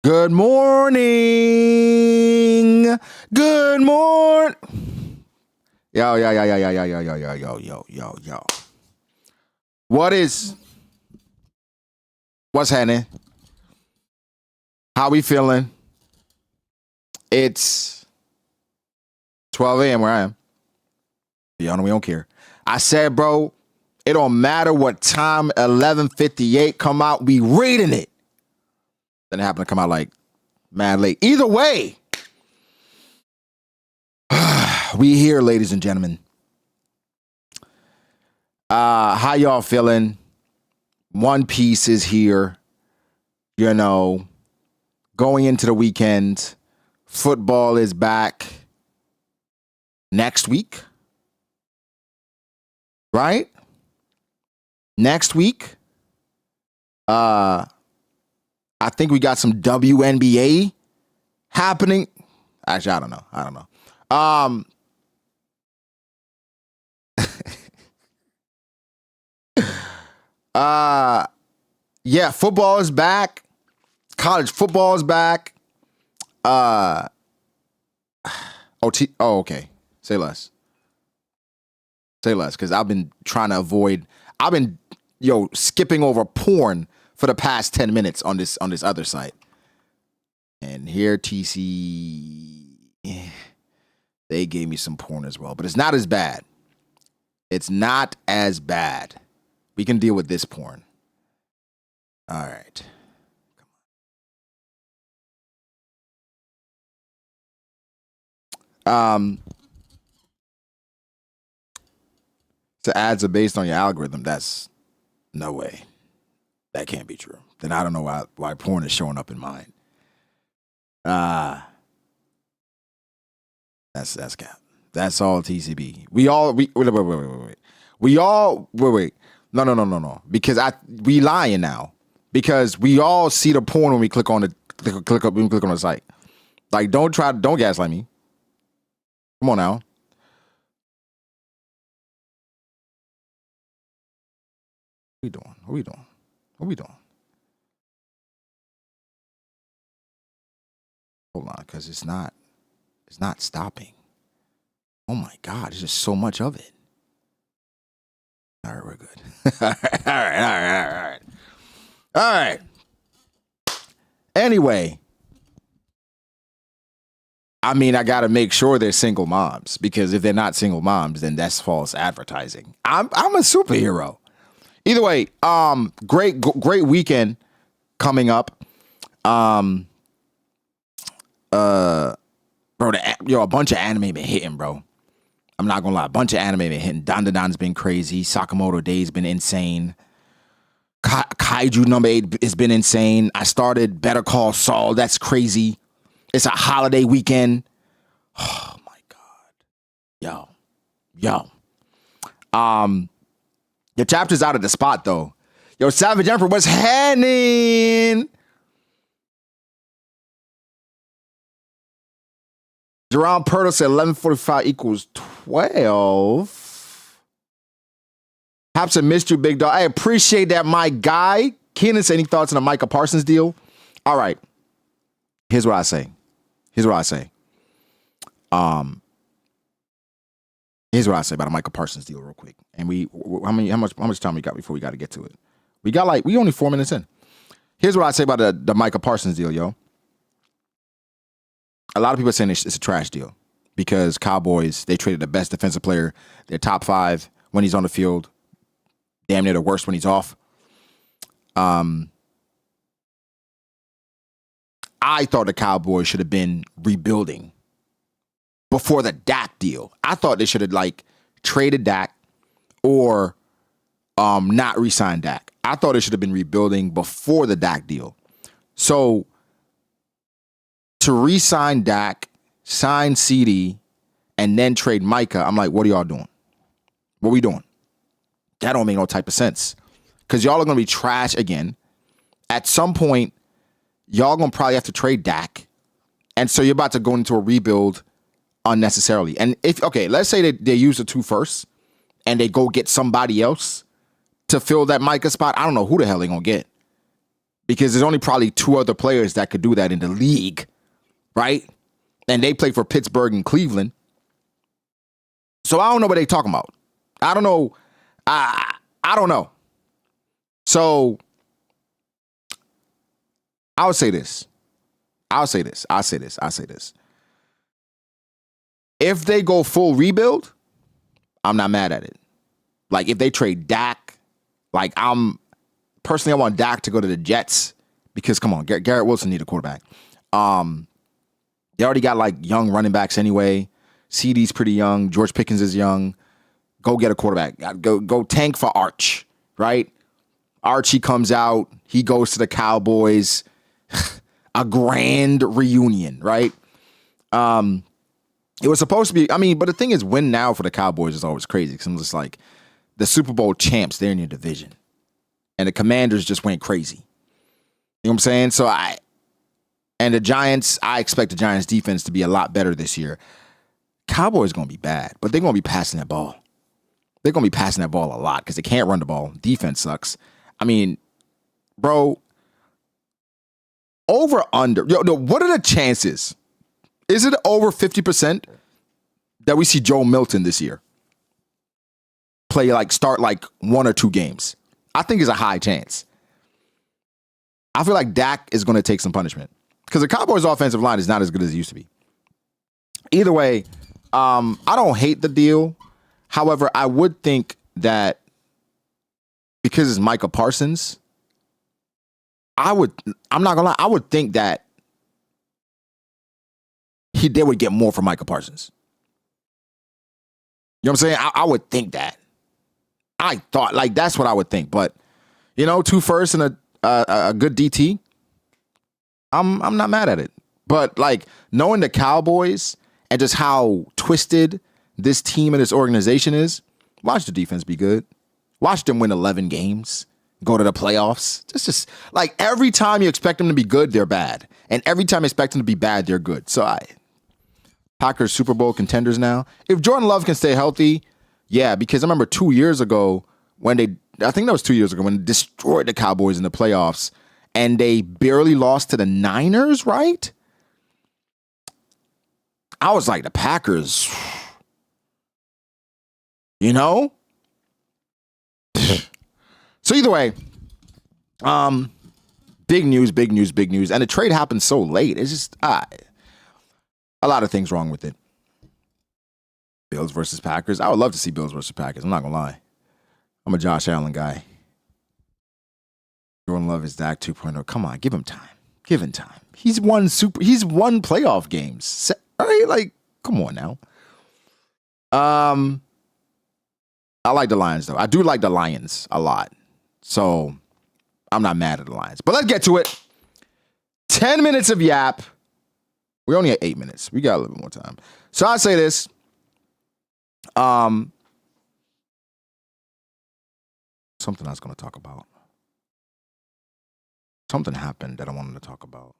Good morning. Good morning. Yo. What's happening? How we feeling? It's 12 a.m. where I am. Y'all know we don't care. I said, bro, it don't matter what time 11:58 come out, we reading it. Then it happened to come out like mad late. Either way, we here, ladies and gentlemen. How y'all feeling? One Piece is here. You know, going into the weekend. Football is back next week. Right? Next week. I think we got some WNBA happening. Actually, I don't know. Yeah, football is back. College football is back. Okay. Say less. Because I've been trying to avoid. I've been skipping over porn for the past 10 minutes on this other site. And here TC, they gave me some porn as well, but it's not as bad. We can deal with this porn. All right. The ads are based on your algorithm. That's no way. That can't be true. Then I don't know why porn is showing up in mine. That's cap. That's all TCB. Wait. No. Because we lying now. Because we all see the porn when we click on the site. Like, don't gaslight me. Come on now. What we doing? Hold on, because it's not stopping. Oh my God, there's just so much of it. All right, we're good. All right. Anyway, I mean, I got to make sure they're single moms, because if they're not single moms, then that's false advertising. I'm a superhero. Either way, great weekend coming up. Bro, a bunch of anime been hitting, bro. I'm not gonna lie, a bunch of anime been hitting. Dandadan's been crazy. Sakamoto Day's been insane. Kaiju number 8 has been insane. I started Better Call Saul. That's crazy. It's a holiday weekend. Oh my God. Yo. Your chapter's out of the spot though. Yo, Savage Emperor, what's happening? Jerome Purtle said 11:45 equals 12. Perhaps I missed you, big dog. I appreciate that, my guy. Keenan, any thoughts on the Micah Parsons deal? All right. Here's what I say. Here's what I say about the Micah Parsons deal real quick. And how much time we got before we got to get to it? We only 4 minutes in. Here's what I say about the Micah Parsons deal, yo. A lot of people are saying it's a trash deal because Cowboys, they traded the best defensive player. They're top 5 when he's on the field. Damn near the worst when he's off. I thought the Cowboys should have been rebuilding before the Dak deal. I thought they should have traded Dak or not re-signed Dak. I thought they should have been rebuilding before the Dak deal. So to re-sign Dak, sign CD, and then trade Micah, I'm like, what are y'all doing? What are we doing? That don't make no type of sense. Because y'all are going to be trash again. At some point, y'all going to probably have to trade Dak. And so you're about to go into a rebuild unnecessarily. And let's say they use the 2 firsts and they go get somebody else to fill that Micah spot. I don't know who the hell they're going to get. because there's only probably 2 other players that could do that in the league, right? And they play for Pittsburgh and Cleveland. So I don't know what they talking about. I don't know. I don't know. So I'll say this. If they go full rebuild, I'm not mad at it. Like if they trade Dak, like I want Dak to go to the Jets because come on, Garrett Wilson need a quarterback. They already got like young running backs anyway. CD's pretty young. George Pickens is young. Go get a quarterback. Go tank for Arch, right? Archie comes out. He goes to the Cowboys. A grand reunion, right? It was supposed to be, but the thing is, win now for the Cowboys is always crazy because I'm just like, the Super Bowl champs, they're in your division. And the Commanders just went crazy. You know what I'm saying? And the Giants, I expect the Giants defense to be a lot better this year. Cowboys going to be bad, but they're going to be passing that ball. They're going to be passing that ball a lot because they can't run the ball. Defense sucks. Bro, over under. What are the chances? Is it over 50% that we see Joe Milton this year start 1 or 2 games? I think it's a high chance. I feel like Dak is going to take some punishment because the Cowboys' offensive line is not as good as it used to be. Either way, I don't hate the deal. However, I would think that because it's Micah Parsons, I'm not gonna lie, I would think that they would get more from Micah Parsons. You know what I'm saying? I would think that. I thought that's what I would think, but 2 firsts and a good DT, I'm not mad at it. But knowing the Cowboys and just how twisted this team and this organization is, watch the defense be good. Watch them win 11 games, go to the playoffs. Just every time you expect them to be good, they're bad. And every time you expect them to be bad, they're good. So Packers Super Bowl contenders now. If Jordan Love can stay healthy, yeah, because I remember 2 years ago when they destroyed the Cowboys in the playoffs and they barely lost to the Niners, right? I was like, the Packers, So either way, big news. And the trade happened so late. It's just a lot of things wrong with it. Bills versus Packers. I would love to see Bills versus Packers. I'm not going to lie. I'm a Josh Allen guy. Jordan Love is Dak 2.0. Come on, give him time. He's won playoff games. Right? Come on now. I like the Lions, though. I do like the Lions a lot. So I'm not mad at the Lions. But let's get to it. 10 minutes of yap. We only at 8 minutes. We got a little bit more time. So I'll say this. Something I was going to talk about. Something happened that I wanted to talk about.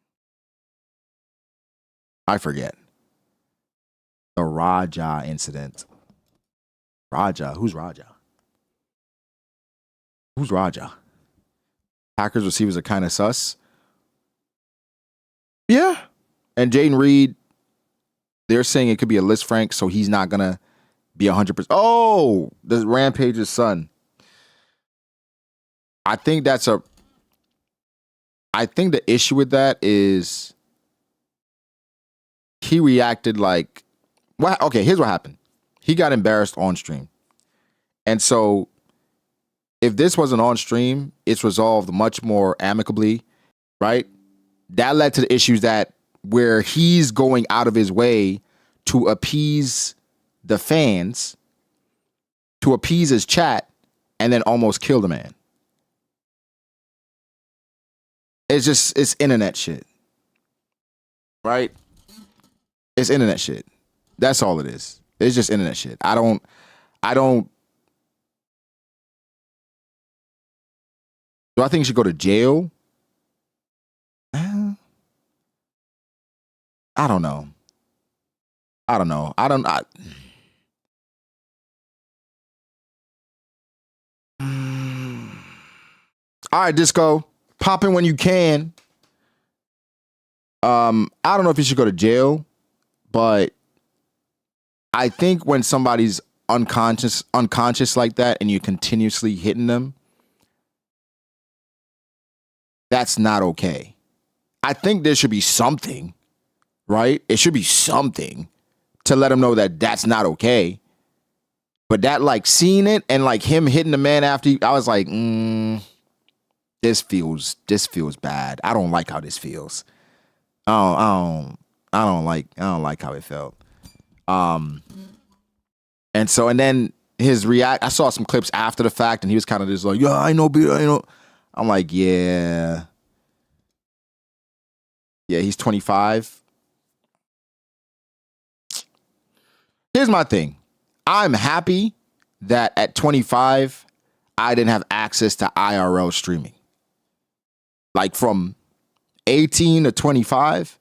I forget. The Raja incident. Raja? Who's Raja? Packers receivers are kind of sus. Yeah. And Jaden Reed, they're saying it could be a Liz Frank, so he's not going to be 100%. Oh, the Rampage's son. I think the issue with that is he reacted here's what happened. He got embarrassed on stream. And so if this wasn't on stream, it's resolved much more amicably, right? That led to the issues where he's going out of his way to appease the fans, to appease his chat, and then almost kill the man. It's internet shit. Right? It's internet shit. That's all it is. It's just internet shit. I don't do I think he should go to jail? I don't know. All right, Disco. Pop in when you can. I don't know if you should go to jail, but I think when somebody's unconscious like that and you're continuously hitting them, that's not okay. I think there should be something, right? It should be something to let them know that that's not okay. But that, like, seeing it and like him hitting the man after I was like, this feels bad. I don't like how this feels. I don't like how it felt. And then his react, I saw some clips after the fact and he was kind of just like, yeah, I know. I'm like, yeah, he's 25. Here's my thing. I'm happy that at 25, I didn't have access to IRL streaming. Like from 18 to 25,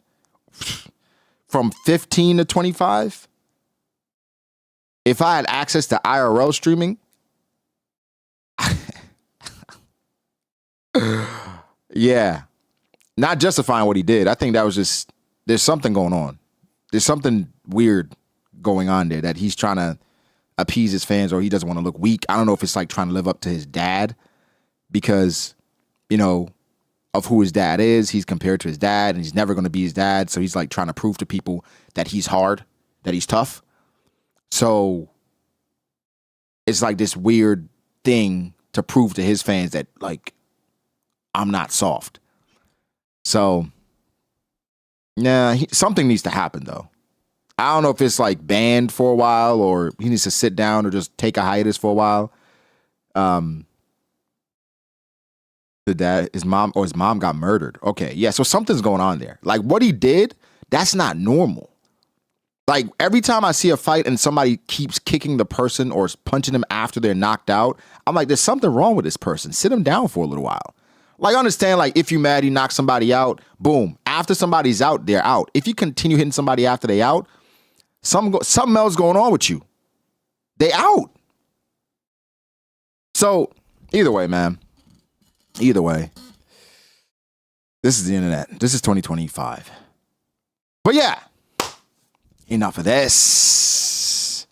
from 15 to 25, if I had access to IRL streaming, yeah, not justifying what he did. I think that was just, there's something going on. There's something weird going on there that he's trying to appease his fans or he doesn't want to look weak. I don't know if it's like trying to live up to his dad because, you know, of who his dad is. He's compared to his dad and he's never going to be his dad. So he's like trying to prove to people that he's hard, that he's tough. So it's like this weird thing to prove to his fans that, like, I'm not soft. So, yeah, something needs to happen, though. I don't know if it's like banned for a while or he needs to sit down or just take a hiatus for a while. His mom got murdered. Okay, yeah, so something's going on there. Like, what he did, that's not normal. Like, every time I see a fight and somebody keeps kicking the person or punching them after they're knocked out, I'm like, there's something wrong with this person. Sit them down for a little while. Like, I understand, like, if you're mad, you knock somebody out, boom. After somebody's out, they're out. If you continue hitting somebody after they out, something else going on with you. They out. So, either way, man. Either way. This is the internet. This is 2025. But yeah. Enough of this.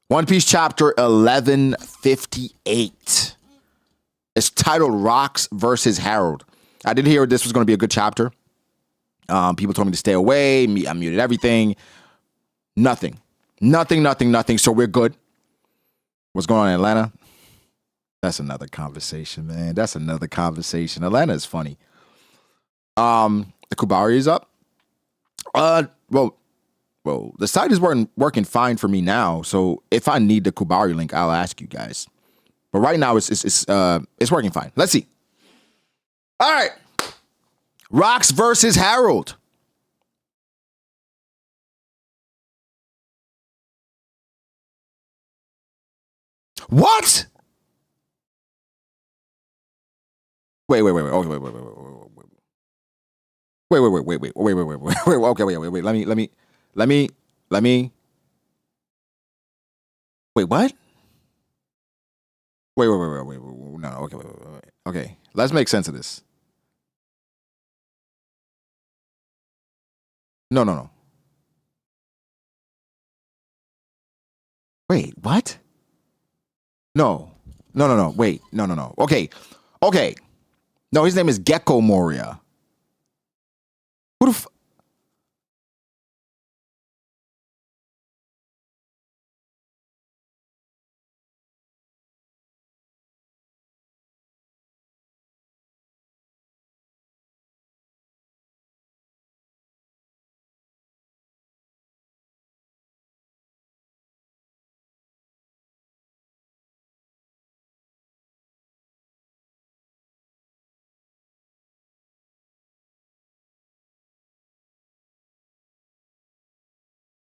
One Piece chapter 1158. It's titled Rocks versus Harold. I did hear this was going to be a good chapter. People told me to stay away. I muted everything. Nothing. So we're good. What's going on in Atlanta? That's another conversation, man. That's another conversation. Atlanta is funny. The Kubari is up. Well, the site is working fine for me now. So if I need the Kubari link, I'll ask you guys. But right now, it's working fine. Let's see. All right. Rocks versus Harold. What? Wait. Okay, wait. Let me. Wait, what? Wait. No, okay, wait. Okay, let's make sense of this. No. Wait, what? No. Wait, no. Okay. No, his name is Gecko Moria. Who the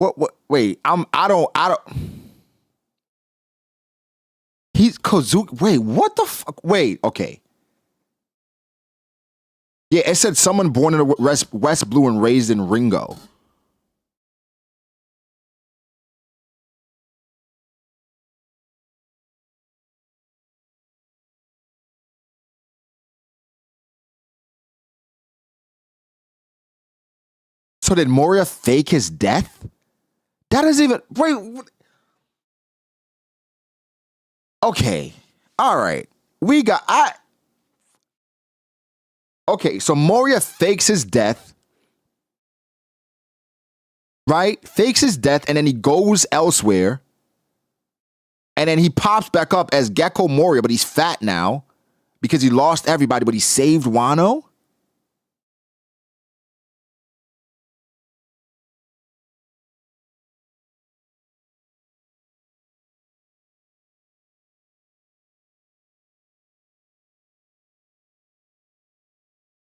What? Wait, I don't. He's Kozuki. Wait, what the fuck? Wait, okay. Yeah, it said someone born in the West Blue and raised in Ringo. So did Moria fake his death? That doesn't even wait. Okay. All right. Okay, so Moria fakes his death. Right? Fakes his death and then he goes elsewhere. And then he pops back up as Gecko Moria, but he's fat now because he lost everybody, but he saved Wano.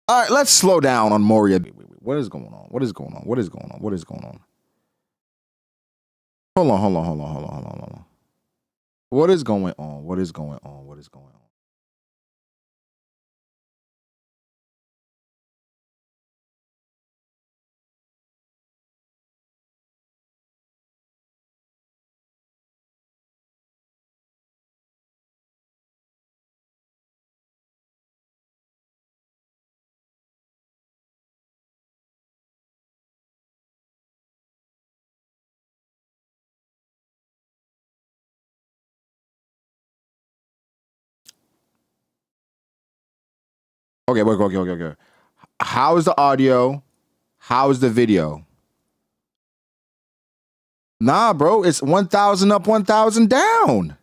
All right, let's slow down on Moria. Wait, what is going on? What is going on? What is going on? What is going on? Hold on. What is going on? What is going on? What is going on? Okay. How is the audio? How is the video? Nah, bro, it's 1,000 up, 1,000 down.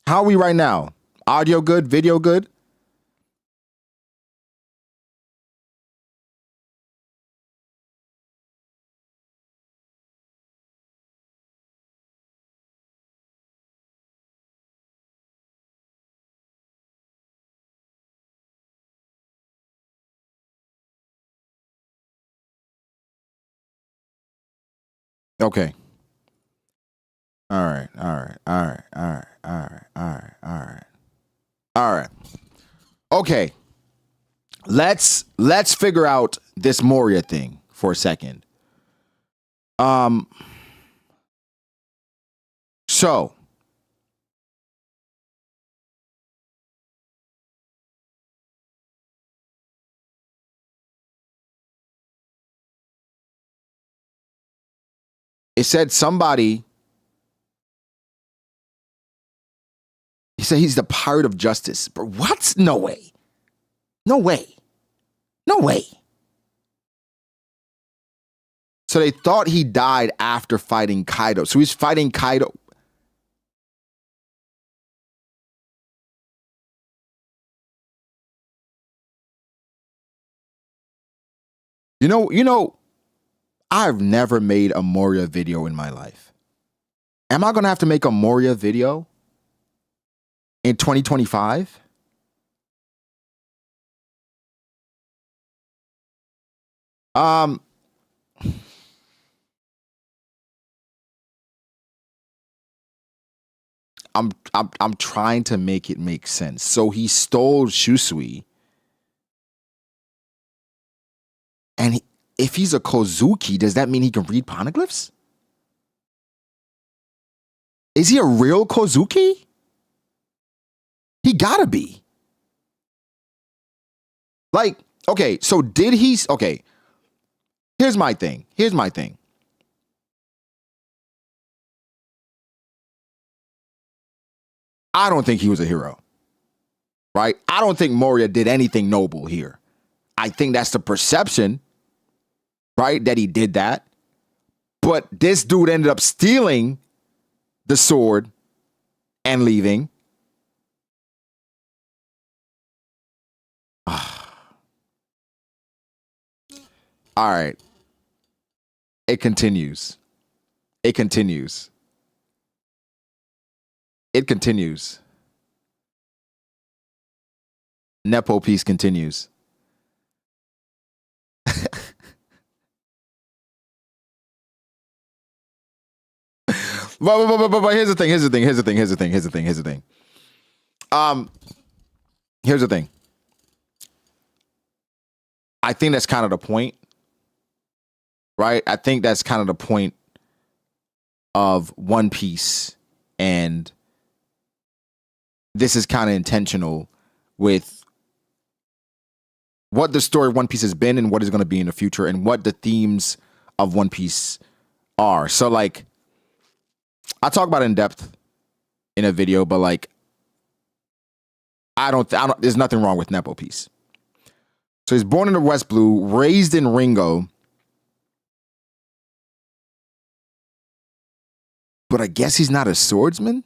How are we right now? Audio good, video good? Okay. All right. Okay. Let's figure out this Moria thing for a second. So it said somebody. He said he's the pirate of justice. But what? No way. So they thought he died after fighting Kaido. So he's fighting Kaido. You know, I've never made a Moria video in my life. Am I going to have to make a Moria video in 2025? I'm trying to make it make sense. So he stole Shusui. And if he's a Kozuki, does that mean he can read poneglyphs? Is he a real Kozuki? He gotta be. Like, okay, so did he... Okay, here's my thing. I don't think he was a hero, right? I don't think Moria did anything noble here. I think that's the perception, right, that he did that. But this dude ended up stealing the sword and leaving. All right. It continues. Nepo piece continues. But here's the thing. Here's the thing. I think that's kind of the point, right? I think that's kind of the point of One Piece, and this is kind of intentional with what the story of One Piece has been and what is going to be in the future and what the themes of One Piece are. So like, I talk about it in depth in a video, but like, I don't. There's nothing wrong with Nepo piece. So he's born in the West Blue, raised in Ringo, but I guess he's not a swordsman.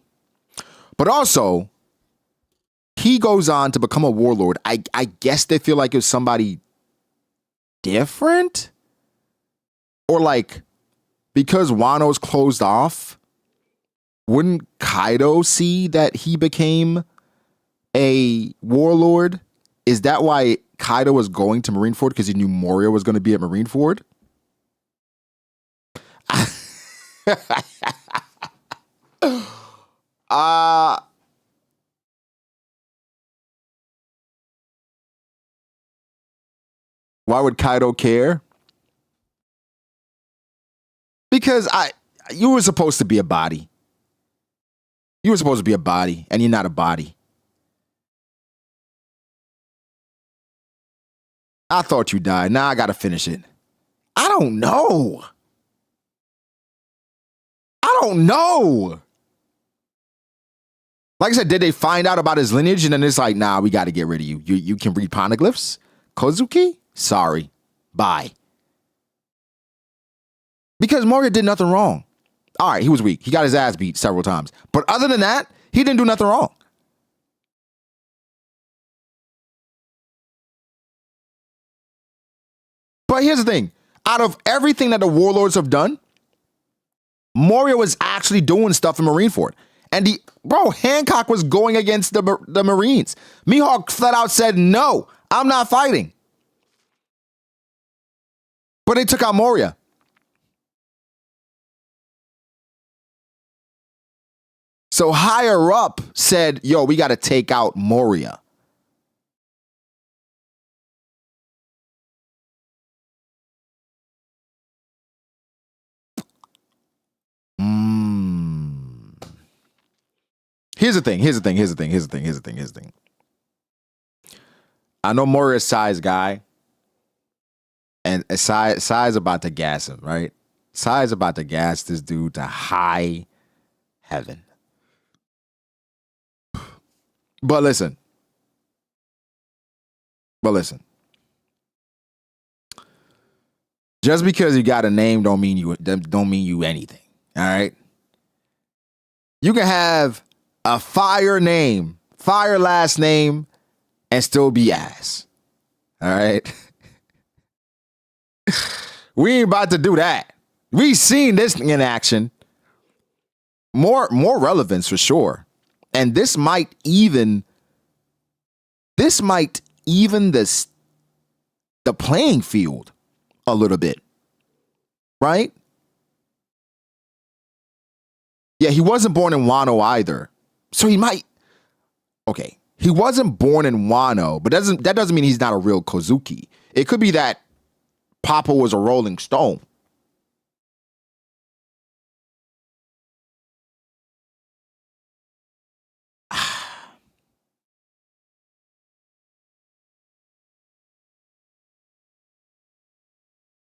But also, he goes on to become a warlord. I guess they feel like it was somebody different, or like because Wano's closed off, wouldn't Kaido see that he became a warlord? Is that why Kaido was going to Marineford, because he knew Moria was going to be at Marineford? Why would Kaido care? Because you were supposed to be a body. You were supposed to be a body, and you're not a body. I thought you died. Now I gotta finish it. I don't know. Like I said, did they find out about his lineage and then it's like, nah, we gotta get rid of you. You can read poneglyphs? Kozuki? Sorry. Bye. Because Moria did nothing wrong. All right, he was weak. He got his ass beat several times. But other than that, he didn't do nothing wrong. But here's the thing. Out of everything that the warlords have done, Moria was actually doing stuff in Marineford. And Hancock was going against the Marines. Mihawk flat out said, no, I'm not fighting. But they took out Moria. So higher up said, yo, we got to take out Moria. Here's the thing. I know Moria's Sai's guy. And Sai's about to gas him, right? Sai's about to gas this dude to high heaven. But listen. Just because you got a name don't mean you anything. All right. You can have a fire name, fire last name, and still be ass. All right. We ain't about to do that. We seen this in action. More relevance for sure. And this might even the playing field a little bit. Right? Yeah, he wasn't born in Wano either. So he might. Okay. He wasn't born in Wano, but that doesn't mean he's not a real Kozuki. It could be that Papa was a Rolling Stone.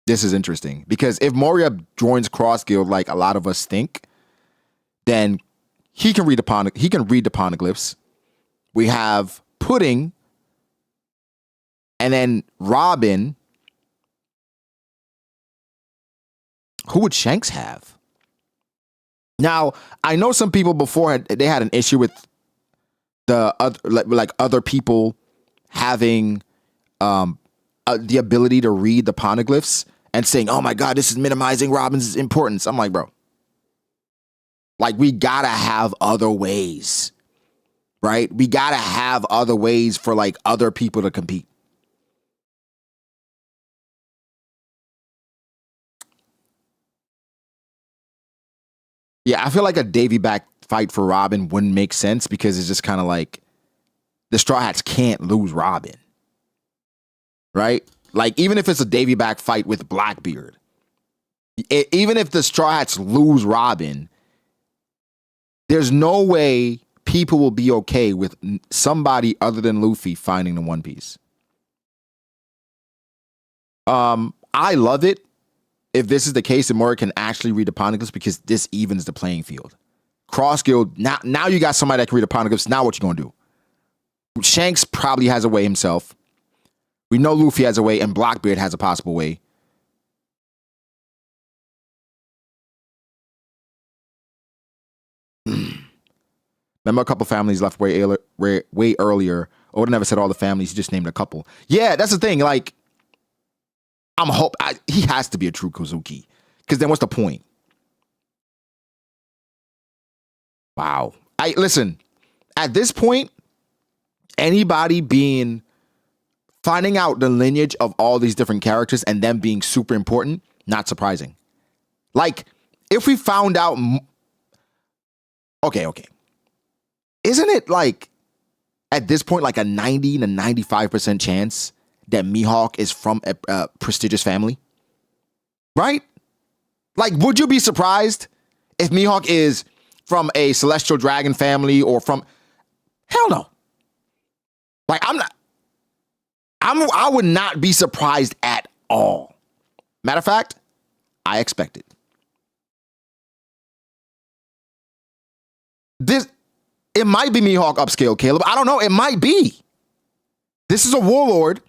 This is interesting because if Moria joins Cross Guild like a lot of us think, then he can read the poneglyphs. We have Pudding, and then Robin. Who would Shanks have? Now, I know some people before they had an issue with the other people having the ability to read the poneglyphs and saying, "Oh my God, this is minimizing Robin's importance." I'm like, bro, like we gotta have other ways, right? We gotta have other ways for like other people to compete. Yeah, I feel like a Davy back fight for Robin wouldn't make sense because it's just kind of like the Straw Hats can't lose Robin. Right? Like, even if it's a Davy back fight with Blackbeard, even if the Straw Hats lose Robin, there's no way people will be okay with somebody other than Luffy finding the One Piece. I love it if this is the case, then Moria can actually read the poneglyphs because this evens the playing field. Cross guild, now you got somebody that can read the poneglyphs. Now what you gonna do? Shanks probably has a way himself. We know Luffy has a way, and Blackbeard has a possible way. Remember a couple families left way earlier. Oda never said all the families, he just named a couple. Yeah, that's the thing. Like, he has to be a true Kozuki. Because then what's the point? Wow. Listen, at this point, anybody finding out the lineage of all these different characters and them being super important, not surprising. Like, if we found out, okay. Isn't it like, at this point, like a 90 to 95% chance that Mihawk is from a prestigious family? Right? Like, would you be surprised if Mihawk is from a celestial dragon family or from... Hell no. Like, I would not be surprised at all. Matter of fact, I expect it. It might be Mihawk upscale, Kaleb. I don't know. It might be. This is a warlord.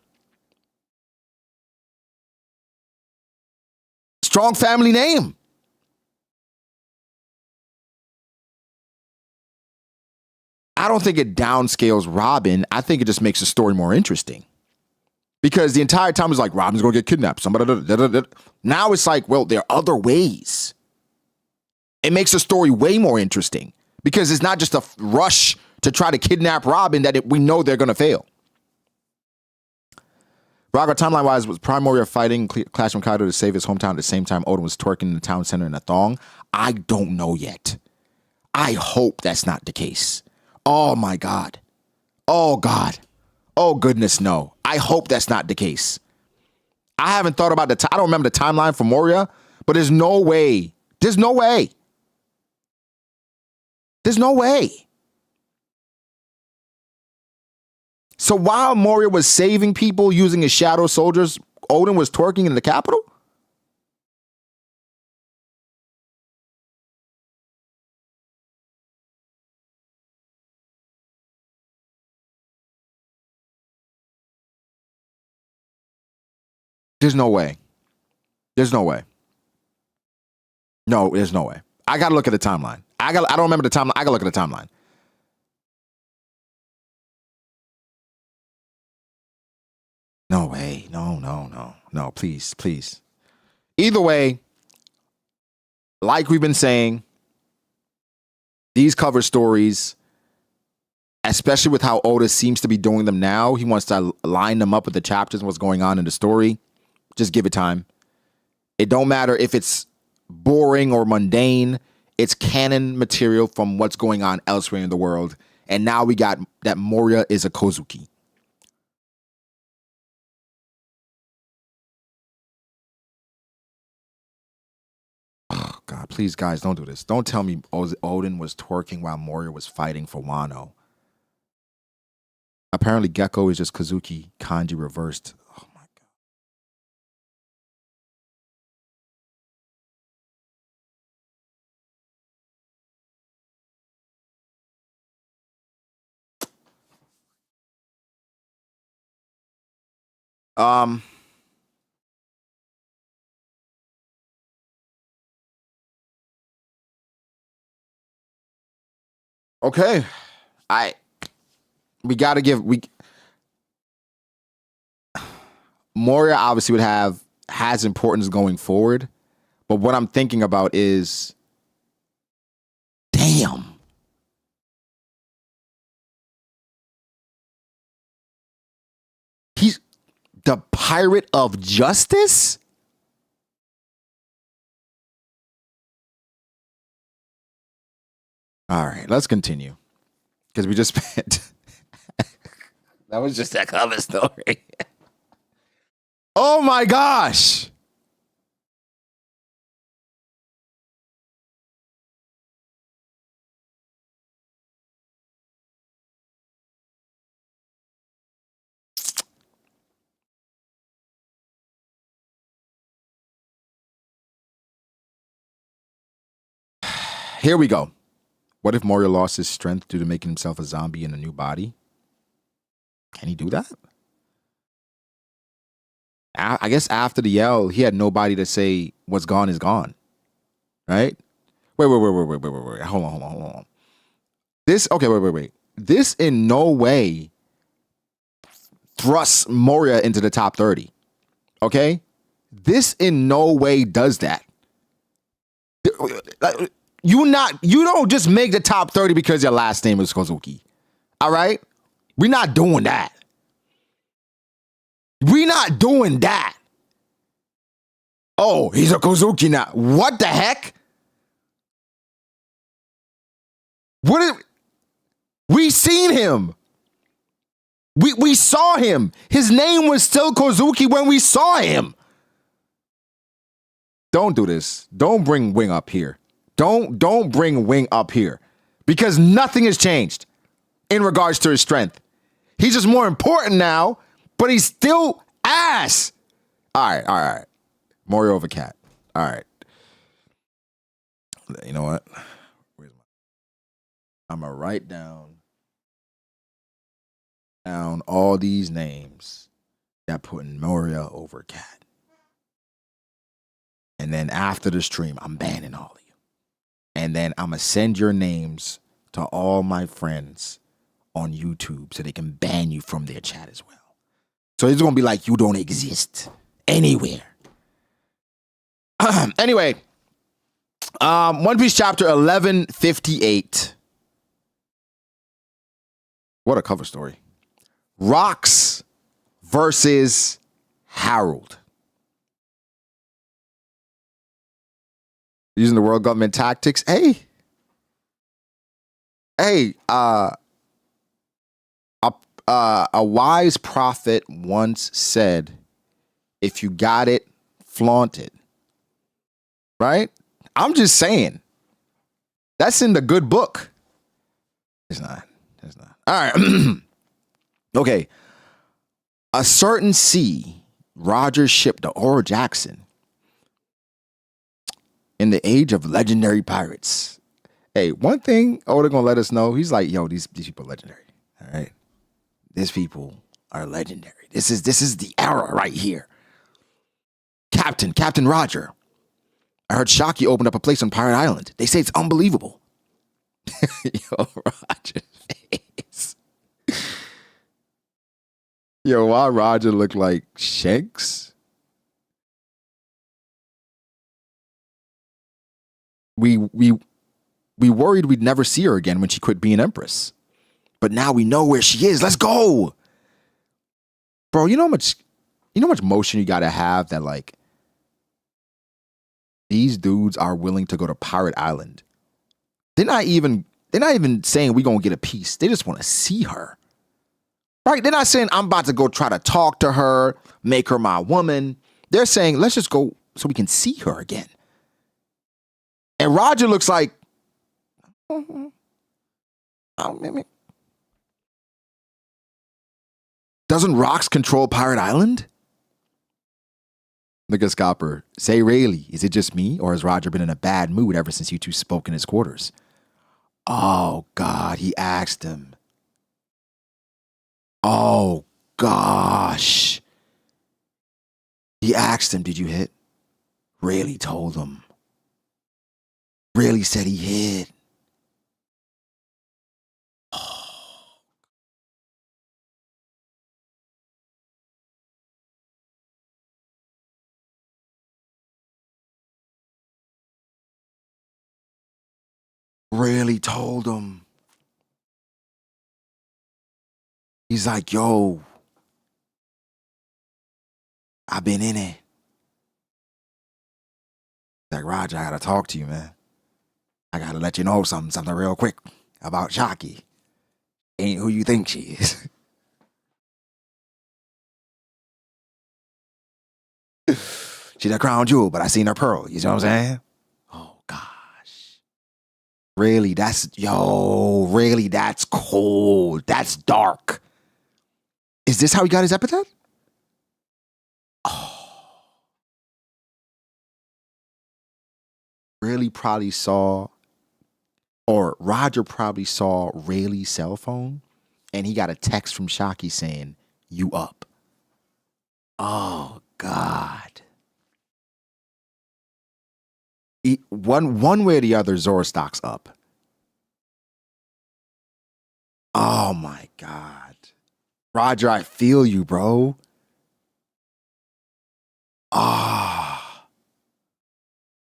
Strong family name. I don't think it downscales Robin. I think it just makes the story more interesting. Because the entire time it's like, Robin's going to get kidnapped. Now it's like, well, there are other ways. It makes the story way more interesting. Because it's not just a rush to try to kidnap Robin that we know they're going to fail. Brago, timeline-wise, was Prime Warrior fighting Clash from Kaido to save his hometown at the same time Oden was twerking in the town center in a thong? I don't know yet. I hope that's not the case. Oh, my God. Oh, God. Oh, goodness, no. I hope that's not the case. I haven't thought about I don't remember the timeline for Moria, but there's no way. There's no way. There's no way. So while Moria was saving people using his shadow soldiers, Oden was twerking in the capital? There's no way. There's no way. No, there's no way. I gotta look at the timeline. I don't remember the timeline. I gotta look at the timeline. No way. No, please. Either way, like we've been saying, these cover stories, especially with how Oda seems to be doing them now, he wants to line them up with the chapters and what's going on in the story. Just give it time. It don't matter if it's boring or mundane. It's canon material from what's going on elsewhere in the world. And now we got that Moria is a Kozuki. Oh, God, please, guys, don't do this. Don't tell me Oden was twerking while Moria was fighting for Wano. Apparently, Gecko is just Kozuki kanji reversed. Oh, my God. Okay. We got to give... Moria obviously has importance going forward, but what I'm thinking about is, damn. He's the Pirate of Justice? All right, let's continue. Because we just spent... That was just a cover story. Oh my gosh. Here we go. What if Moria lost his strength due to making himself a zombie in a new body? Can he do that? I guess after the yell, he had nobody to say what's gone is gone. Right? Wait. Hold on. Wait. This in no way thrusts Moria into the top 30. Okay? This in no way does that. You don't just make the top 30 because your last name is Kozuki. All right? We're not doing that. We're not doing that. Oh, he's a Kozuki now. What the heck? We seen him. We saw him. His name was still Kozuki when we saw him. Don't do this. Don't bring Wing up here. Don't bring Wing up here. Because nothing has changed in regards to his strength. He's just more important now, but he's still ass. All right. Moria over Cat. All right. You know what? I'm going to write down all these names that putting Moria over Cat. And then after the stream, I'm banning all of you. And then I'm going to send your names to all my friends on YouTube so they can ban you from their chat as well. So it's going to be like you don't exist anywhere. Anyway, One Piece chapter 1158. What a cover story. Rocks versus Harold. Using the world government tactics. Hey, a wise prophet once said, if you got it, flaunt it. Right? I'm just saying. That's in the good book. It's not. All right. Okay. A certain sea, Roger shipped to Oro Jackson in the age of legendary pirates. Hey, one thing Oda gonna let us know, he's like, yo, these people are legendary. All right. These people are legendary. This is the era right here. Captain Roger. I heard Shaki opened up a place on Pirate Island. They say it's unbelievable. Yo, Roger's face. Yo, why Roger look like Shanks? We worried we'd never see her again when she quit being Empress. But now we know where she is. Let's go. Bro, you know how much motion you gotta have that like these dudes are willing to go to Pirate Island. They're not even saying we're gonna get a piece. They just want to see her. Right? They're not saying I'm about to go try to talk to her, make her my woman. They're saying let's just go so we can see her again. And Roger looks like, doesn't Rocks control Pirate Island? Look at Scopper. Say Rayleigh, is it just me, or has Roger been in a bad mood ever since you two spoke in his quarters? Oh, God, he asked him. Oh, gosh. He asked him, did you hit? Rayleigh told him. Rayleigh said he hit. Rayleigh told him. He's like, yo, I've been in it. Like, Roger, I gotta talk to you, man. I gotta let you know something real quick about Zaki. Ain't who you think she is. She's a crown jewel, but I seen her pearl. You know what I'm saying? Oh, gosh. Really, that's cold. That's dark. Is this how he got his epithet? Oh. Really probably saw Or Roger probably saw Rayleigh's cell phone and he got a text from Shocky saying, "You up." Oh, God. One way or the other, Zora stock's up. Oh, my God. Roger, I feel you, bro. Ah.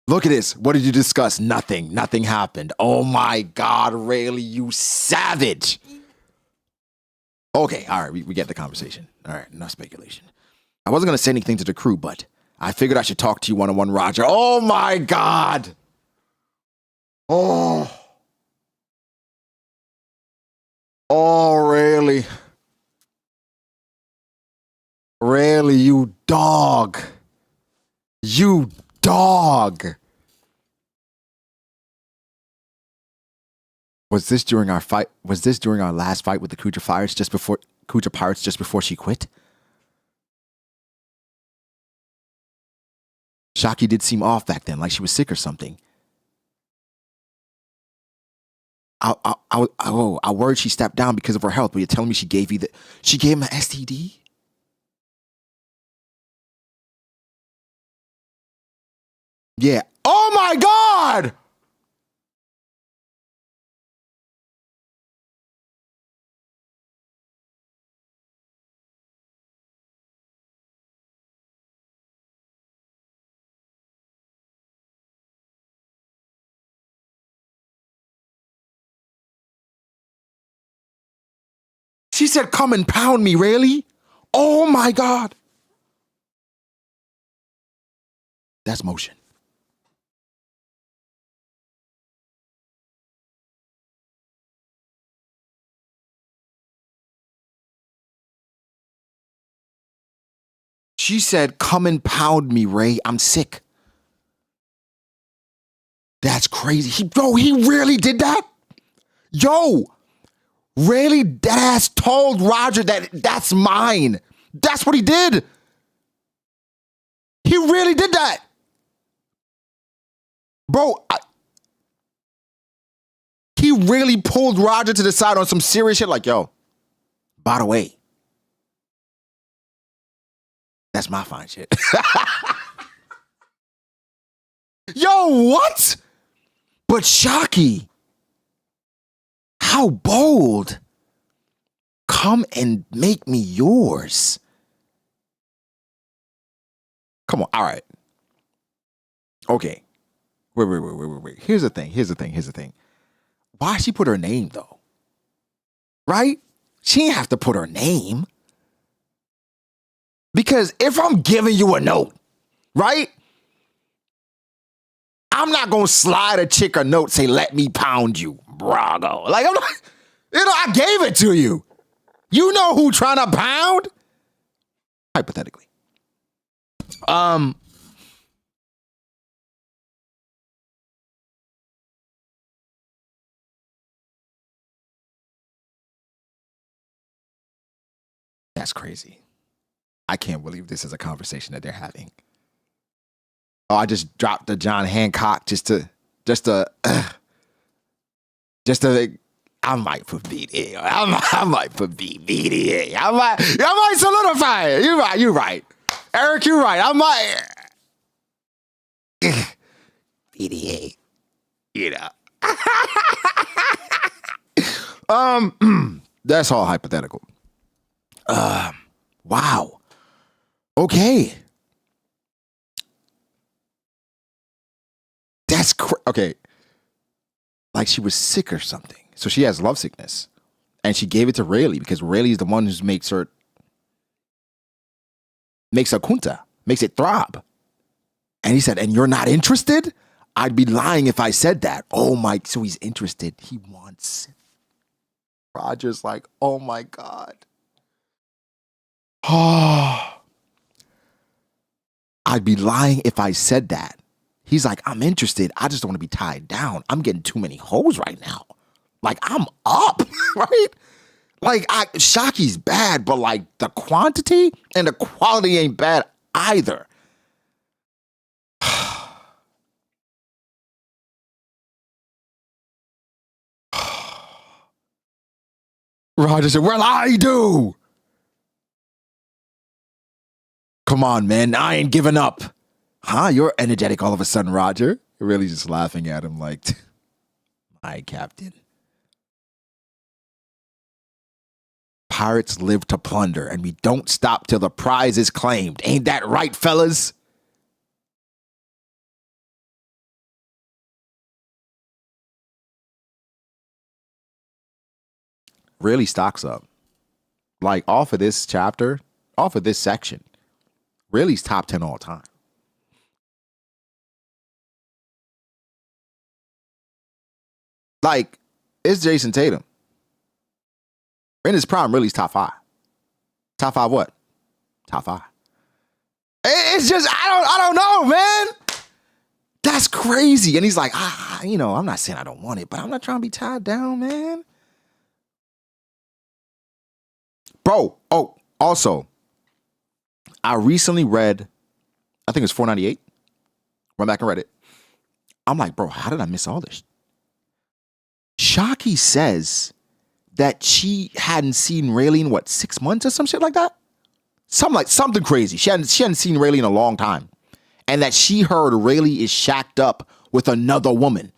Look at this. What did you discuss? Nothing. Nothing happened. Oh, my God, Rayleigh, you savage. Okay, all right, we get the conversation. All right, enough speculation. I wasn't going to say anything to the crew, but I figured I should talk to you one-on-one, Roger. Oh, my God. Oh. Oh, Rayleigh. Rayleigh, you dog. You dog. Was this during our fight? Was this during our last fight with the Kuja Pirates just before she quit? Shocky did seem off back then, like she was sick or something. I worried she stepped down because of her health, but you're telling me she gave him an STD? Yeah. Oh my God! She said, "Come and pound me, Rayleigh." Oh my God. That's motion. She said, "Come and pound me, Ray. I'm sick." That's crazy. He really did that? Yo, Rayleigh deadass told Roger that that's mine. That's what he did. He really did that. Bro, he really pulled Roger to the side on some serious shit like, "Yo, by the way, that's my fine shit." Yo, what? But Shocky, how bold. Come and make me yours. Come on. All right. Okay. Wait. Here's the thing. Why she put her name though? Right? She didn't have to put her name. Because if I'm giving you a note, right? I'm not gonna slide a chick a note, say, "Let me pound you, Brago." Like, I'm not, I gave it to you. You know who trying to pound? Hypothetically. That's crazy. I can't believe this is a conversation that they're having. Oh, I just dropped the John Hancock just to I might put BD. I might put BD. I might solidify it. You're right. Eric, you're right. I might BDA. You know. That's all hypothetical. Wow. Okay. That's okay. Like she was sick or something. So she has lovesickness. And she gave it to Rayleigh because Rayleigh is the one who makes her kunta, makes it throb. And he said, "And you're not interested?" I'd be lying if I said that. Oh my, so he's interested. He wants it. Roger's like, oh my God. Oh. I'd be lying if I said that. He's like, "I'm interested. I just don't want to be tied down. I'm getting too many hoes right now. Like, I'm up," right? Like, Shocky's bad, but like the quantity and the quality ain't bad either. Roger said, well, I do. Come on, man. I ain't giving up. Huh? You're energetic all of a sudden, Roger. Really just laughing at him like, my captain. Pirates live to plunder, and we don't stop till the prize is claimed. Ain't that right, fellas? Really stocks up. Like, off of this chapter, off of this section, really's top 10 all time. Like, it's Jason Tatum. In his prime, really's top 5. Top 5 what? Top 5. It's just, I don't know, man. That's crazy. And he's like, I'm not saying I don't want it, but I'm not trying to be tied down, man. Bro, also, I recently read, I think it's 498. Went back and read it. I'm like, bro, how did I miss all this? Zaki says that she hadn't seen Rayleigh in 6 months or some shit like that? Something crazy. She hadn't seen Rayleigh in a long time. And that she heard Rayleigh is shacked up with another woman.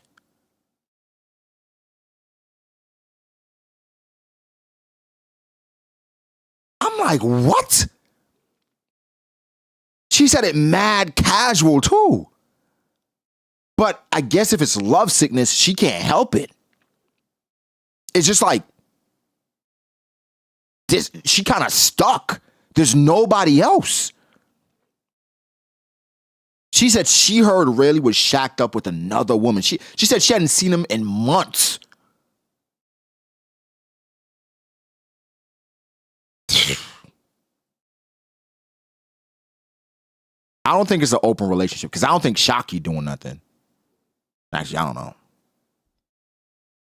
I'm like, what? She said it mad casual too. But I guess if it's love sickness, she can't help it. It's just like, she kind of stuck. There's nobody else. She said she heard Rayleigh was shacked up with another woman. She said she hadn't seen him in months. I don't think it's an open relationship because I don't think Zaki doing nothing. Actually, I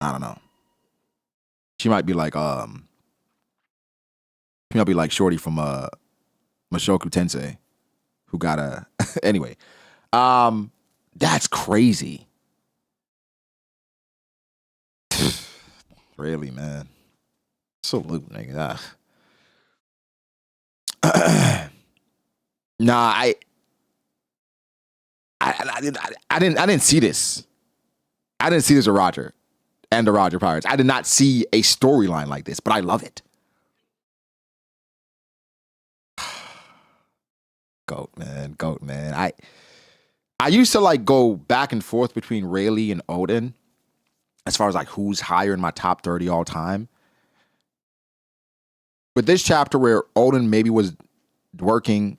don't know. She might be like Shorty from Mushoku Tensei, who got a anyway. That's crazy. Really, man. Salute, nigga. Nah, I didn't see this. I didn't see this with Roger and the Roger Pirates. I did not see a storyline like this, but I love it. Goat, man. I used to go back and forth between Rayleigh and Odin as far as who's higher in my top 30 all time. But this chapter where Odin maybe was working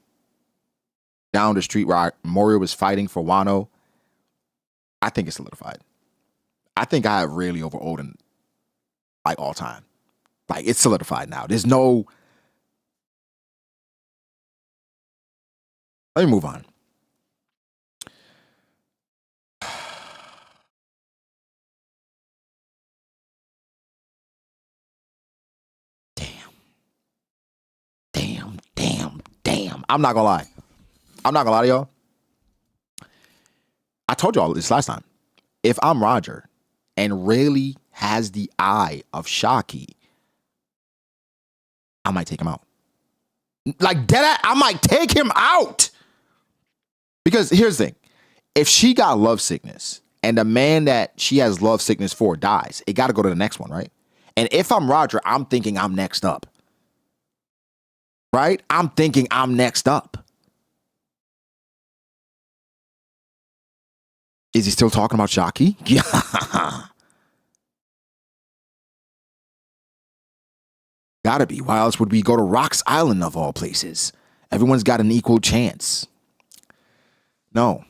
down the street where Moria was fighting for Wano, I think it's solidified. I think I have Rayleigh over Odin all time. It's solidified now. There's no... Let me move on. Damn. I'm not gonna lie to y'all. I told y'all this last time. If I'm Roger and Rayleigh has the eye of Zaki, I might take him out. I might take him out. Because here's the thing. If she got love sickness and the man that she has love sickness for dies, it got to go to the next one, right? And if I'm Roger, I'm thinking I'm next up. Right? I'm thinking I'm next up. Is he still talking about Zaki? Yeah. Gotta be. Why else would we go to Rock's Island of all places? Everyone's got an equal chance. No,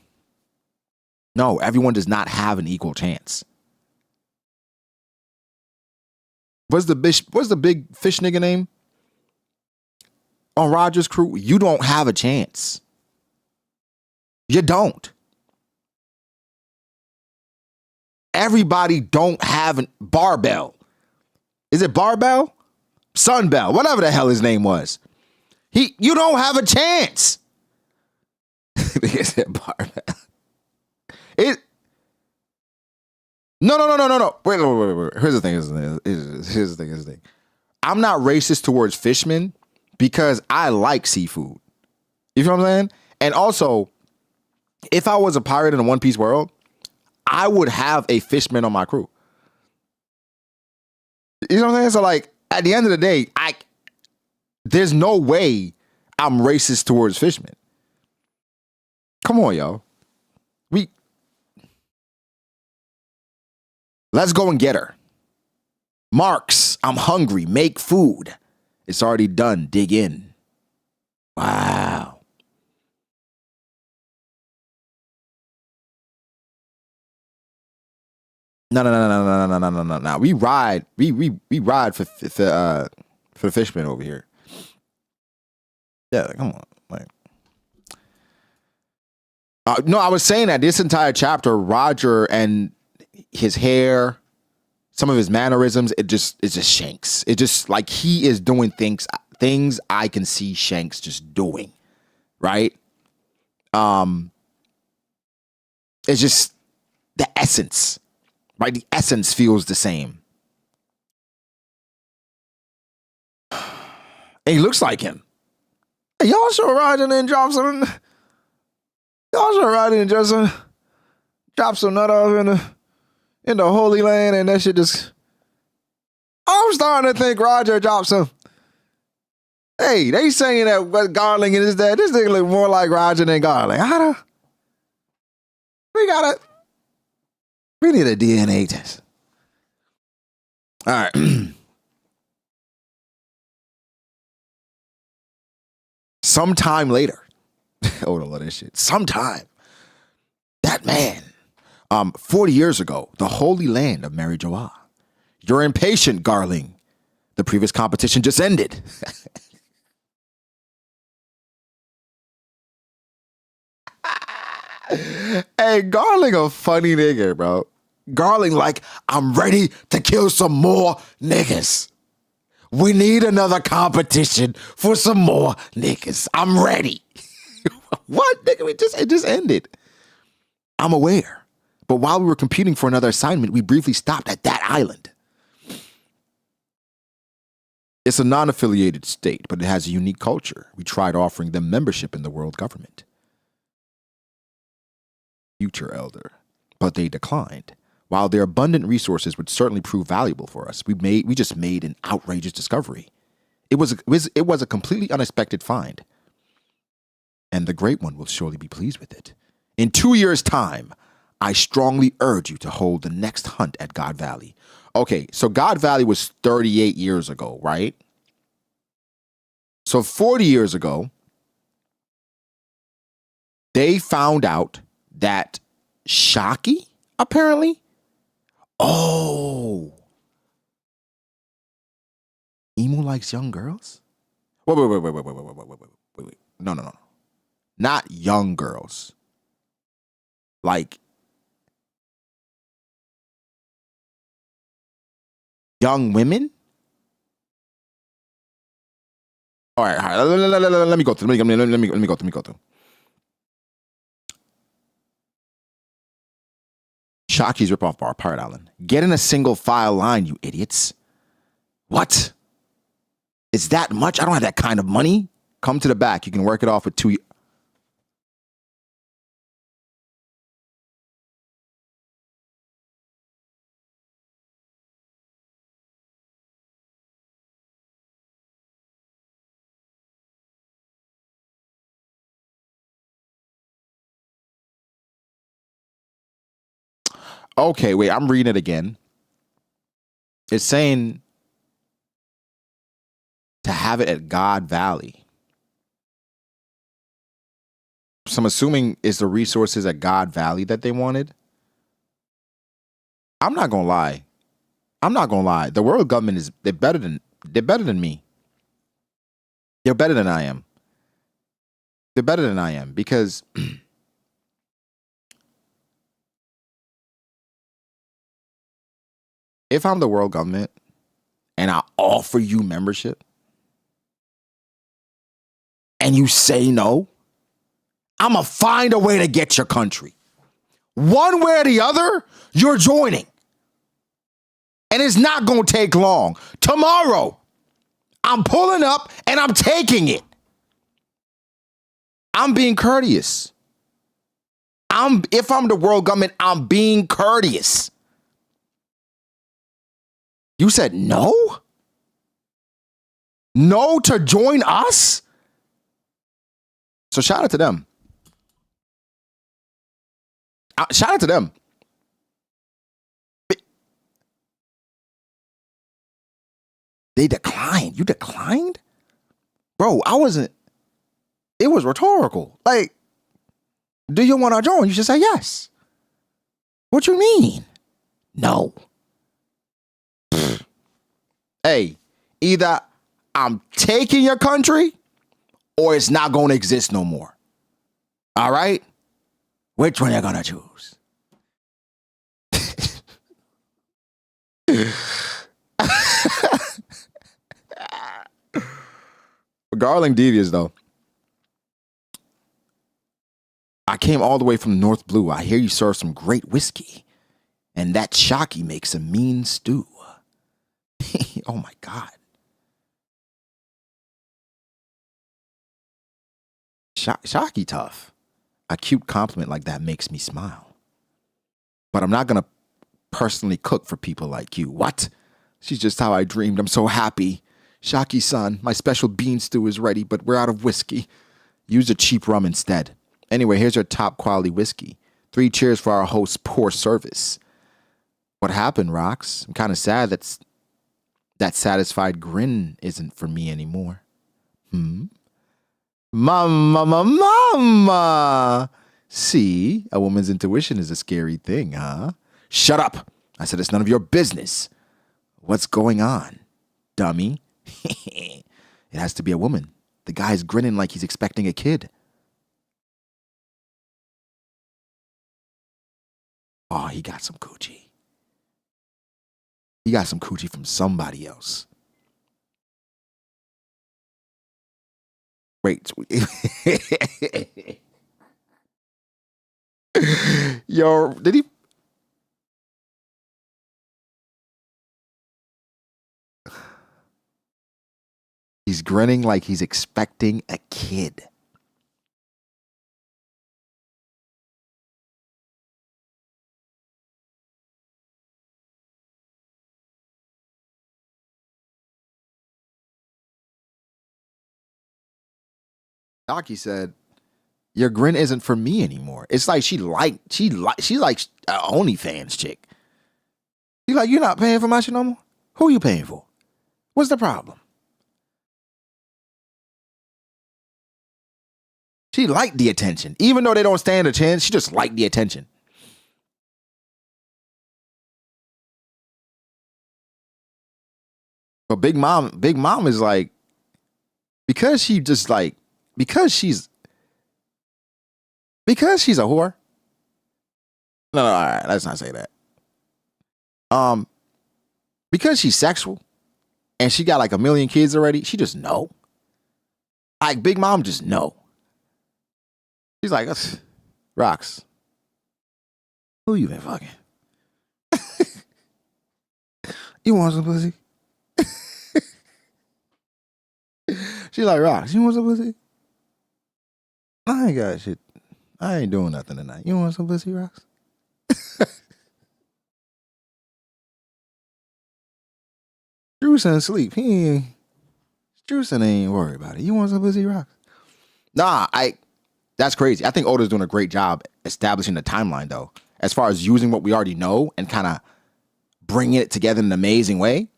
everyone does not have an equal chance. What's the big fish nigga name? On Roger's crew, you don't have a chance. You don't. Everybody don't have a Barbell. Is it Barbell? Sunbell, whatever the hell his name was. You don't have a chance. Is it Barbell? No. Wait. Here's the thing. I'm not racist towards fishermen because I like seafood. You feel what I'm saying? And also, if I was a pirate in a One Piece world, I would have a fishman on my crew. You know what I'm saying? So like at the end of the day, there's no way I'm racist towards fishermen. Come on, yo. Let's go and get her. Marks, I'm hungry. Make food. It's already done. Dig in. Wow. No. We ride for the fisherman over here. Yeah, come on. Like, no, I was saying that this entire chapter, Roger and his hair, some of his mannerisms, it just Shanks. It just like he is doing things I can see Shanks just doing, right? It's just the essence, right? The essence feels the same. And he looks like him. Hey, y'all should ride in and drop some. Y'all should ride in and just drop some nut off in the Holy Land, and that shit just. I'm starting to think Roger dropped some. Hey, they saying that Garling and his dad. This nigga look more like Roger than Garling. We need a DNA test. All right. Sometime later. Oh, I love this shit. Sometime. That man. 40 years ago, the Holy Land of Mary Joa. You're impatient, Garling. The previous competition just ended. Hey, Garling a funny nigga, bro. Garling like, I'm ready to kill some more niggas. We need another competition for some more niggas. I'm ready. What, nigga? It just ended. I'm aware. But while we were competing for another assignment, we briefly stopped at that island. It's a non-affiliated state, but it has a unique culture. We tried offering them membership in the world government. Future elder. But they declined. While their abundant resources would certainly prove valuable for us, we just made an outrageous discovery. It was a completely unexpected find. And the Great One will surely be pleased with it. In 2 years' time, I strongly urge you to hold the next hunt at God Valley. Okay, so God Valley was 38 years ago, right? So 40 years ago, they found out that Zaki, apparently. Oh. Emu likes young girls? Wait. No. Not young girls. Like young women? All right. Let me go through. Let me go through. Zaki's rip off Bar Pirate Island. Get in a single file line, you idiots. What? Is that much? I don't have that kind of money. Come to the back. You can work it off with 2 years. Okay, wait, I'm reading it again. It's saying to have it at God Valley. So I'm assuming it's the resources at God Valley that they wanted. I'm not gonna lie. The world government they're better than me. They're better than I am. They're better than I am because if I'm the world government and I offer you membership and you say no, I'm going to find a way to get your country. One way or the other, you're joining. And it's not going to take long. Tomorrow, I'm pulling up and I'm taking it. I'm being courteous. If I'm the world government, I'm being courteous. You said no? No to join us? So shout out to them. Shout out to them. They declined. You declined? Bro, I wasn't. It was rhetorical. Like, do you want to join? You should say yes. What you mean? No. Pfft. Hey, either I'm taking your country or it's not going to exist no more. All right? Which one you going to choose? Garling devious though. I came all the way from North Blue. I hear you serve some great whiskey. And that Zaki makes a mean stew. Oh my God. Zaki tough. A cute compliment like that makes me smile. But I'm not going to personally cook for people like you. What? She's just how I dreamed. I'm so happy. Zaki-san, my special bean stew is ready, but we're out of whiskey. Use a cheap rum instead. Anyway, here's your top quality whiskey. 3 cheers for our host's poor service. What happened, Rox? I'm kind of sad that satisfied grin isn't for me anymore. Mama. See, a woman's intuition is a scary thing, huh? Shut up. I said it's none of your business. What's going on, dummy? It has to be a woman. The guy's grinning like he's expecting a kid. Oh, he got some coochie. He got some coochie from somebody else. Wait. Yo, did he? He's grinning like he's expecting a kid. Zaki said, "Your grin isn't for me anymore." It's like she's like an OnlyFans chick. She's like, "You're not paying for my shit no more? Who are you paying for? What's the problem?" She liked the attention. Even though they don't stand a chance, she just liked the attention. But Big Mom is like, because she's a whore. No, all right, let's not say that. Because she's sexual and she got like 1 million kids already, she just know. Like Big Mom just know. She's like, Rox, who you been fucking? You want some pussy? She's like, Rox, you want some pussy? I ain't got shit. I ain't doing nothing tonight. You want some pussy, Rox? Drewson asleep. Drewson ain't worried about it. You want some pussy, Rox? Nah, that's crazy. I think Oda's doing a great job establishing the timeline, though, as far as using what we already know and kind of bringing it together in an amazing way.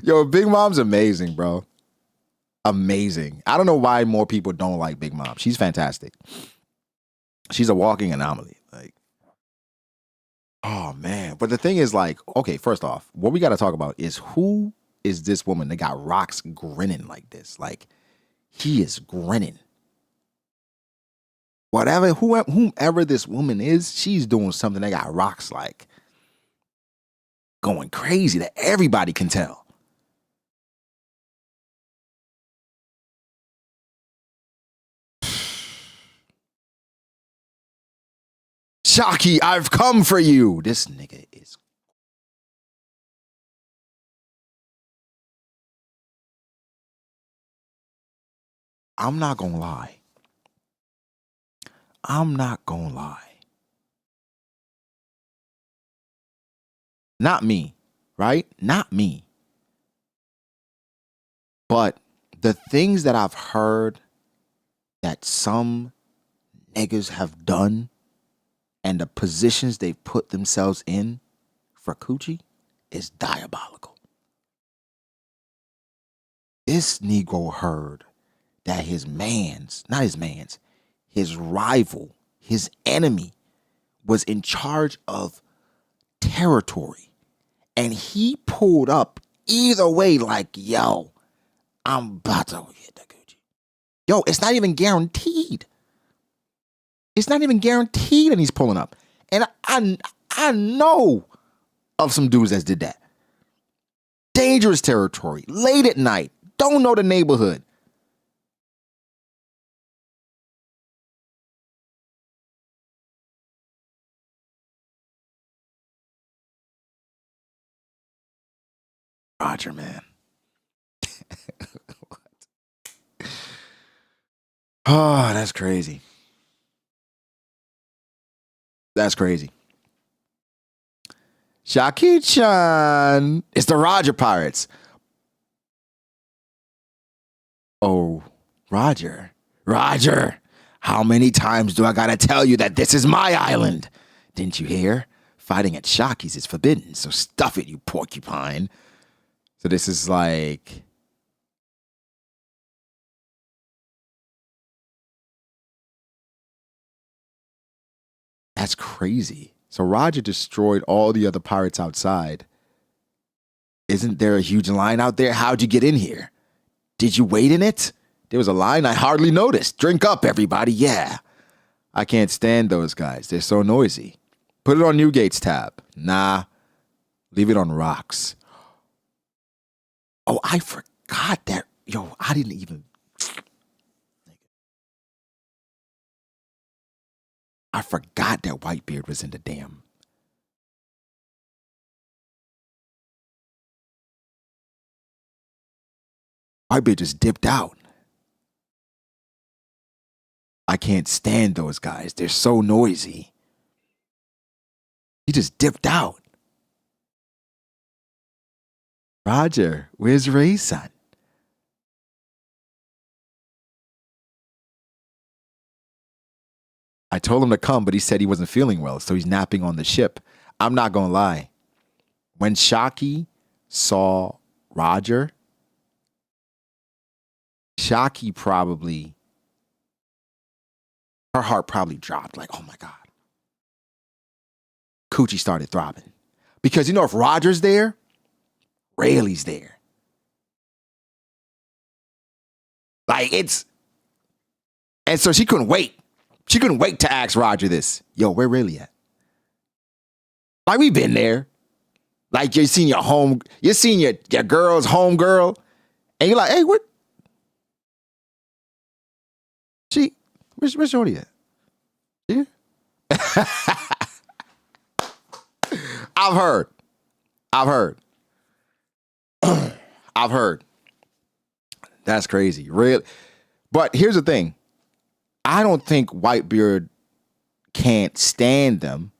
Yo, Big Mom's amazing, bro. Amazing. I don't know why more people don't like Big Mom. She's fantastic. She's a walking anomaly. Like, oh man. But the thing is, like, okay, first off, what we got to talk about is who is this woman that got Rox grinning like this? Like, he is grinning. Whomever this woman is, she's doing something that got Rox like going crazy that everybody can tell. Zaki, I've come for you. This nigga is. I'm not gonna lie. Not me, right? Not me. But the things that I've heard that some niggas have done and the positions they've put themselves in for coochie is diabolical. This Negro heard that his rival, his enemy, was in charge of territory. And he pulled up either way like, yo, I'm about to get the coochie. Yo, it's not even guaranteed. It's not even guaranteed that he's pulling up. And I know of some dudes that did that. Dangerous territory, late at night, don't know the neighborhood. Roger, man. Oh, that's crazy. That's crazy. Zaki-chan. It's the Roger Pirates. Oh, Roger. Roger. How many times do I gotta tell you that this is my island? Didn't you hear? Fighting at Shaki's is forbidden, so stuff it, you porcupine. So this is like... That's crazy. So Roger destroyed all the other pirates outside. Isn't there a huge line out there? How'd you get in here? Did you wait in it? There was a line I hardly noticed. Drink up, everybody. Yeah. I can't stand those guys. They're so noisy. Put it on Newgate's tab. Nah. Leave it on rocks. Oh, I forgot that. Yo, I didn't even... I forgot that Whitebeard was in the damn. Whitebeard just dipped out. I can't stand those guys. They're so noisy. He just dipped out. Roger, where's Ray's son? I told him to come, but he said he wasn't feeling well, so he's napping on the ship. I'm not gonna lie. When Zaki saw Roger, Zaki probably, her heart probably dropped, like, oh my God. Coochie started throbbing. Because you know, if Roger's there, Rayleigh's there. Like, it's, and so she couldn't wait. She couldn't wait to ask Roger this. Yo, where Rayleigh at? Like, we've been there. Like, you're seeing your girl's home girl, and you're like, hey, what? Where's Jody at? Yeah. I've heard. That's crazy. Really. But here's the thing. I don't think Whitebeard can't stand them,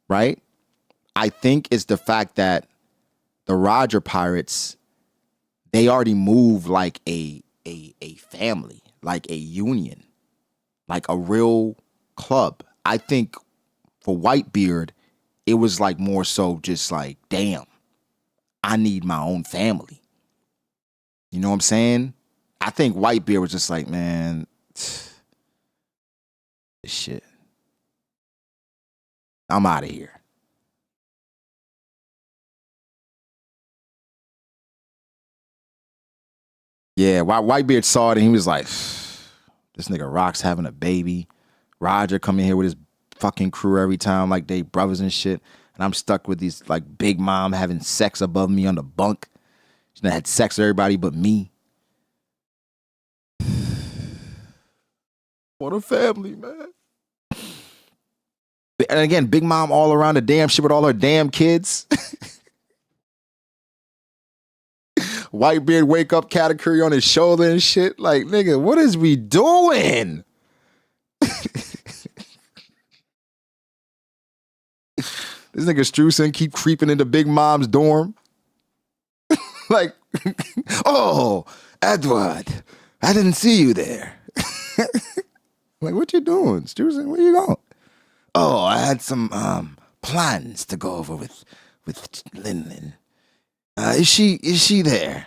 right? I think it's the fact that the Roger Pirates, they already move like a family, like a union, like a real club. I think for Whitebeard, it was like more so just like, damn, I need my own family. You know what I'm saying? I think Whitebeard was just like, man, this shit. I'm out of here. Yeah, Whitebeard saw it and he was like, this nigga Rock's having a baby. Roger coming here with his fucking crew every time like they brothers and shit. And I'm stuck with these like big mom having sex above me on the bunk. She done had sex with everybody but me. What a family, man. And again, Big Mom all around the damn shit with all her damn kids. Whitebeard wake up category on his shoulder and shit. Like, nigga, what is we doing? This nigga Strusen keep creeping into Big Mom's dorm. Like, oh, Edward, I didn't see you there. Like, what you doing, Strusen? Where you going? Oh, I had some plans to go over with Lin. Is she there?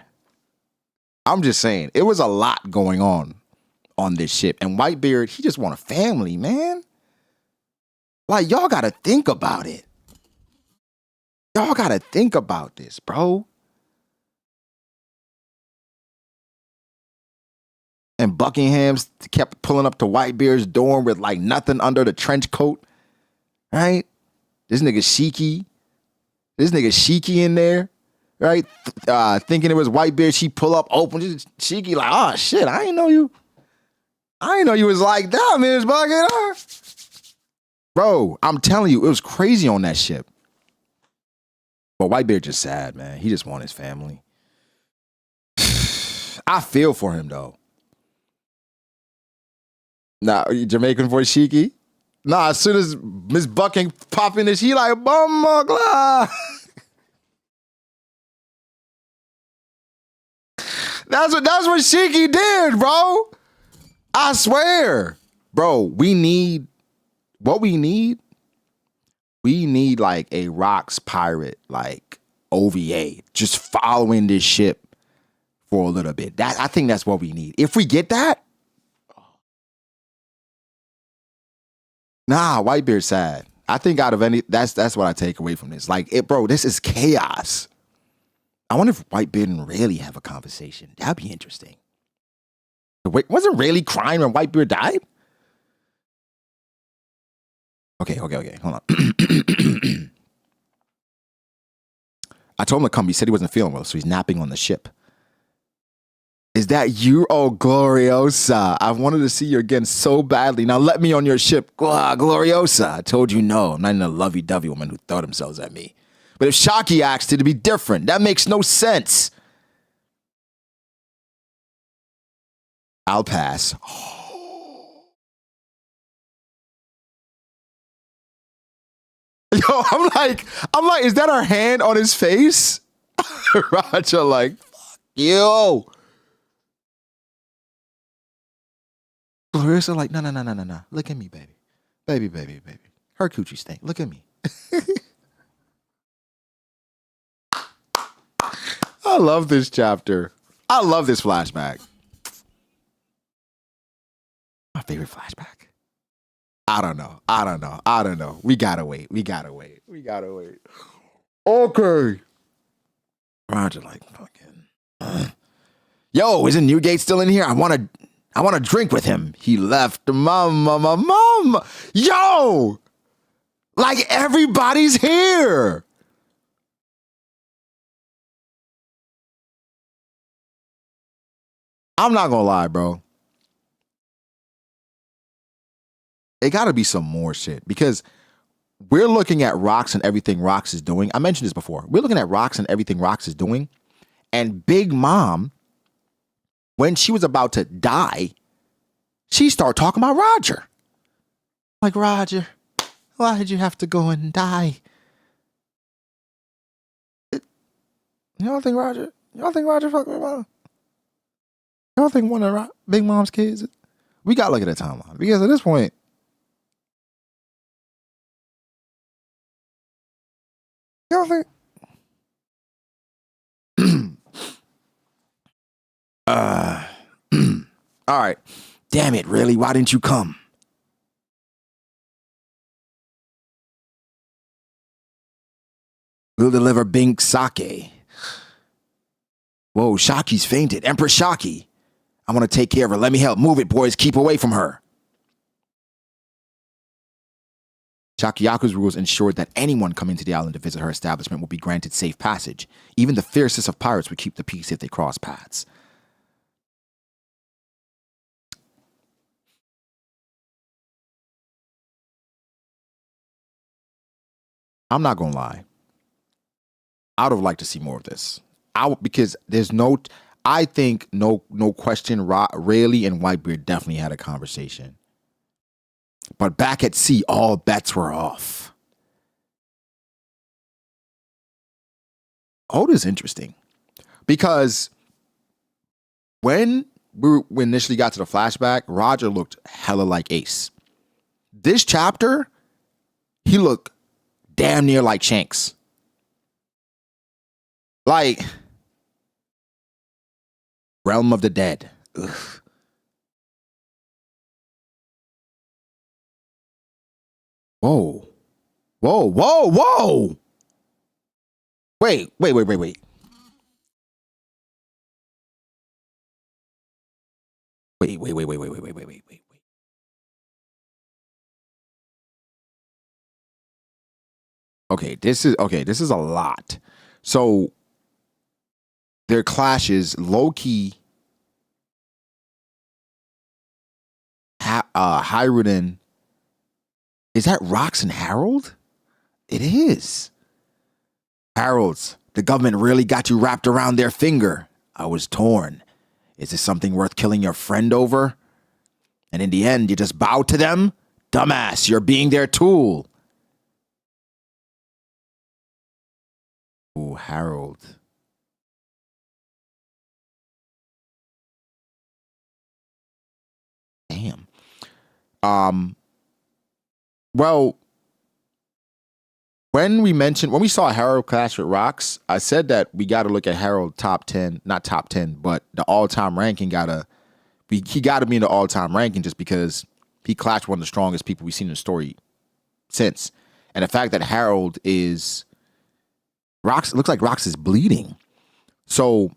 I'm just saying, it was a lot going on this ship. And Whitebeard, he just want a family, man. Like, y'all got to think about it. Y'all got to think about this, bro. And Buckingham's kept pulling up to Whitebeard's dorm with, like, nothing under the trench coat. Right? This nigga Shiki in there. Right? Thinking it was Whitebeard, she pull up, open, Shiki like, oh shit, I didn't know you was like that, Miss Bucket. Bro, I'm telling you, it was crazy on that ship. But Whitebeard just sad, man. He just want his family. I feel for him though. Nah, Jamaican for Shiki? Nah, as soon as Miss Bucking pop in this, he like, Bumagla. That's what Shiki did, bro. I swear. Bro, we need like a Rocks pirate, like OVA, just following this ship for a little bit. I think that's what we need. If we get that, nah, Whitebeard's sad. I think out of any, that's what I take away from this. Like, bro, this is chaos. I wonder if Whitebeard and Rayleigh have a conversation. That'd be interesting. Wait, wasn't Rayleigh crying when Whitebeard died? Okay. Hold on. I told him to come. He said he wasn't feeling well, so he's napping on the ship. Is that you? Oh, Gloriosa. I wanted to see you again so badly. Now let me on your ship. Gloriosa. I told you no. I'm not in a lovey-dovey woman who throw themselves at me. But if Shocky asked it to be different, that makes no sense. I'll pass. Yo, I'm like, is that our hand on his face? Roger, like, fuck you. Clarissa, like, no. Look at me, baby. Baby. Her coochie stink. Look at me. I love this chapter. I love this flashback. My favorite flashback. I don't know. We gotta wait. Okay. Roger, like, fucking. Yo, isn't Newgate still in here? I want to drink with him. He left. Mom. Yo! Like, everybody's here. I'm not gonna lie, bro. It gotta be some more shit because we're looking at Rocks and everything Rocks is doing. I mentioned this before. We're looking at Rocks and everything Rocks is doing. And Big Mom, when she was about to die, she started talking about Roger. Like, Roger, why did you have to go and die? You don't think Roger fucked with Mom? You don't think one of Big Mom's kids? We got to look at the timeline because at this point, you don't think? All right. Damn it, really? Why didn't you come? We'll deliver Bink sake. Whoa, Shaki's fainted. Empress Shaki. I want to take care of her. Let me help. Move it, boys. Keep away from her. Shakiyaku's rules ensured that anyone coming to the island to visit her establishment would be granted safe passage. Even the fiercest of pirates would keep the peace if they crossed paths. I'm not gonna lie. I would have liked to see more of this. Because there's I think no question. Rayleigh and Whitebeard definitely had a conversation, but back at sea, all bets were off. Oh, this is interesting because when we initially got to the flashback, Roger looked hella like Ace. This chapter, he looked damn near like Shanks. Like Realm of the Dead. Ugh. Whoa. Whoa, whoa, whoa. Wait. Wait, wait, wait. Okay, this is a lot. So their clashes, low-key, Hyruden. Is that Rox and Harold? It is. Harold's, the government really got you wrapped around their finger. I was torn. Is this something worth killing your friend over? And in the end, you just bow to them? Dumbass, you're being their tool. Ooh, Harold. Damn. Well, when we saw Harold clash with Rox, I said that we got to look at Harold top 10, not top 10, but the all-time ranking he got to be in the all-time ranking just because he clashed one of the strongest people we've seen in the story since. And the fact that Harold is Rox, looks like Rox is bleeding. So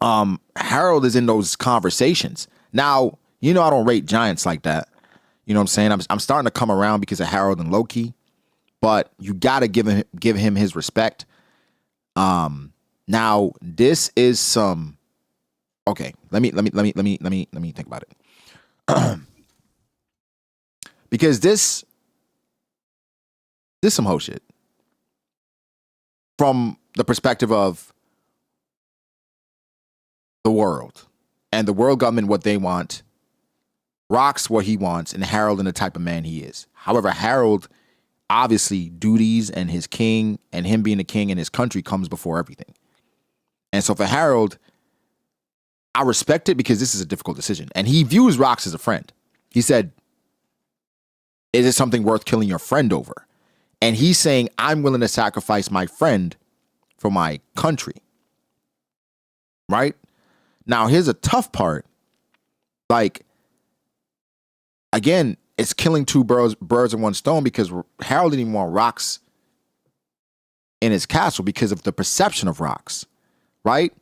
Harold is in those conversations. Now, I don't rate giants like that. You know what I'm saying? I'm starting to come around because of Harold and Loki, but you got to give him his respect. Now this is some. Okay, let me think about it. Because this some whole shit from the perspective of the world and the world government, what they want. Rox what he wants, and Harold and the type of man he is. However, Harold, obviously, duties and his king and him being the king in his country comes before everything. And so for Harold, I respect it because this is a difficult decision. And he views Rox as a friend. He said, is it something worth killing your friend over? And he's saying, I'm willing to sacrifice my friend for my country. Right? Now, here's a tough part. Like, again, it's killing two birds in one stone because Harold didn't even want Rox in his castle because of the perception of Rox, right?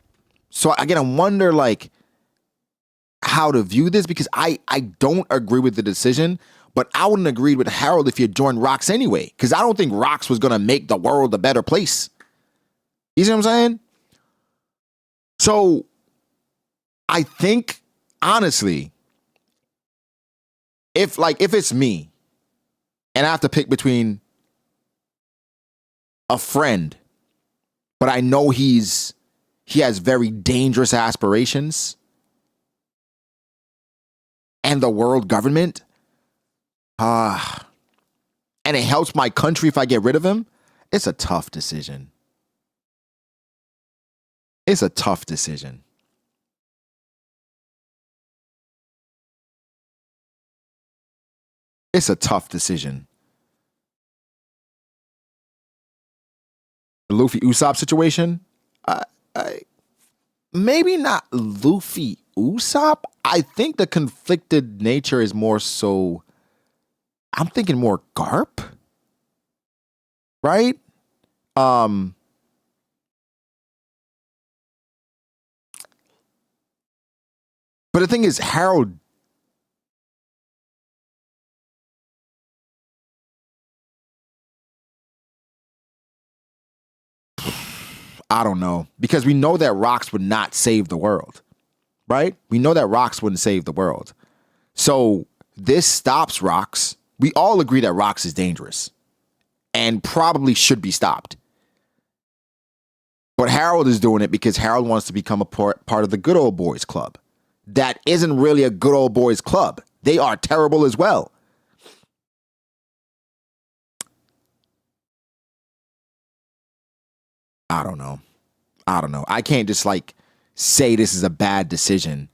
So again, I wonder like how to view this because I don't agree with the decision, but I wouldn't agree with Harold if he had joined Rox anyway because I don't think Rox was going to make the world a better place. You see what I'm saying? So I think, honestly, if it's me and I have to pick between a friend, but I know he has very dangerous aspirations and the world government, and it helps my country if I get rid of him, it's a tough decision. It's a tough decision. It's a tough decision. The Luffy Usopp situation, maybe not Luffy Usopp. I think the conflicted nature is more so. I'm thinking more Garp, right? But the thing is, Harold. I don't know. Because we know that Rox would not save the world. Right? We know that Rox wouldn't save the world. So this stops Rox. We all agree that Rox is dangerous. and probably should be stopped. But Harold is doing it because Harold wants to become a part of the good old boys club. That isn't really a good old boys club. They are terrible as well. I don't know. I can't just like say this is a bad decision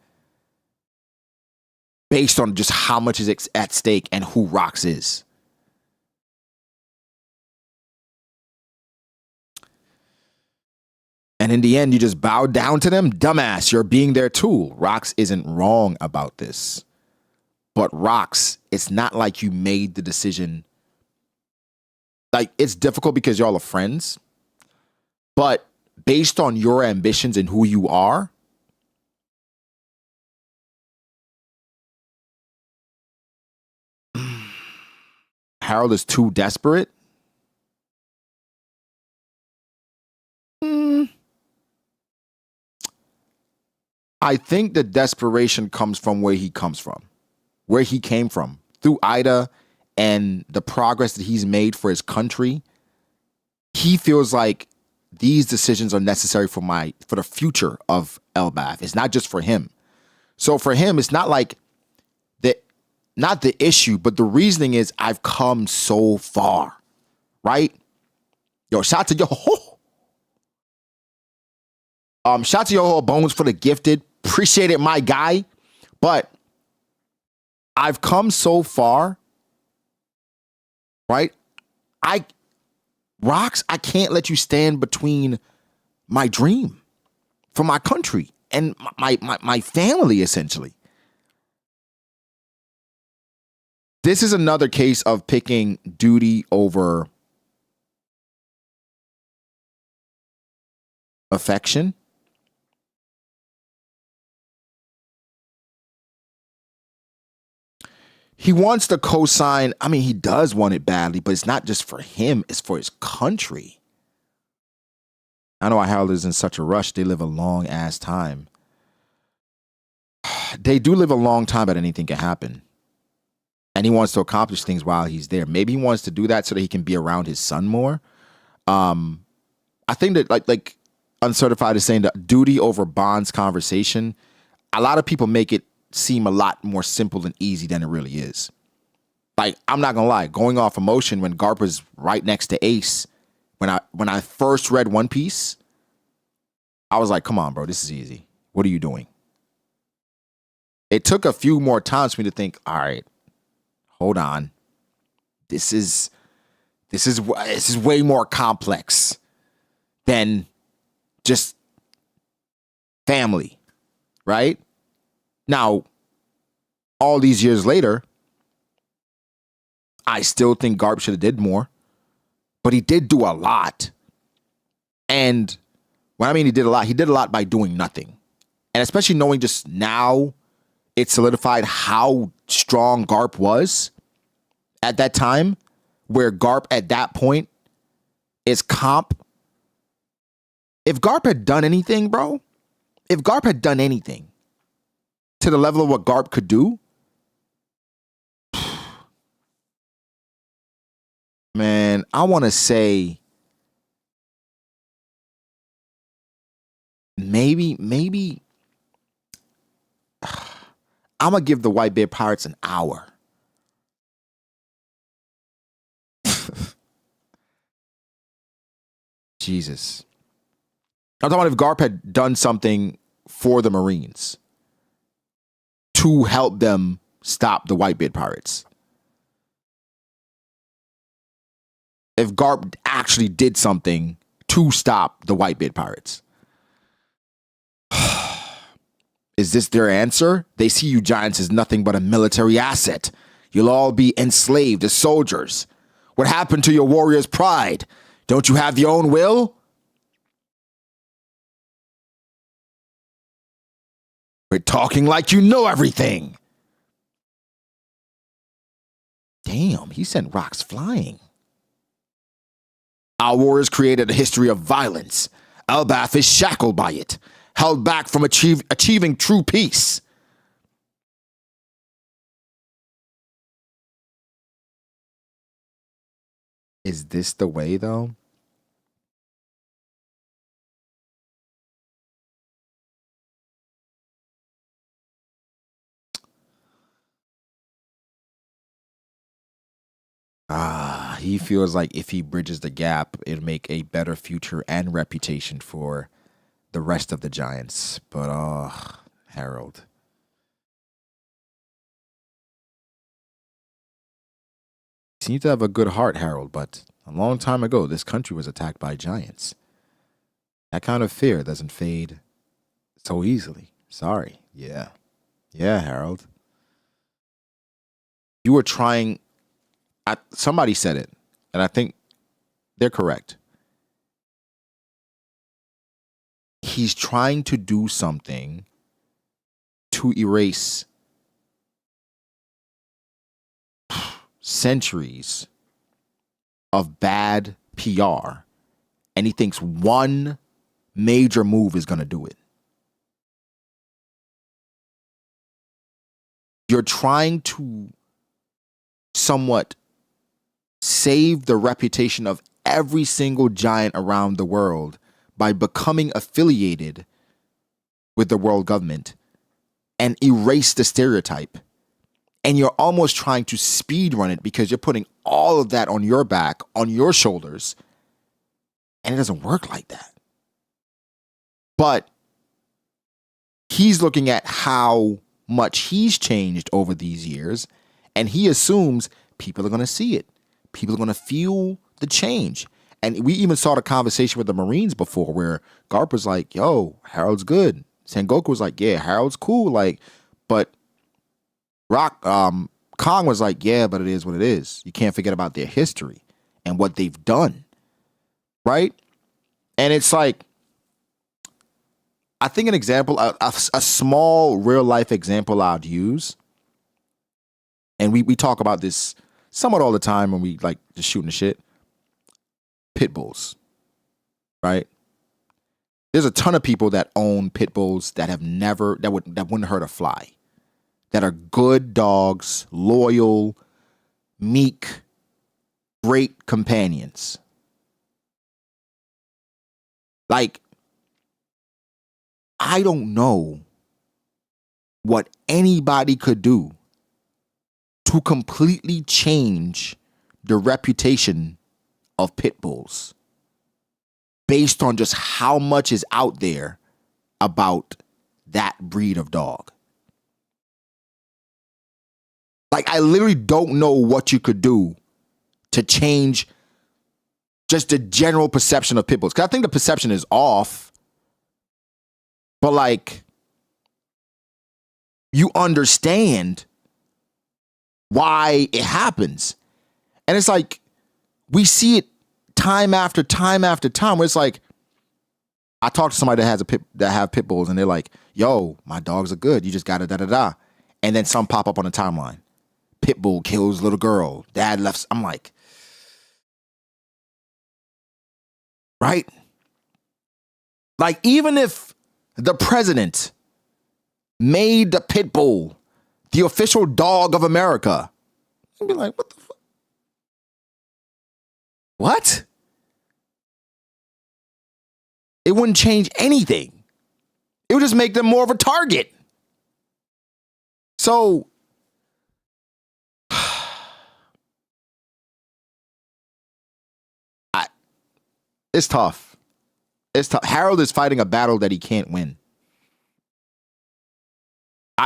based on just how much is at stake and who Rox is. And in the end, you just bow down to them? Dumbass, you're being their tool. Rox isn't wrong about this. But Rox, it's not like you made the decision. Like, it's difficult because y'all are friends. But based on your ambitions and who you are, Harold is too desperate. I think the desperation comes from where he comes from, where he came from, through Ida and the progress that he's made for his country. He feels like these decisions are necessary for the future of Elbaf. It's not just for him. So for him, it's not like not the issue, but the reasoning is I've come so far, right? Yo, shout to Yo-Ho. Shout to Yo-Ho Bones for the gifted. Appreciate it, my guy. But I've come so far, right? Rox, I can't let you stand between my dream for my country and my family, essentially. This is another case of picking duty over affection. He wants to co-sign. I mean, he does want it badly, but it's not just for him. It's for his country. I know why Harold is in such a rush. They live a long-ass time. They do live a long time, but anything can happen. And he wants to accomplish things while he's there. Maybe he wants to do that so that he can be around his son more. I think that like Uncertified is saying that duty over bonds conversation. A lot of people make it seem a lot more simple and easy than it really is. Like, I'm not gonna lie, going off emotion when Garp was right next to Ace, when I first read One Piece, I was like, come on, bro, this is easy. What are you doing? It took a few more times for me to think, all right, hold on. This is way more complex than just family, right? Now, all these years later, I still think Garp should have did more, but he did do a lot. And when I mean he did a lot by doing nothing. And especially knowing just now it solidified how strong Garp was at that time, where Garp at that point is comp. If Garp had done anything, bro, to the level of what Garp could do, man, I want to say maybe I'm going to give the Whitebeard Pirates an hour. Jesus. I'm talking about if Garp had done something for the Marines to help them stop the Whitebeard Pirates. If Garp actually did something to stop the Whitebeard Pirates. Is this their answer? They see you giants as nothing but a military asset. You'll all be enslaved as soldiers. What happened to your warrior's pride? Don't you have your own will? We're talking like you know everything. Damn, he sent rocks flying. Our warriors created a history of violence. Elbaf is shackled by it, held back from achieving true peace. Is this the way, though? He feels like if he bridges the gap, it'll make a better future and reputation for the rest of the Giants. But, Harold. You seem to have a good heart, Harold, but a long time ago, this country was attacked by giants. That kind of fear doesn't fade so easily. Sorry. Yeah. Yeah, Harold. You were trying... somebody said it, and I think they're correct. He's trying to do something to erase centuries of bad PR, and he thinks one major move is going to do it. You're trying to somewhat save the reputation of every single giant around the world by becoming affiliated with the world government and erase the stereotype. And you're almost trying to speed run it because you're putting all of that on your back, on your shoulders. And it doesn't work like that. But he's looking at how much he's changed over these years, and he assumes people are going to see it. People are going to feel the change. And we even saw the conversation with the Marines before where Garp was like, yo, Harold's good. Sengoku was like, yeah, Harold's cool. Like, but Kong was like, yeah, but it is what it is. You can't forget about their history and what they've done. Right? And it's like, I think an example, a small real life example I'd use, and we talk about this somewhat all the time when we like just shooting the shit. Pit bulls, right? There's a ton of people that own pit bulls that have never, that wouldn't hurt a fly, that are good dogs, loyal, meek, great companions. Like, I don't know what anybody could do to completely change the reputation of pit bulls based on just how much is out there about that breed of dog. Like, I literally don't know what you could do to change just the general perception of pit bulls. Because I think the perception is off. But, like, you understand why it happens. And it's like, we see it time after time after time where it's like, I talk to somebody that have pit bulls and they're like, yo, my dogs are good. You just got to da-da-da. And then some pop up on the timeline. Pit bull kills little girl. Dad left. I'm like, right? Like, even if the president made the pit bull the official dog of America, I'd be like, what the fuck? What? It wouldn't change anything. It would just make them more of a target. So, it's tough. It's tough. Harold is fighting a battle that he can't win.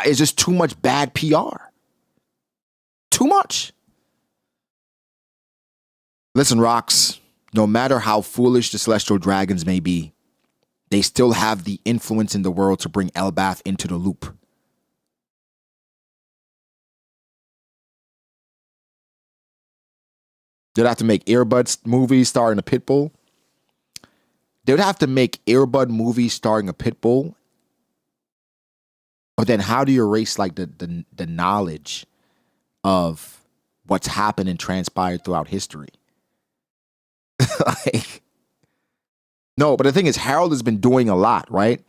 It's just too much bad PR. Too much. Listen, Rocks, no matter how foolish the Celestial Dragons may be, they still have the influence in the world to bring Elbath into the loop. They'd have to make Earbud movies starring a pit bull. They would have to make Earbud movies starring a pit bull. But then how do you erase like the knowledge of what's happened and transpired throughout history? Like, no, but the thing is, Harold has been doing a lot, right?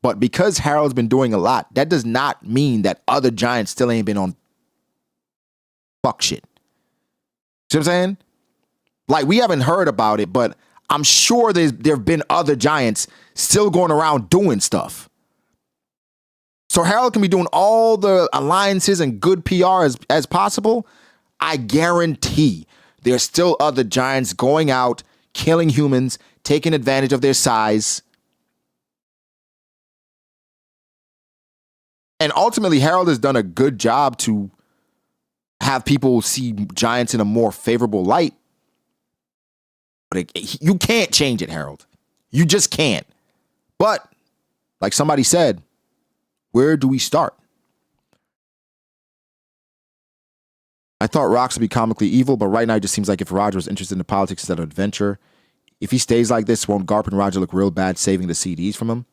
But because Harold's been doing a lot, that does not mean that other giants still ain't been on fuck shit. See what I'm saying? Like, we haven't heard about it, but I'm sure there have been other giants still going around doing stuff. So Harold can be doing all the alliances and good PR as possible. I guarantee there's still other giants going out, killing humans, taking advantage of their size. And ultimately, Harold has done a good job to have people see giants in a more favorable light. But you can't change it, Harold. You just can't. But, like somebody said, where do we start? I thought Rocks would be comically evil, but right now it just seems like if Roger was interested in politics instead of adventure, if he stays like this, won't Garp and Roger look real bad saving the CDs from him?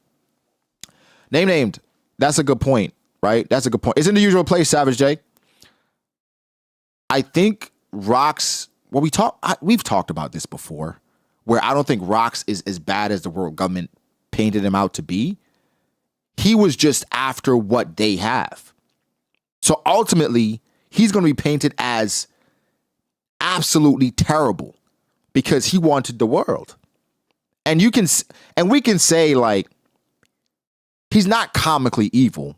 Named. That's a good point, right? That's a good point. It's in the usual place, Savage J. I think Rocks, we've talked about this before, where I don't think Rocks is as bad as the world government painted him out to be. He was just after what they have. So ultimately, he's going to be painted as absolutely terrible because he wanted the world. And we can say, like, he's not comically evil,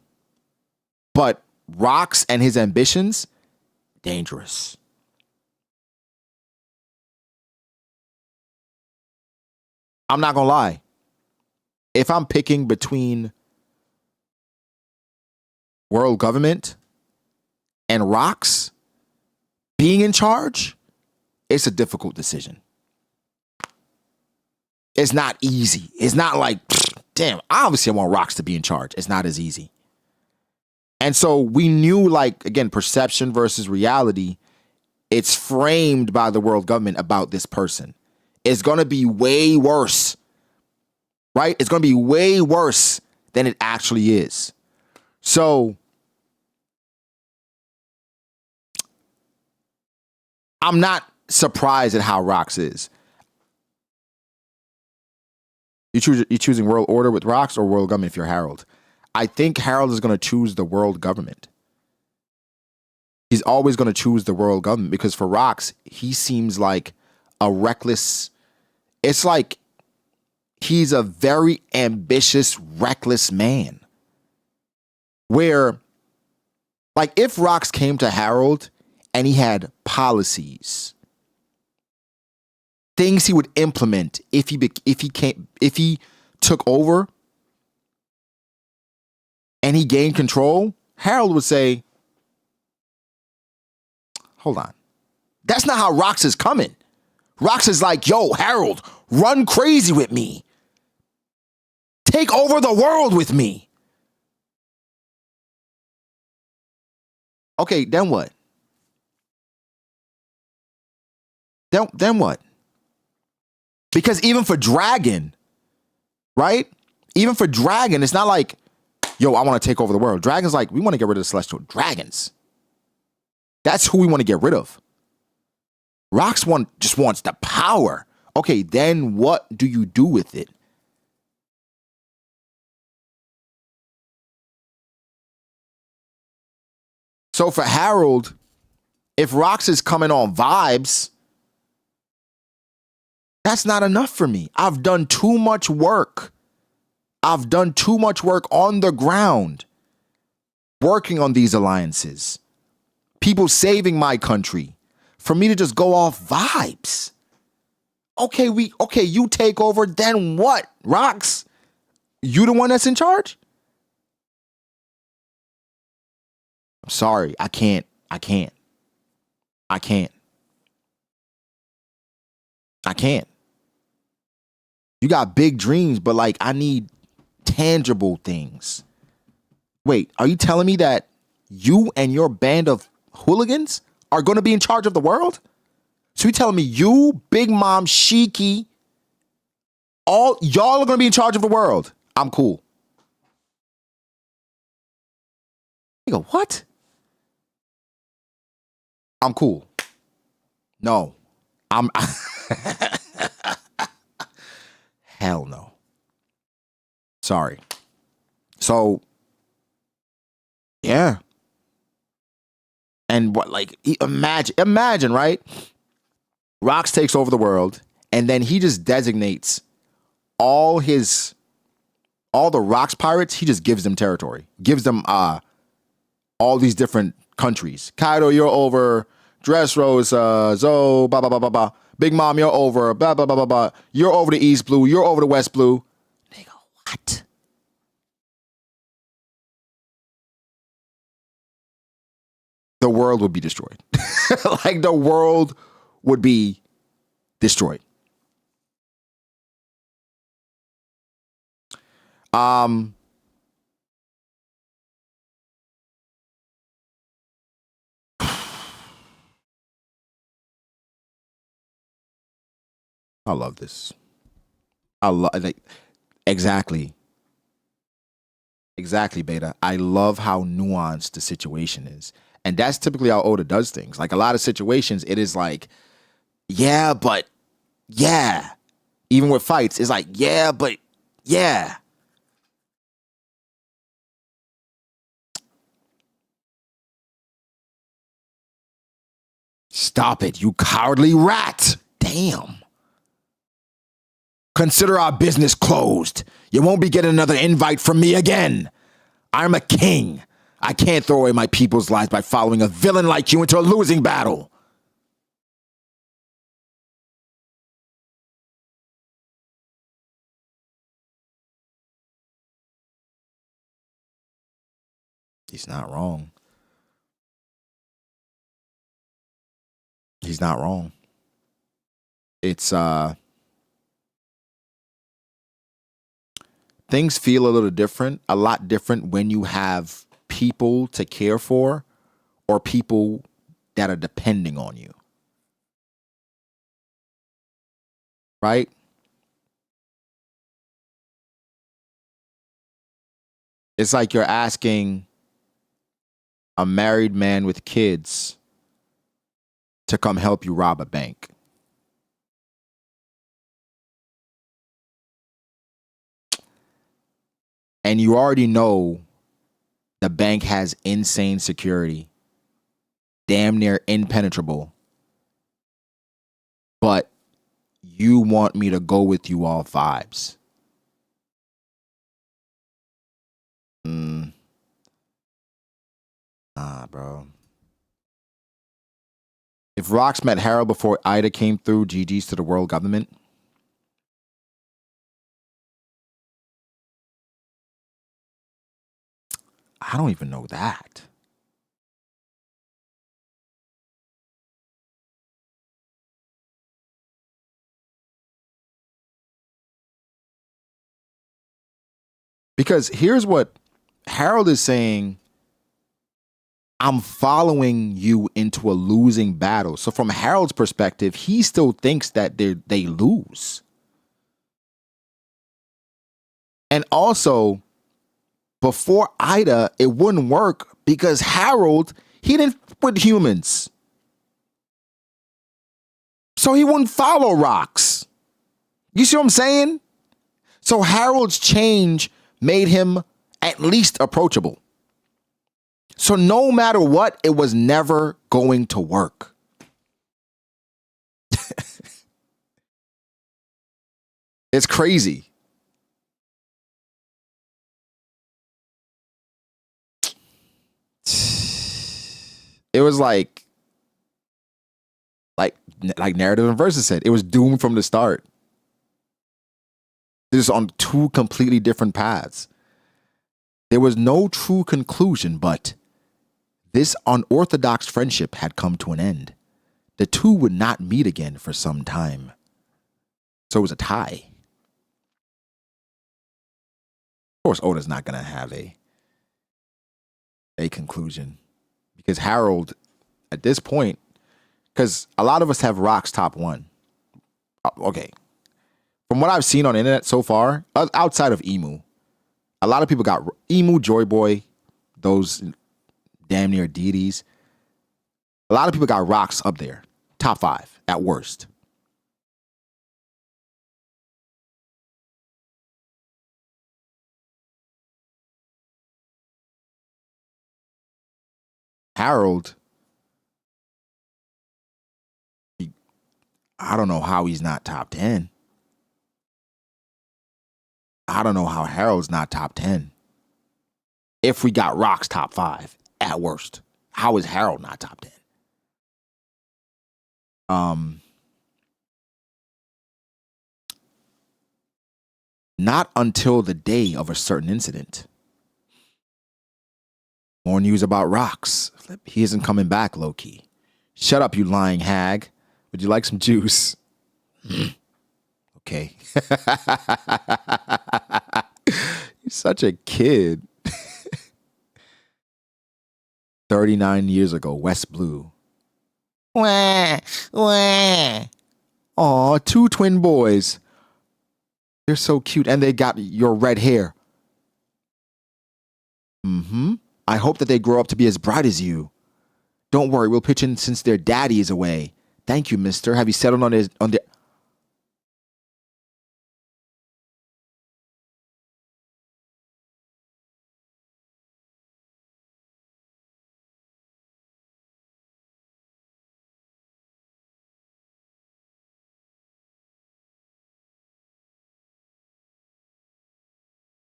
but Rocks and his ambitions, dangerous. I'm not gonna lie. If I'm picking between world government and Rocks being in charge, it's a difficult decision. It's not easy. It's not like, damn, obviously I want Rocks to be in charge. It's not as easy. And so we knew, like, again, perception versus reality. It's framed by the world government about this person. It's going to be way worse, right? It's going to be way worse than it actually is. So I'm not surprised at how Rocks is. You choosing world order with Rocks or world government if you're Harold? I think Harold is going to choose the world government. He's always going to choose the world government because for Rocks, he seems like a reckless. It's like he's a very ambitious, reckless man. Where, like, if Rocks came to Harold and he had policies, things he would implement if he took over and he gained control, Harold would say, hold on. That's not how Rocks is coming. Rocks is like, yo, Harold, run crazy with me. Take over the world with me. Okay, then what? Then what? Because even for Dragon, right? Even for Dragon, it's not like, yo, I want to take over the world. Dragon's like, we want to get rid of the celestial dragons. That's who we want to get rid of. Rocks just wants the power. Okay, then what do you do with it? So for Harold, if Rocks is coming on vibes, that's not enough for me. I've done too much work. I've done too much work on the ground, working on these alliances, people saving my country, for me to just go off vibes. Okay, you take over, then what? Rocks? You the one that's in charge? I'm sorry, I can't. You got big dreams, but like, I need tangible things. Wait, are you telling me that you and your band of hooligans are going to be in charge of the world? So you telling me you, Big Mom, Shiki, all y'all are going to be in charge of the world? I'm cool. You go, what? I'm cool. No. I'm hell no. Sorry. So, yeah. And what, like, imagine, right? Rox takes over the world, and then he just designates all the Rox pirates. He just gives them territory, gives them all these different countries. Kaido, you're over. Dressrosa, Zoe, blah blah blah blah blah. Big Mom, you're over. Blah blah blah blah blah. You're over the East Blue. You're over the West Blue. Nigga, what? The world would be destroyed. Like the world would be destroyed. I love this. I love like exactly, Beta. I love how nuanced the situation is, and that's typically how Oda does things. Like a lot of situations, it is like, yeah, but yeah. Even with fights, it's like, yeah, but yeah. Stop it, you cowardly rat. Damn. Consider our business closed. You won't be getting another invite from me again. I'm a king. I can't throw away my people's lives by following a villain like you into a losing battle. He's not wrong. He's not wrong. It's things feel a little different, a lot different when you have people to care for or people that are depending on you. Right? It's like you're asking a married man with kids to come help you rob a bank. And you already know the bank has insane security, damn near impenetrable. But you want me to go with you all vibes. Nah, bro. If Rox met Harold before Ida came through, GG's to the world government. I don't even know that. Because here's what Harold is saying. I'm following you into a losing battle. So from Harold's perspective, he still thinks that they lose. And also, before Ida, it wouldn't work because Harold, he didn't with humans. So he wouldn't follow Rox. You see what I'm saying? So Harold's change made him at least approachable. So no matter what, it was never going to work. It's crazy. It was like narrative and verses said, it was doomed from the start. This is on two completely different paths. There was no true conclusion, but this unorthodox friendship had come to an end. The two would not meet again for some time. So it was a tie. Of course, Oda's not going to have a conclusion. Because Harold, at this point, because a lot of us have Rox top one. Okay. From what I've seen on the internet so far, outside of Emu, a lot of people got Emu, Joy Boy, those damn near deities. A lot of people got Rox up there. Top 5 at worst. Harold, I don't know how he's not top 10. I don't know how Harold's not top 10. If we got Rock's top 5 at worst, how is Harold not top 10? Not until the day of a certain incident. More news about Rocks. He isn't coming back, low-key. Shut up, you lying hag. Would you like some juice? Okay. You're such a kid. 39 years ago, West Blue. Wah, wah. Aw, 2 twin boys. They're so cute, and they got your red hair. I hope that they grow up to be as bright as you. Don't worry, we'll pitch in since their daddy is away. Thank you, mister. Have you settled on their...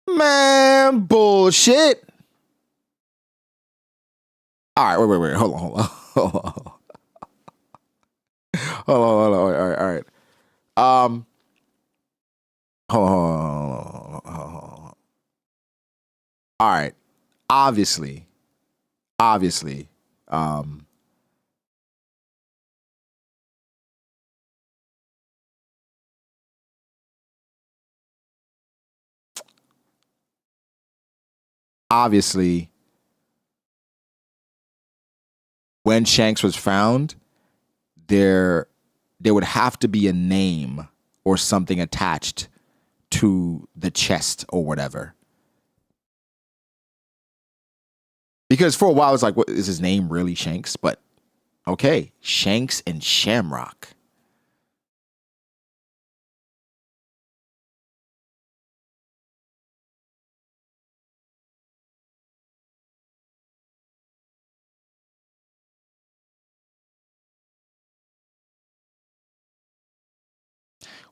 Man, bullshit. All right, wait. Hold on. Hold on. All right. Hold on. All right. Obviously, when Shanks was found, there would have to be a name or something attached to the chest or whatever. Because for a while, it's like, what is his name really Shanks? But okay, Shanks and Shamrock.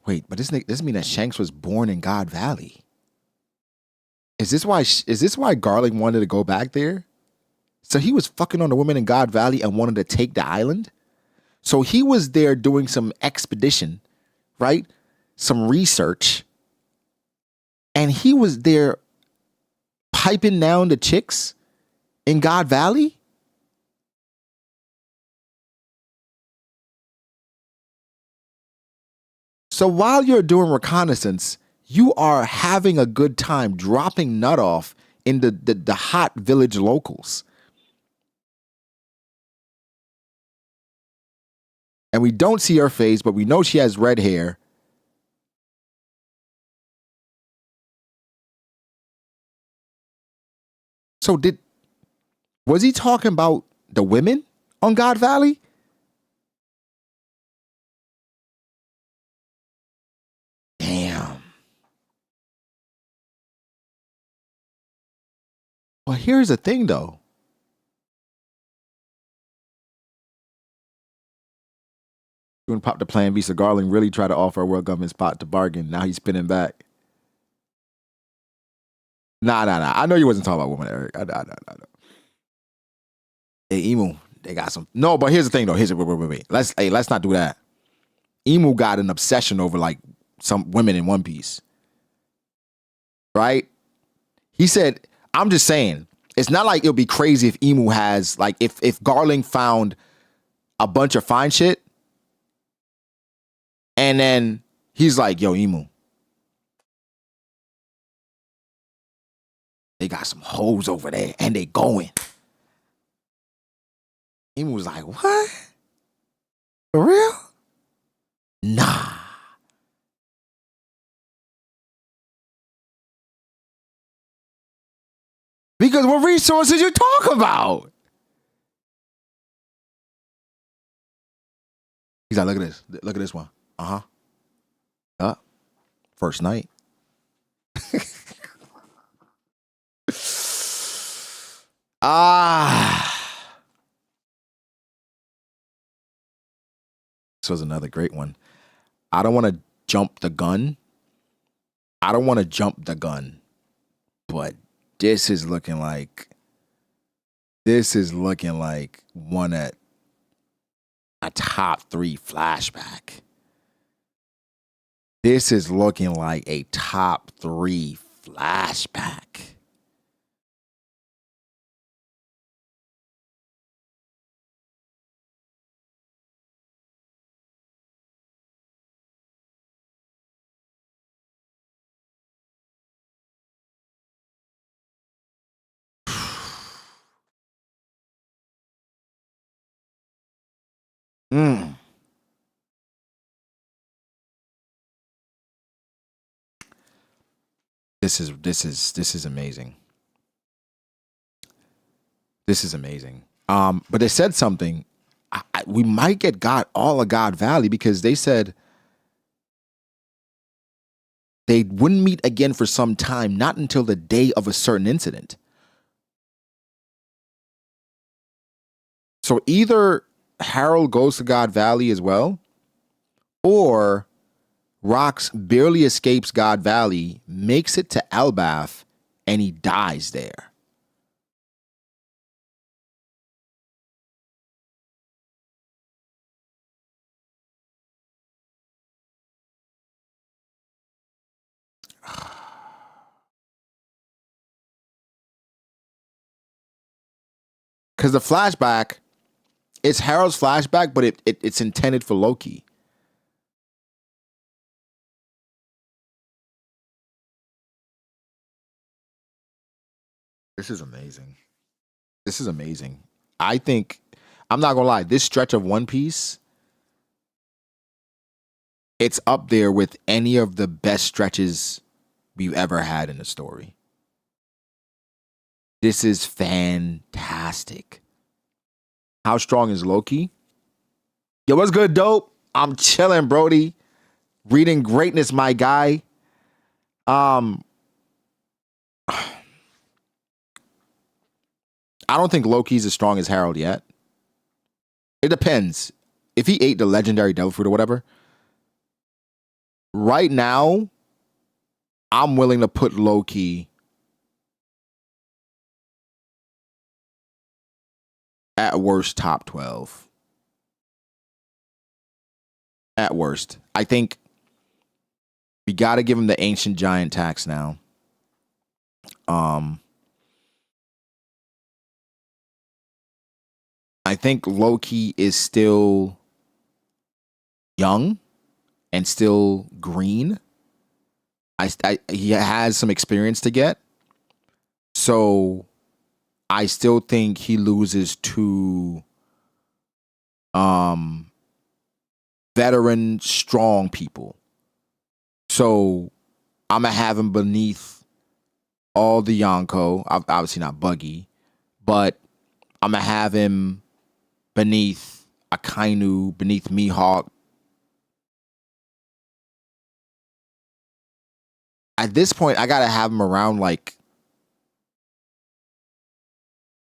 Wait, but this mean that Shanks was born in God Valley? Is this why Garling wanted to go back there? So he was fucking on the women in God Valley and wanted to take the island? So he was there doing some expedition, right? Some research. And he was there piping down the chicks in God Valley? So while you're doing reconnaissance, you are having a good time dropping nut off in the hot village locals. And we don't see her face, but we know she has red hair. So was he talking about the women on God Valley? Damn. Well, here's the thing, though. When Pop the Plan Visa Garland really tried to offer a world government spot to bargain. Now he's spinning back. Nah. I know you wasn't talking about women, Eric. I know. Hey, Emu, they got some. No, but here's the thing, though. Wait. Let's not do that. Emu got an obsession over like some women in One Piece. Right? He said, I'm just saying, it's not like it'll be crazy if Emu has, like, if Garling found a bunch of fine shit, and then he's like, yo, Emu, they got some hoes over there, and they going. Emu was like, what? For real? Nah. Because what resources you talk about? He's like, look at this. Look at this one. First night. This was another great one. I don't want to jump the gun. But this is looking like one at a top 3 flashback. This is looking like a top 3 flashback. This is amazing. This is amazing. But they said something. We might get all of God Valley because they said they wouldn't meet again for some time, not until the day of a certain incident. So either Harold goes to God Valley as well, or Rox barely escapes God Valley, makes it to Elbath, and he dies there. Because the flashback, it's Harold's flashback, but it's intended for Loki. This is amazing. This is amazing. I think, I'm not gonna lie, this stretch of One Piece, it's up there with any of the best stretches we've ever had in a story. This is fantastic. How strong is Loki? Yo, what's good, dope? I'm chilling, Brody. Reading greatness, my guy. I don't think Loki's as strong as Harold yet. It depends. If he ate the legendary devil fruit or whatever, right now, I'm willing to put Loki at worst top 12. At worst. I think we got to give him the ancient giant tax now. I think Loki is still young and still green. He has some experience to get. So I still think he loses to veteran strong people. So I'm going to have him beneath all the Yonko. Obviously not Buggy. But I'm going to have him beneath Akainu, beneath Mihawk. At this point, I got to have him around like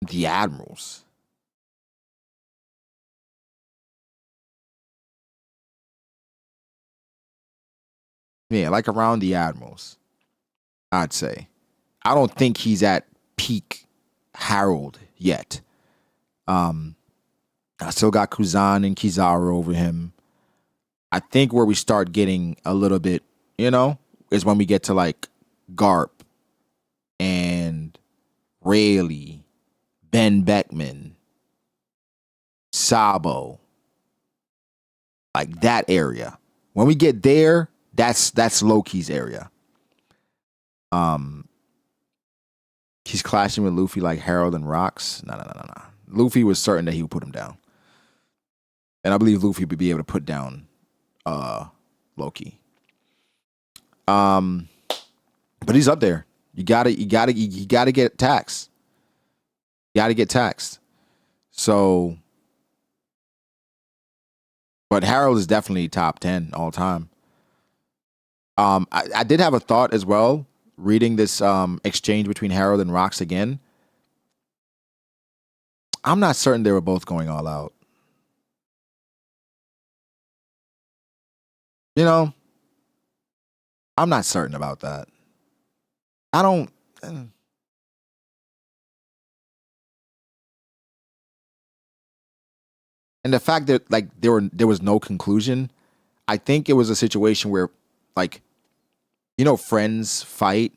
the Admirals. Yeah, like around the Admirals, I'd say. I don't think he's at peak Harold yet. I still got Kuzan and Kizaru over him. I think where we start getting a little bit, is when we get to like Garp and Rayleigh, Ben Beckman, Sabo, like that area. When we get there, that's Loki's area. He's clashing with Luffy like Harold and Rox. No. Luffy was certain that he would put him down. And I believe Luffy would be able to put down Loki. But he's up there. You gotta get taxed. You gotta get taxed. So, but Harold is definitely top 10 all time. I did have a thought as well, reading this exchange between Harold and Rox again. I'm not certain they were both going all out. You know, I'm not certain about that. I don't. And the fact that like there was no conclusion, I think it was a situation where, like, friends fight,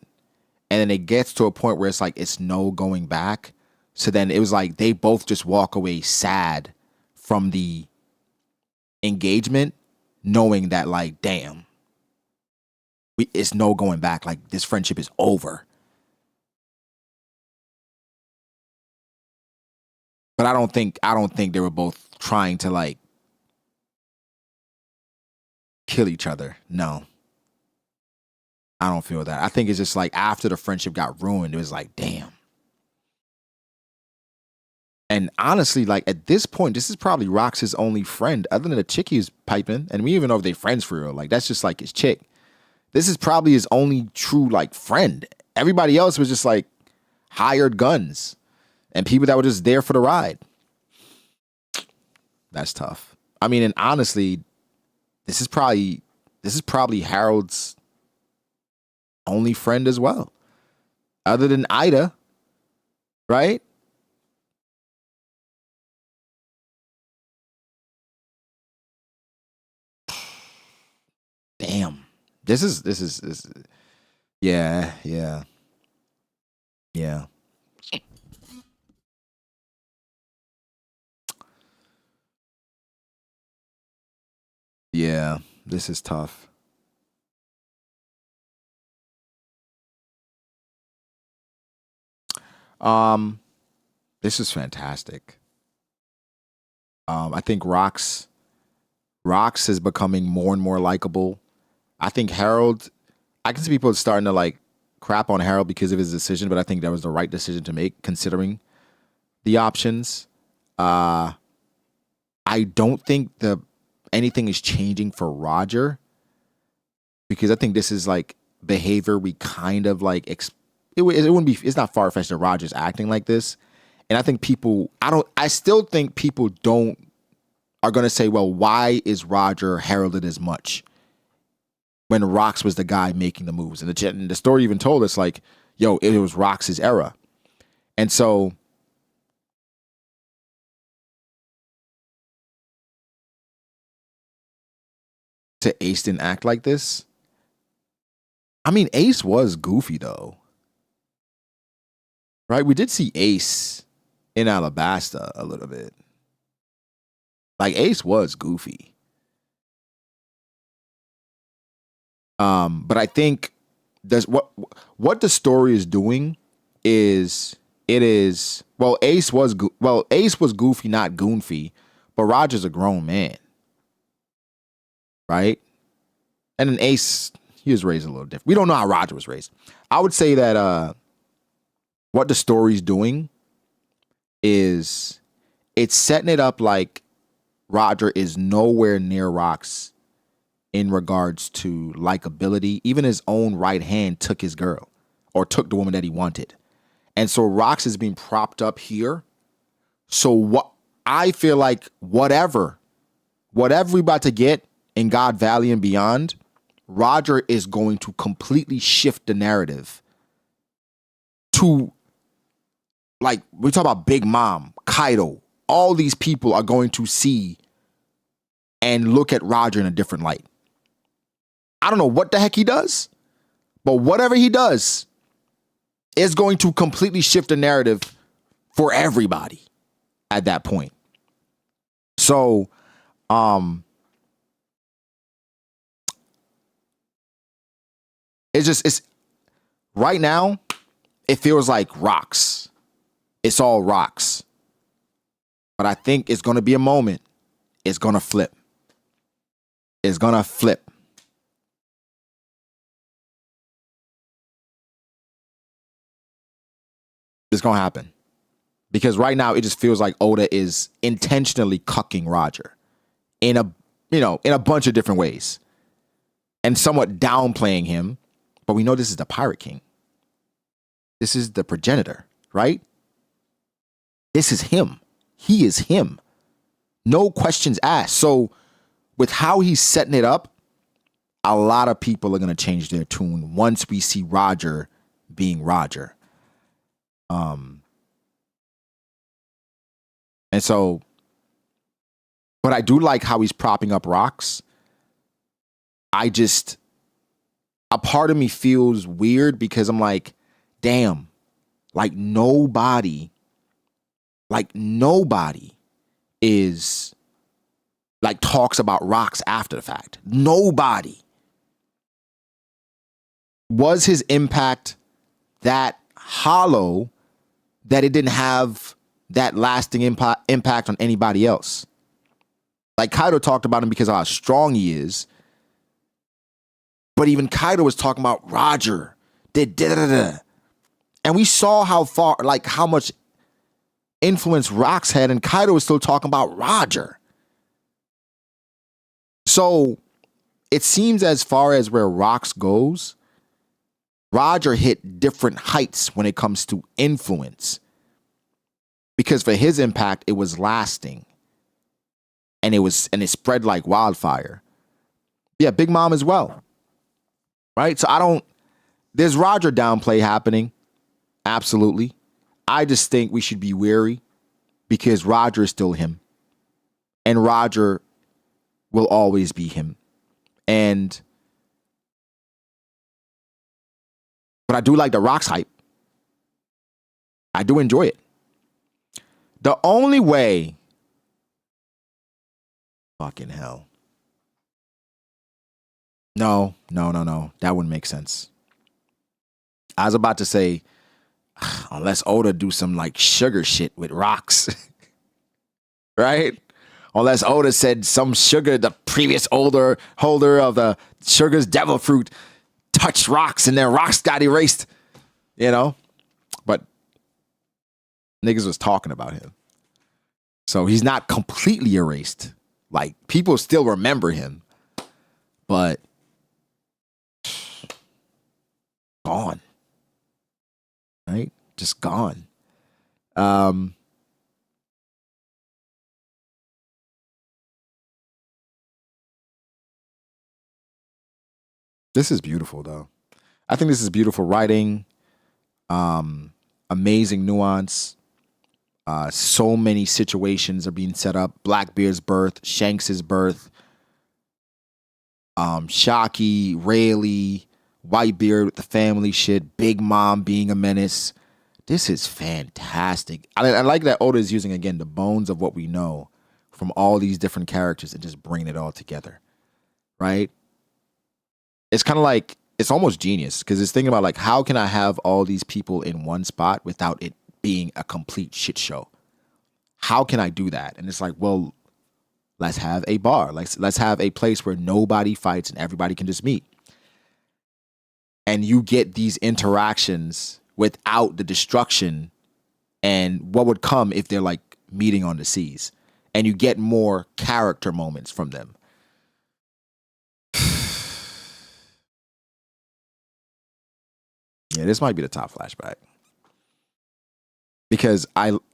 and then it gets to a point where it's like it's no going back. So then it was like they both just walk away sad from the engagement, knowing that like, damn, it's no going back. Like this friendship is over. But I don't think they were both trying to like kill each other. No. I don't feel that. I think it's just like after the friendship got ruined, it was like, damn. And honestly, like at this point, this is probably Rox's only friend, other than the chick he's piping. And we even know if they're friends for real. Like that's just like his chick. This is probably his only true like friend. Everybody else was just like hired guns and people that were just there for the ride. That's tough. I mean, and honestly, this is probably Harold's only friend as well, other than Ida, right? Damn. This is yeah. Yeah. Yeah. This is tough. This is fantastic. I think Rox is becoming more and more likable. I think Harold, I can see people starting to like crap on Harold because of his decision, but I think that was the right decision to make considering the options. I don't think anything is changing for Roger because I think this is like behavior we kind of like it wouldn't be, it's not far-fetched that Roger's acting like this. And I think I still think people are going to say, well, why is Roger heralded as much when Rox was the guy making the moves? And the story even told us like, yo, it was Rox's era. And so to Ace didn't act like this. I mean, Ace was goofy though. Right? We did see Ace in Alabasta a little bit. Like Ace was goofy. But I think there's what the story is doing is Ace was goofy, not goonfy, but Roger's a grown man. Right? And then Ace, he was raised a little different. We don't know how Roger was raised. I would say that what the story's doing is it's setting it up like Roger is nowhere near Rox in regards to likability. Even his own right hand took his girl or took the woman that he wanted. And so Rox is being propped up here. So what I feel like whatever we're about to get in God Valley and beyond, Roger is going to completely shift the narrative to, like, we talk about Big Mom, Kaido, all these people are going to see and look at Roger in a different light. I don't know what the heck he does, but whatever he does is going to completely shift the narrative for everybody at that point. So, it's right now, it feels like Rox. It's all Rox. But I think it's going to be a moment. It's going to flip. It's going to flip. It's going to happen. Because right now it just feels like Oda is intentionally cucking Roger in a bunch of different ways and somewhat downplaying him. But we know this is the Pirate King. This is the progenitor, right? This is him. He is him. No questions asked. So with how he's setting it up, a lot of people are going to change their tune once we see Roger being Roger. And so, but I do like how he's propping up rocks. A part of me feels weird because I'm like, damn, like nobody is like talks about rocks after the fact. Nobody. Was his impact that hollow that it didn't have that lasting impact on anybody else? Like Kaido talked about him because of how strong he is. But even Kaido was talking about Roger. And we saw how far, like how much influence Rocks had, and Kaido was still talking about Roger. So it seems as far as where Rocks goes, Roger hit different heights when it comes to influence. Because for his impact, it was lasting. And it spread like wildfire. Yeah, Big Mom as well. Right? So there's Roger downplay happening. Absolutely. I just think we should be wary because Roger is still him. And Roger will always be him. But I do like the Rocks hype. I do enjoy it. The only way, fucking hell. No. That wouldn't make sense. I was about to say, unless Oda do some like sugar shit with rocks. Right? Unless Oda said some sugar, the previous holder of the sugar's devil fruit touched rocks and then rocks got erased. You know? But niggas was talking about him. So he's not completely erased. Like, people still remember him. But gone. Right? Just gone. This is beautiful, though. I think this is beautiful writing. Amazing nuance. So many situations are being set up. Blackbeard's birth, Shanks's birth, Shocky, Rayleigh, Whitebeard with the family shit, Big Mom being a menace. This is fantastic. I like that Oda is using, again, the bones of what we know from all these different characters and just bringing it all together, right? It's kind of like, it's almost genius because it's thinking about like, how can I have all these people in one spot without it being a complete shit show? How can I do that? And it's like, well, let's have a bar. Let's have a place where nobody fights and everybody can just meet. And you get these interactions without the destruction and what would come if they're like meeting on the seas. And you get more character moments from them. Yeah, this might be the top flashback. Because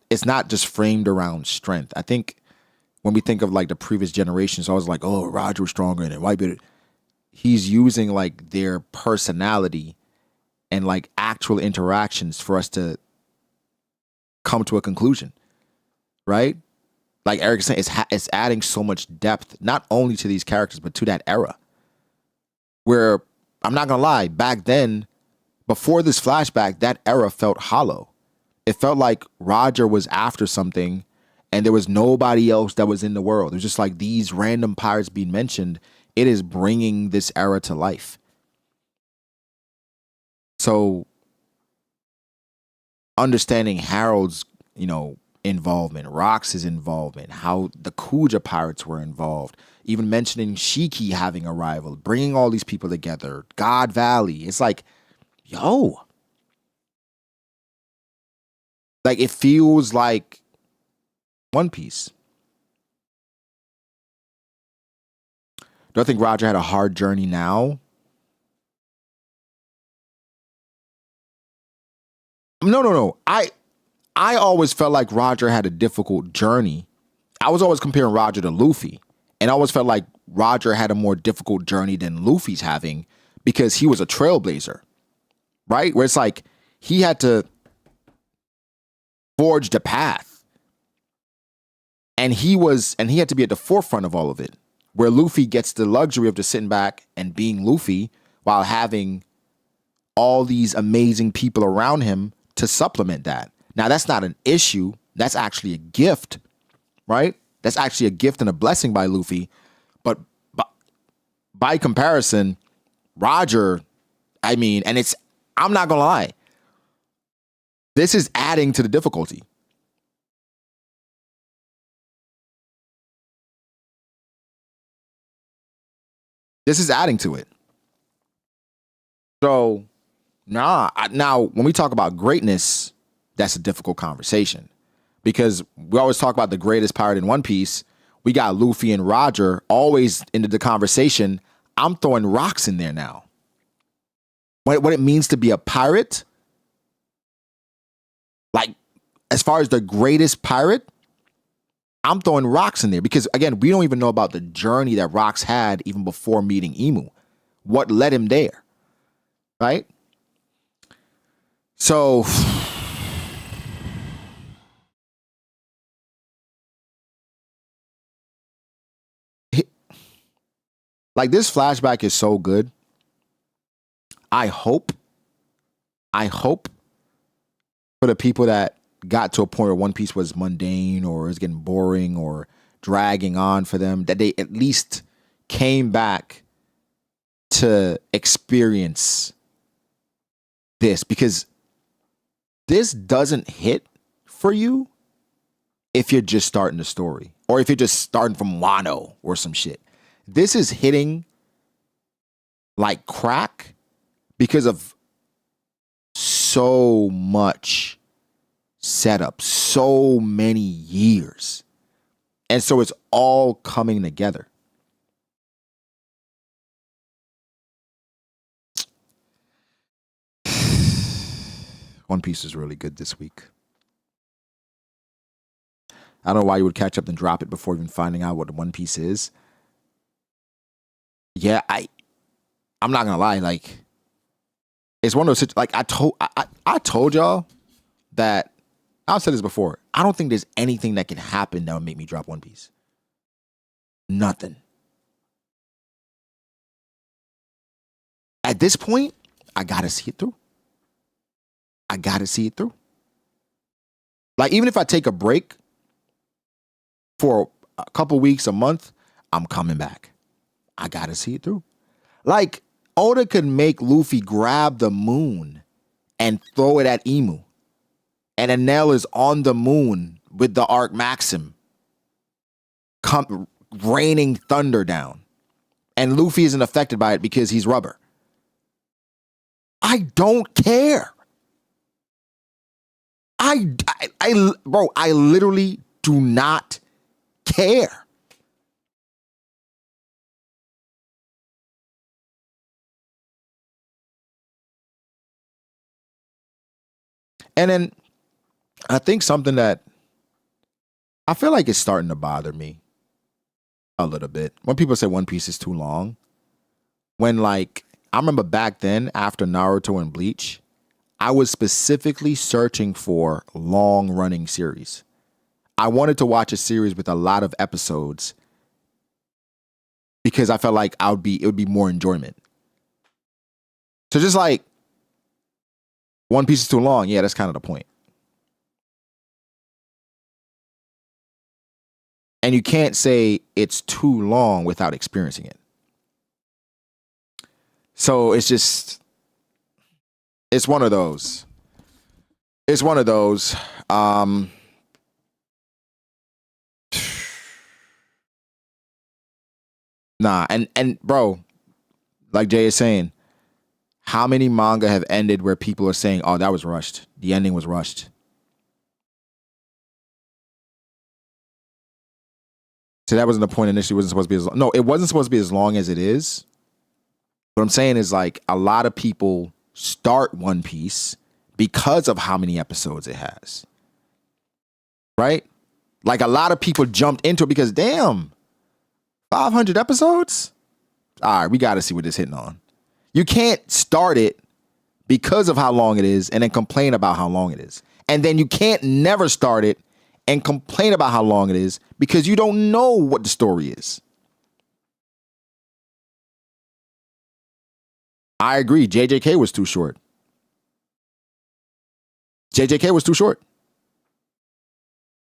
it's not just framed around strength. I think when we think of like the previous generations, I was like, oh, Roger was stronger than Whitebeard. He's using like their personality and like actual interactions for us to come to a conclusion, right? Like Eric is saying, it's adding so much depth, not only to these characters, but to that era. Where, I'm not gonna lie, back then, before this flashback, that era felt hollow. It felt like Roger was after something and there was nobody else that was in the world. It was just like these random pirates being mentioned. It is bringing this era to life. So understanding Harold's, involvement, Rox's involvement, how the Kuja pirates were involved, even mentioning Shiki having a rival, bringing all these people together, God Valley. It's like, yo. Like, it feels like One Piece. Do I think Roger had a hard journey now? No. I always felt like Roger had a difficult journey. I was always comparing Roger to Luffy. And I always felt like Roger had a more difficult journey than Luffy's having because he was a trailblazer, right? Where it's like he had to forge the path. And he had to be at the forefront of all of it. Where Luffy gets the luxury of just sitting back and being Luffy while having all these amazing people around him to supplement that. Now, that's not an issue. That's actually a gift, right? That's actually a gift and a blessing by Luffy. But by comparison, Roger, I mean, and I'm not going to lie, this is adding to the difficulty. This is adding to it. So, now when we talk about greatness, that's a difficult conversation. Because we always talk about the greatest pirate in One Piece. We got Luffy and Roger always into the conversation. I'm throwing rocks in there now. What it means to be a pirate, like as far as the greatest pirate, I'm throwing rocks in there because, again, we don't even know about the journey that Rocks had even before meeting Emu. What led him there, right? So, like, this flashback is so good. I hope for the people that got to a point where One Piece was mundane or is getting boring or dragging on for them, that they at least came back to experience this, because this doesn't hit for you if you're just starting the story or if you're just starting from Wano or some shit. This is hitting like crack because of so much setup, so many years. And so it's all coming together. One Piece is really good this week. I don't know why you would catch up and drop it before even finding out what One Piece is. Yeah, I'm not gonna lie, like, it's one of those, like, I told y'all that, I've said this before, I don't think there's anything that can happen that would make me drop One Piece. Nothing. At this point, I gotta see it through. Like, even if I take a break for a couple weeks, a month, I'm coming back. I gotta see it through. Like, Oda could make Luffy grab the moon and throw it at Emu. And Enel is on the moon with the Arc Maxim raining thunder down. And Luffy isn't affected by it because he's rubber. I don't care. Bro, I literally do not care. And then I think something that I feel like is starting to bother me a little bit. When people say One Piece is too long, when, like, I remember back then after Naruto and Bleach, I was specifically searching for long running series. I wanted to watch a series with a lot of episodes because I felt like it would be more enjoyment. So just like One Piece is too long, yeah, that's kind of the point. And you can't say it's too long without experiencing it. So it's just, it's one of those. Nah, and bro, like Jay is saying, how many manga have ended where people are saying, oh, that was rushed. The ending was rushed. So that wasn't the point initially. It wasn't supposed to be as long. No, it wasn't supposed to be as long as it is. What I'm saying is, like, a lot of people start One Piece because of how many episodes it has. Right? Like, a lot of people jumped into it because, damn, 500 episodes? All right, we got to see what it's hitting on. You can't start it because of how long it is and then complain about how long it is. And then you can't never start it and complain about how long it is because you don't know what the story is. I agree. JJK was too short. JJK was too short.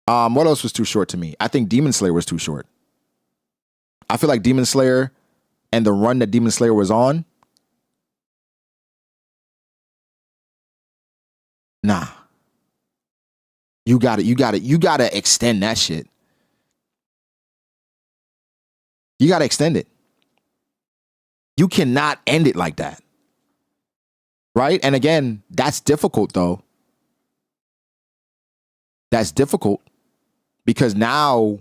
What else was too short to me? I think Demon Slayer was too short. I feel like Demon Slayer and the run that Demon Slayer was on, nah. You gotta extend that shit. You gotta extend it. You cannot end it like that. Right? And again, that's difficult though. That's difficult because now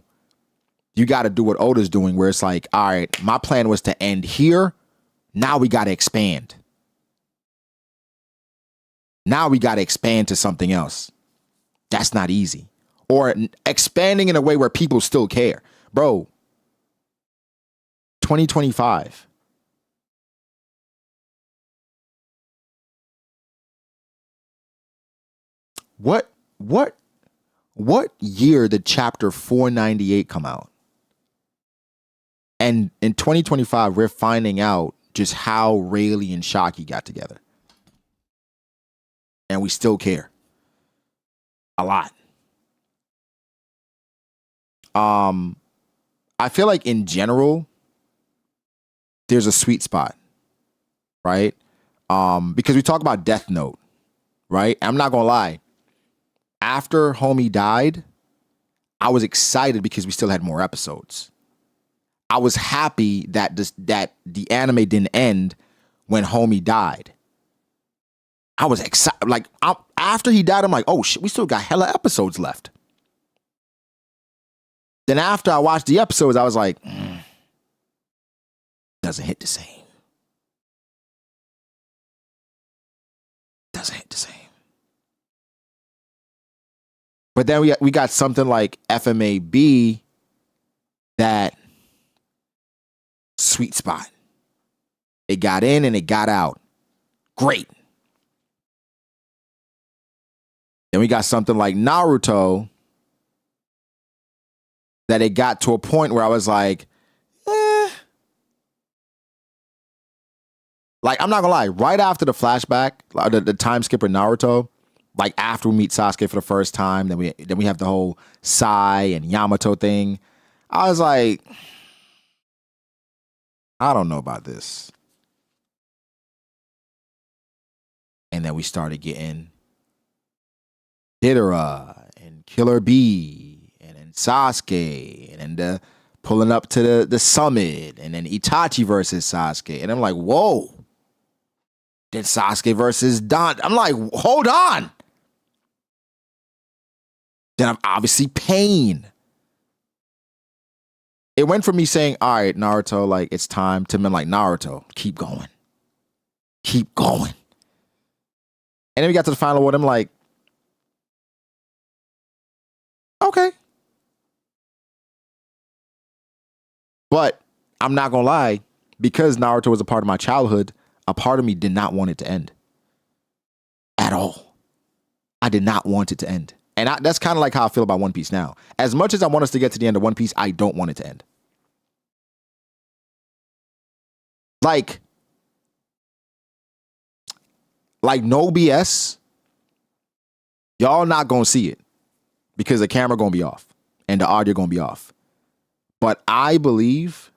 you got to do what Oda's doing where it's like, all right, my plan was to end here. Now we got to expand. Now we got to expand to something else. That's not easy. Or expanding in a way where people still care. Bro, 2025. What year did chapter 498 come out? And in 2025, we're finding out just how Rayleigh and Shocky got together. And we still care. A lot. I feel like in general, there's a sweet spot, right? Because we talk about Death Note, right? I'm not gonna lie. After homie died, I was excited because we still had more episodes. I was happy that the anime didn't end when homie died. I was excited. Like after he died, I'm like, oh shit, we still got hella episodes left. Then after I watched the episodes, I was like, doesn't hit the same. Doesn't hit the same. But then we got something like FMAB, that sweet spot. It got in and it got out. Great. Then we got something like Naruto, that it got to a point where I was like, Like, I'm not gonna lie, right after the flashback, the time skipper Naruto, like after we meet Sasuke for the first time, then we have the whole Sai and Yamato thing. I was like, I don't know about this. And then we started getting Hidera and Killer B and then Sasuke and then pulling up to the summit and then Itachi versus Sasuke. And I'm like, whoa. Then Sasuke versus Don. I'm like, hold on. Then I'm obviously Pain. It went from me saying, all right, Naruto, like, it's time, to me like, Naruto, keep going. Keep going. And then we got to the final one. I'm like, okay. But I'm not going to lie, because Naruto was a part of my childhood, a part of me did not want it to end. At all. I did not want it to end. And that's kind of like how I feel about One Piece now. As much as I want us to get to the end of One Piece, I don't want it to end. Like no BS. Y'all not gonna see it because the camera gonna be off and the audio gonna be off. But I believe,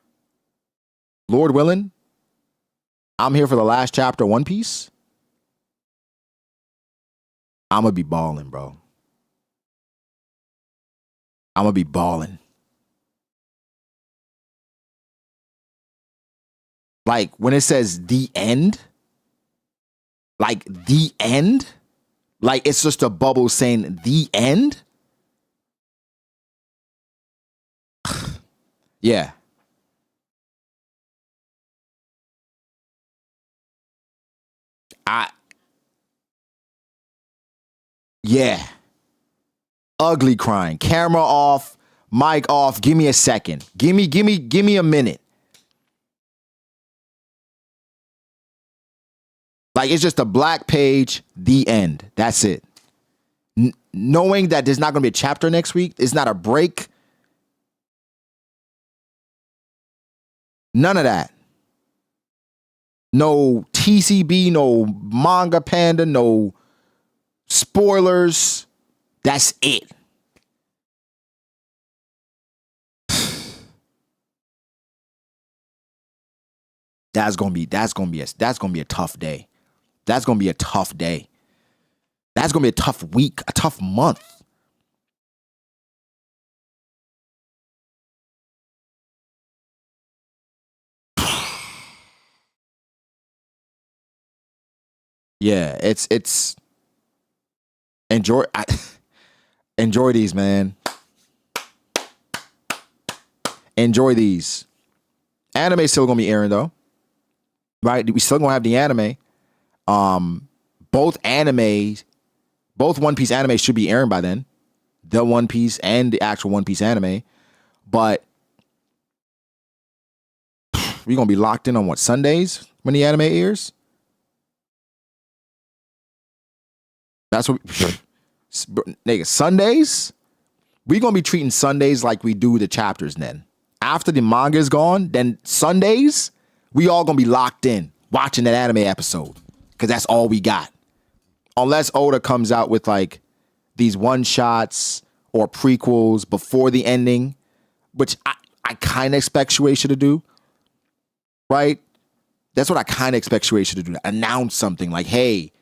Lord willing, I'm here for the last chapter of One Piece. I'm gonna be balling, bro. I'm gonna be balling. Like when it says the end, like the end, like it's just a bubble saying the end. Yeah. Yeah. Ugly crying. Camera off, Mic off. Give me a second. Give me a minute. Like, it's just a black page, the end. That's it. Knowing that there's not going to be a chapter next week, it's not a break. None of that. No TCB, no manga panda, no spoilers. That's it. That's gonna be a tough day. That's gonna be a tough day. That's gonna be a tough week, a tough month. Yeah, it's enjoy these, man. Enjoy these. Anime's still gonna be airing though. Right? We still gonna have the anime. Both One Piece anime should be airing by then. The One Piece and the actual One Piece anime. But we're gonna be locked in on what, Sundays when the anime airs? That's what nigga, Sundays? We're gonna be treating Sundays like we do the chapters then. After the manga is gone, then Sundays, we all gonna be locked in watching that anime episode. Cause that's all we got. Unless Oda comes out with like these one shots or prequels before the ending, which I kind of expect Shueisha to do. Right? That's what I kind of expect Shueisha to do. To announce something like, hey,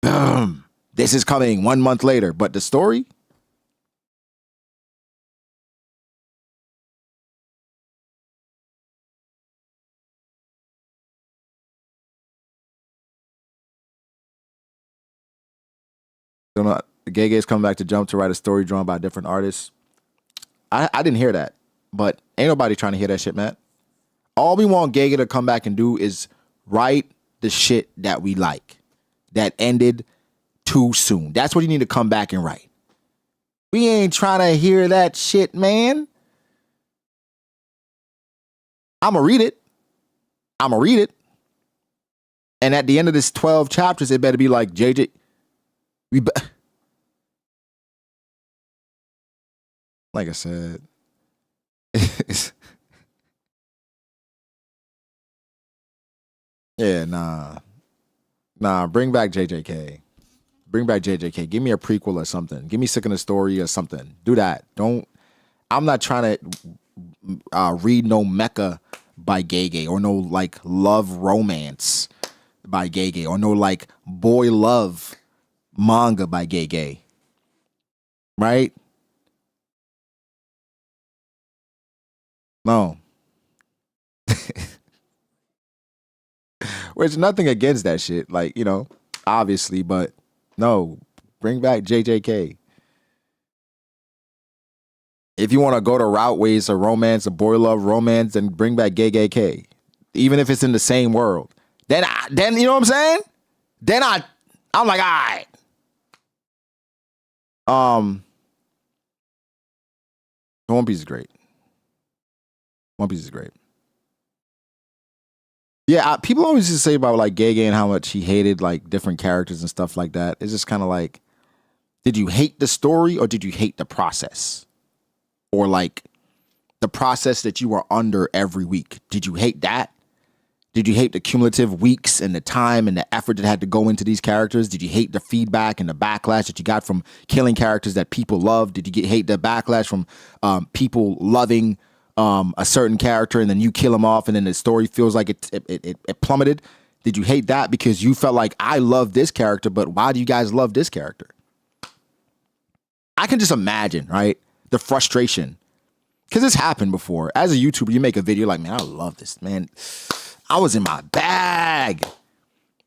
boom, this is coming 1 month later. But the story? Don't know. Gege's coming back to Jump to write a story drawn by a different artist. I didn't hear that, but ain't nobody trying to hear that shit, Matt. All we want Gege to come back and do is write the shit that we like, that ended too soon. That's what you need to come back and write. We ain't trying to hear that shit, man. I'ma read it. And at the end of this 12 chapters, it better be like, JJ, like I said, yeah, nah, bring back JJK. Give me a prequel or something. Give me Sick in the Story or something. Do that. I'm not trying to read no mecha by Gege or no like love romance by Gege or no like boy love manga by Gege. Right? No. Which nothing against that shit. Like, you know, obviously, but no. Bring back JJK. If you want to go to route ways of romance, a boy love romance, then bring back Gege. Even if it's in the same world. Then you know what I'm saying? Then I'm like, all right. One Piece is great. Yeah, people always just say about like Gege and how much he hated like different characters and stuff like that. It's just kind of like, did you hate the story or did you hate the process? Or like the process that you were under every week. Did you hate that? Did you hate the cumulative weeks and the time and the effort that had to go into these characters? Did you hate the feedback and the backlash that you got from killing characters that people loved? Did you hate the backlash from people loving a certain character and then you kill him off and then the story feels like it plummeted? Did you hate that because you felt like, I love this character, but why do you guys love this character? I can just imagine, right? The frustration. Because it's happened before. As a YouTuber, you make a video like, man, I love this, man. I was in my bag.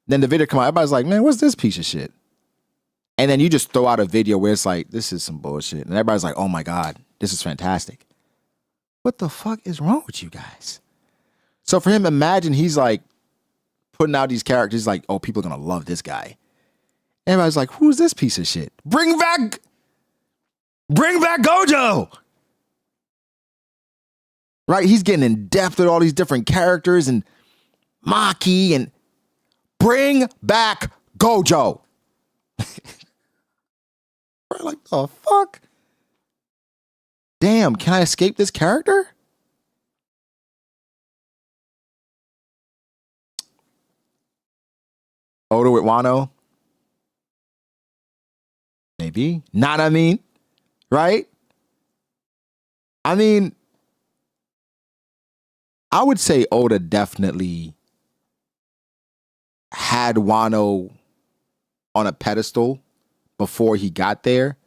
Then the video come out, everybody's like, man, what's this piece of shit? And then you just throw out a video where it's like, this is some bullshit. And everybody's like, oh my God, this is fantastic. What the fuck is wrong with you guys? So for him, imagine he's like putting out these characters like, oh, people are going to love this guy. Everybody's like, who's this piece of shit? Bring back Gojo. right? He's getting in depth with all these different characters and Maki and bring back Gojo. Like, the fuck? Damn, can I escape this character? Oda with Wano? Maybe. Not, I mean, right? I mean, I would say Oda definitely had Wano on a pedestal before he got there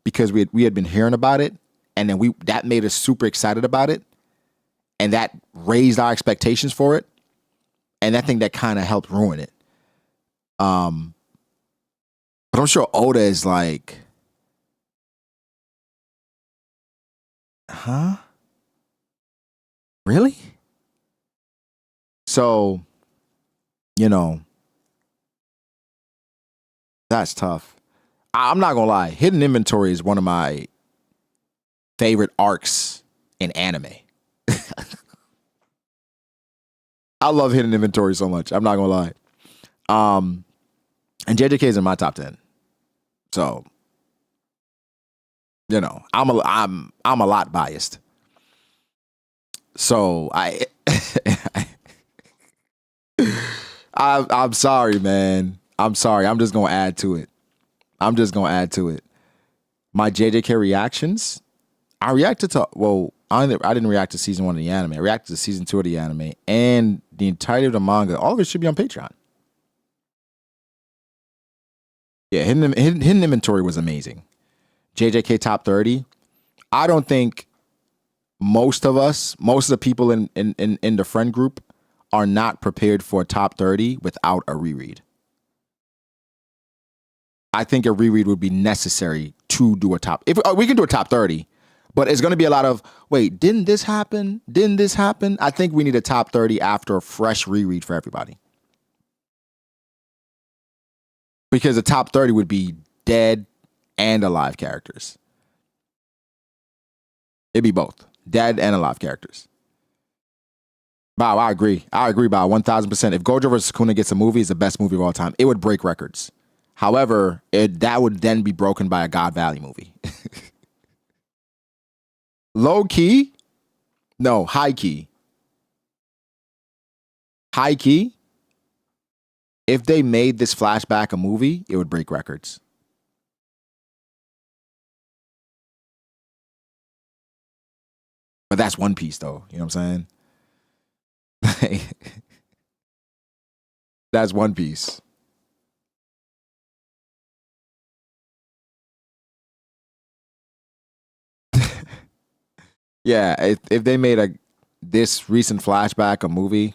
because we had been hearing about it, and then that made us super excited about it, and that raised our expectations for it, and I think that kind of helped ruin it. But I'm sure Oda is like, huh? Really? So, that's tough. I'm not gonna lie. Hidden Inventory is one of my favorite arcs in anime. I love Hidden Inventory so much. I'm not gonna lie. And JJK is in my top 10. So, I'm a lot biased. So I'm sorry, man. I'm sorry. I'm just gonna add to it. My JJK reactions. I reacted to I didn't react to season 1 of the anime. I reacted to season 2 of the anime and the entirety of the manga. All of it should be on Patreon. Yeah, Hidden Inventory was amazing. JJK top 30. I don't think most of the people in the friend group are not prepared for a top 30 without a reread. I think a reread would be necessary to do a top. If we can do a top 30, but it's going to be a lot of, wait, didn't this happen? Didn't this happen? I think we need a top 30 after a fresh reread for everybody. Because the top 30 would be dead and alive characters. It'd be both. Dead and alive characters. Wow, I agree. Bow, 1,000%. If Gojo vs. Sukuna gets a movie, it's the best movie of all time. It would break records. However, that would then be broken by a God Valley movie. Low key? No, high key. High key? If they made this Flashback a movie, it would break records. But that's One Piece, though. You know what I'm saying? That's One Piece. Yeah, if they made this recent Flashback a movie,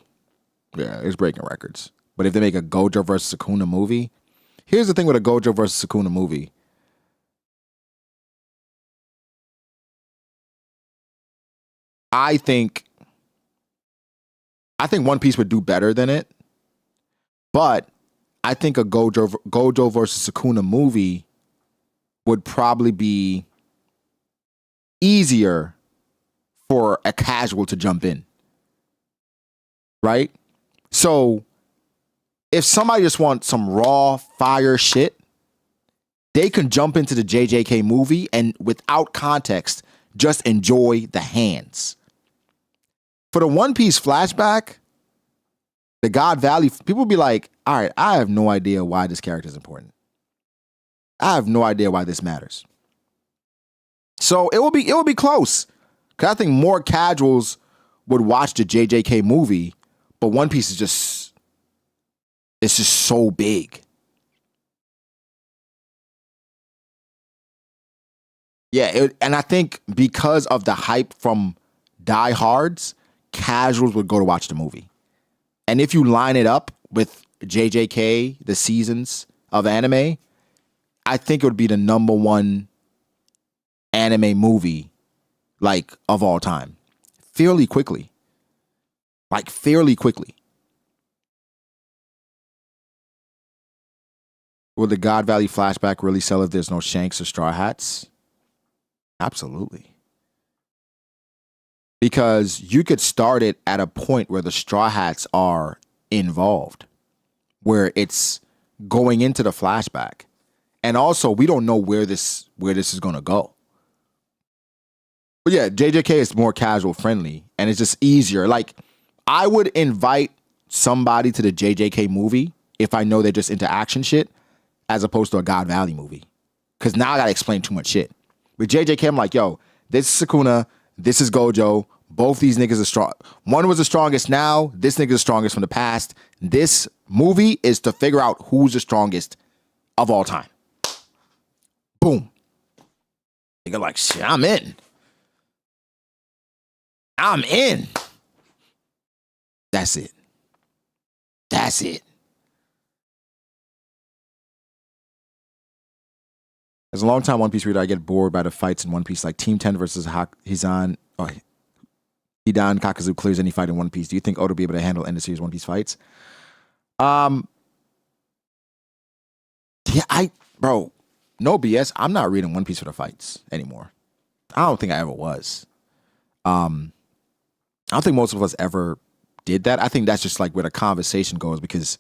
yeah, it's breaking records. But if they make a Gojo versus Sukuna movie, here's the thing with a Gojo versus Sukuna movie. I think One Piece would do better than it, but I think a Gojo versus Sukuna movie would probably be easier for a casual to jump in. Right? So if somebody just wants some raw fire shit, they can jump into the JJK movie and without context, just enjoy the hands. For the One Piece Flashback, the God Valley, people be like, all right, I have no idea why this character is important. I have no idea why this matters. So it will be close. Because I think more casuals would watch the JJK movie, but One Piece is just so big. Yeah, and I think because of the hype from diehards, casuals would go to watch the movie. And if you line it up with JJK, the seasons of anime, I think it would be the number one anime movie, like, of all time. Fairly quickly. Will the God Valley Flashback really sell if there's no Shanks or Straw Hats? Absolutely. because you could start it at a point where the Straw Hats are involved, where it's going into the flashback. And also, we don't know where this is going to go. But yeah, JJK is more casual friendly, and it's just easier. Like, I would invite somebody to the JJK movie if I know they're just into action shit, as opposed to a God Valley movie. Because now I got to explain too much shit. With JJK, I'm like, yo, this is Sukuna, this is Gojo. Both these niggas are strong. One was the strongest now. This nigga is the strongest from the past. This movie is to figure out who's the strongest of all time. Boom. Nigga like, shit, I'm in. I'm in. That's it. That's it. As a long-time One Piece reader, I get bored by the fights in One Piece, like Team 10 versus Hidan Kakazu clears any fight in One Piece. Do you think Oda will be able to handle end of series One Piece fights? Yeah, bro, no BS. I'm not reading One Piece for the fights anymore. I don't think I ever was. I don't think most of us ever did that. I think that's just like where the conversation goes, because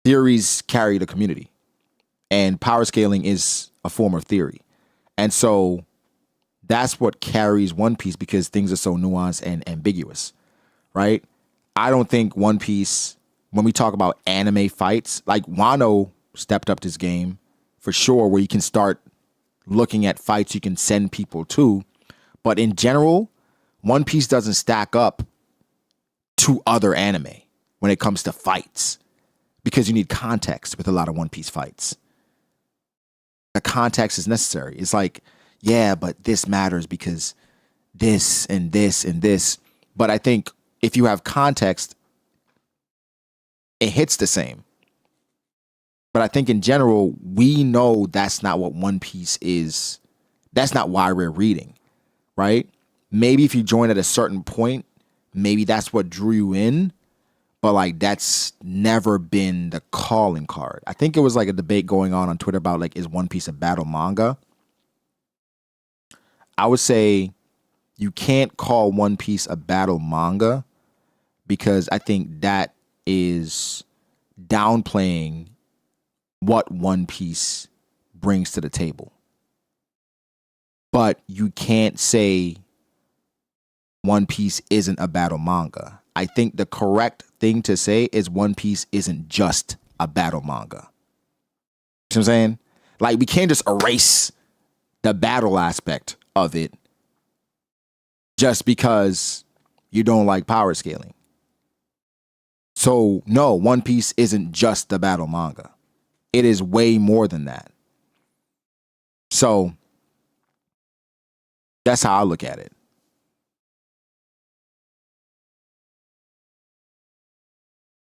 theories carry the community, and power scaling is a form of theory. And so that's what carries One Piece, because things are so nuanced and ambiguous, right? I don't think One Piece, when we talk about anime fights, like Wano stepped up this game for sure, where you can start looking at fights you can send people to. But in general, One Piece doesn't stack up to other anime when it comes to fights, because you need context with a lot of One Piece fights. The context is necessary. It's like, yeah, but this matters because this and this and this. But I think if you have context, it hits the same. But I think in general, we know that's not what One Piece is. That's not why we're reading, right? Maybe if you join at a certain point, maybe that's what drew you in. But like, that's never been the calling card. I think it was like a debate going on Twitter about like, is One Piece a battle manga? I would say you can't call One Piece a battle manga, because I think that is downplaying what One Piece brings to the table. But you can't say One Piece isn't a battle manga. I think the correct thing to say is One Piece isn't just a battle manga. You know what I'm saying? Like, we can't just erase the battle aspect of it just because you don't like power scaling. So, no, One Piece isn't just a battle manga. It is way more than that. So, that's how I look at it.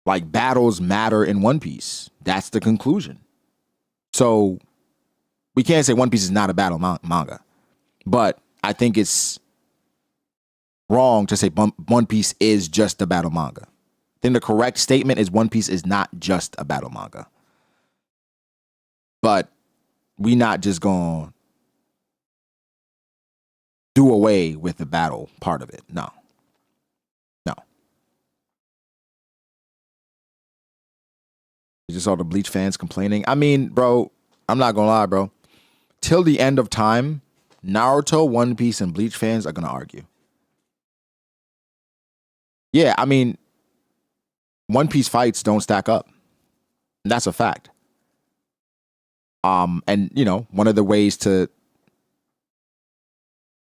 Like, battles matter in One Piece. That's the conclusion. So, we can't say One Piece is not a battle manga. But I think it's wrong to say One Piece is just a battle manga. I think the correct statement is One Piece is not just a battle manga. But we not just going to do away with the battle part of it. No. No. You just saw the Bleach fans complaining. I mean, bro, I'm not going to lie, bro. Till the end of time, Naruto, One Piece, and Bleach fans are going to argue. Yeah, I mean, One Piece fights don't stack up. And that's a fact. And, you know, one of the ways to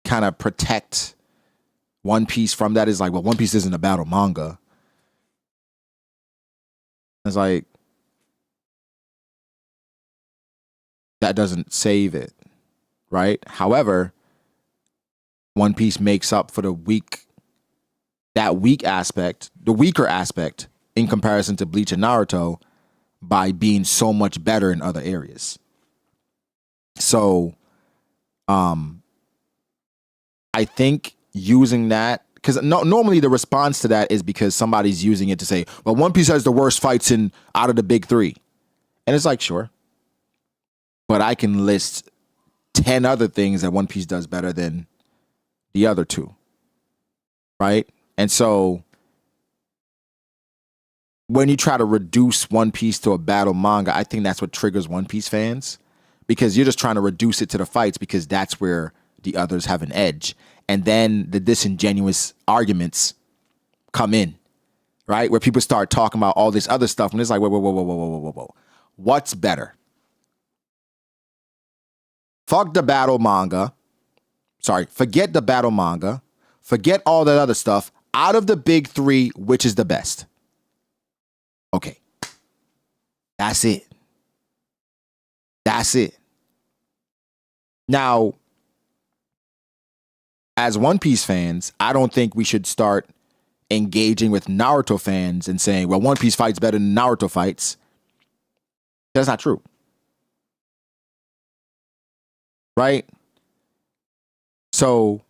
kind of protect One Piece from that is like, well, One Piece isn't a battle manga. It's like, that doesn't save it, right? However, One Piece makes up for the weaker aspect in comparison to Bleach and Naruto by being so much better in other areas. So, I think using that, because normally the response to that is because somebody's using it to say, well, One Piece has the worst fights out of the big three. And it's like, sure. But I can list 10 other things that One Piece does better than the other two, right? And so when you try to reduce One Piece to a battle manga, I think that's what triggers One Piece fans, because you're just trying to reduce it to the fights because that's where the others have an edge. And then the disingenuous arguments come in, right? Where people start talking about all this other stuff and it's like, whoa. What's better? Fuck the battle manga. Sorry, forget the battle manga. Forget all that other stuff. Out of the big three, which is the best? Okay. That's it. That's it. Now, as One Piece fans, I don't think we should start engaging with Naruto fans and saying, well, One Piece fights better than Naruto fights. That's not true. Right? So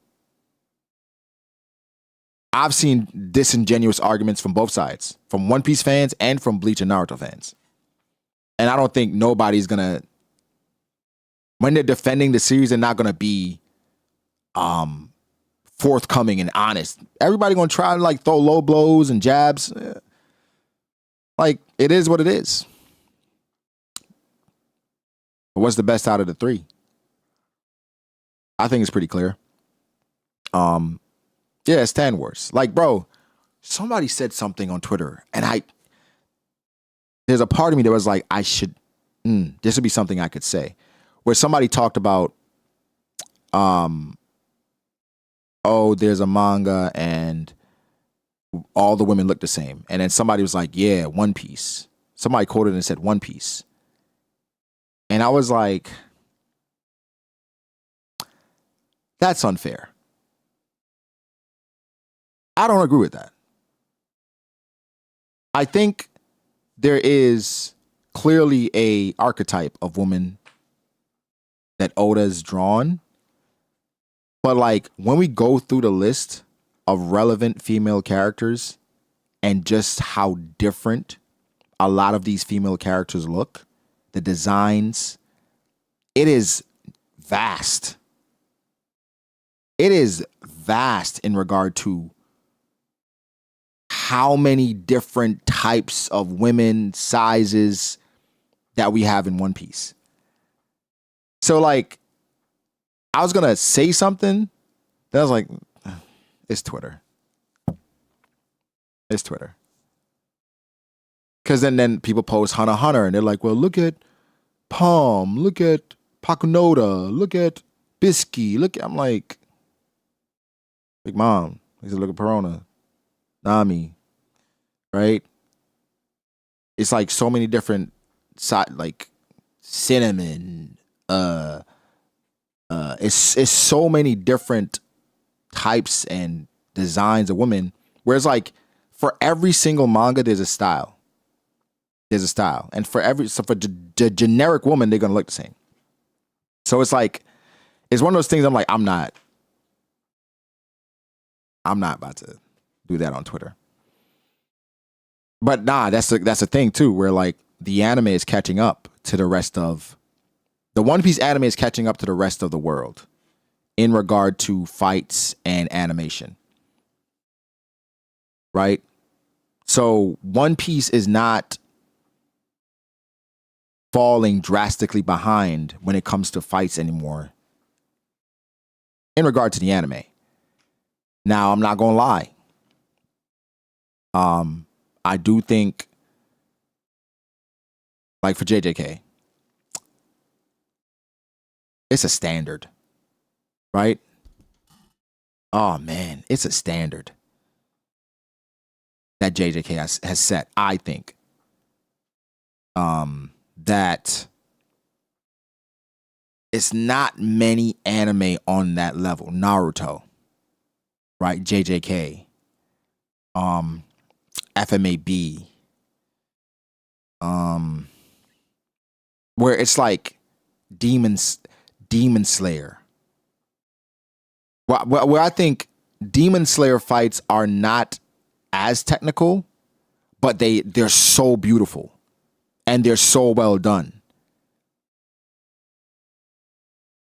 I've seen disingenuous arguments from both sides, from One Piece fans and from Bleach and Naruto fans. And I don't think nobody's gonna, when they're defending the series, they're not gonna be forthcoming and honest. Everybody gonna try to like throw low blows and jabs. Like, it is what it is. But what's the best out of the three? I think it's pretty clear. Yeah, it's Stan Wars. Like, bro, somebody said something on Twitter, and there's a part of me that was like, this would be something I could say. Where somebody talked about, there's a manga and all the women look the same. And then somebody was like, yeah, One Piece. Somebody quoted and said One Piece. And I was like, that's unfair. I don't agree with that. I think there is clearly a archetype of woman that Oda's drawn. But like, when we go through the list of relevant female characters and just how different a lot of these female characters look, the designs, it is vast. It is vast in regard to how many different types of women, sizes that we have in One Piece. So like, I was going to say something, then I was like, it's Twitter. It's Twitter. Because then people post Hunter x Hunter, and they're like, well, look at Palm, look at Pakunoda, look at Bisky, I'm like, Mom, I said, look at Perona, Nami, right? It's like so many different, like Cinnamon, it's so many different types and designs of women. Whereas like for every single manga, there's a style. There's a style, and for the generic woman, they're gonna look the same. So it's like, it's one of those things. I'm like, I'm not about to do that on Twitter. But nah, that's a thing too, where like the anime is catching up to the rest of the One Piece anime is catching up to the rest of the world in regard to fights and animation. Right? So One Piece is not falling drastically behind when it comes to fights anymore in regard to the anime. Now, I'm not gonna lie. I do think, like for JJK, it's a standard, right? Oh man, it's a standard that JJK has set, I think. That it's not many anime on that level. Naruto, right? JJK, FMAB, where it's like Demon Slayer. Where I think Demon Slayer fights are not as technical, but they're so beautiful and they're so well done.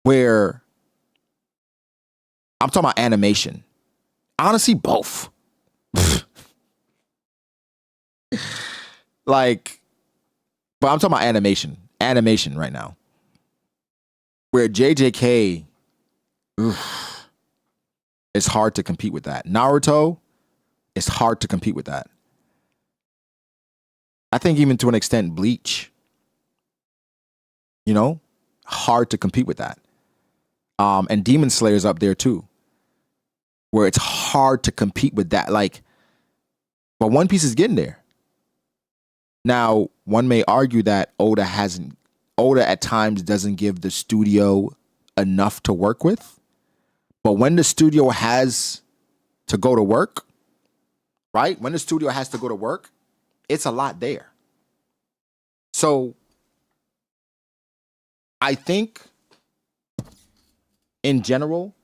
where I'm talking about animation. Honestly, both. Like, but I'm talking about animation. Animation right now. Where JJK, it's hard to compete with that. Naruto, it's hard to compete with that. I think even to an extent, Bleach, you know, hard to compete with that. And Demon Slayer's up there too, where it's hard to compete with that. Like, but One Piece is getting there. Now, one may argue that Oda at times doesn't give the studio enough to work with. But when the studio has to go to work, right? When the studio has to go to work, it's a lot there. So I think in general,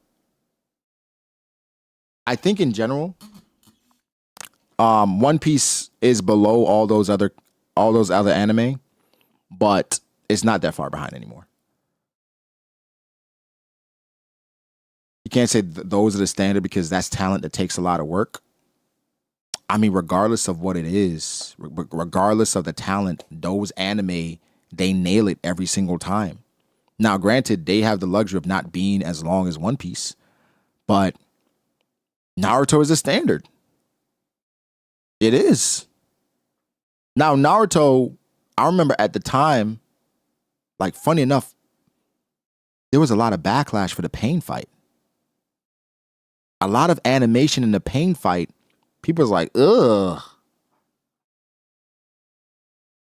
One Piece is below all those other anime, but it's not that far behind anymore. You can't say those are the standard because that's talent that takes a lot of work. I mean, regardless of what it is, regardless of the talent, those anime, they nail it every single time. Now, granted, they have the luxury of not being as long as One Piece, but Naruto is a standard. It is. Now, Naruto, I remember at the time, like, funny enough, there was a lot of backlash for the pain fight. A lot of animation in the pain fight, people was like, ugh.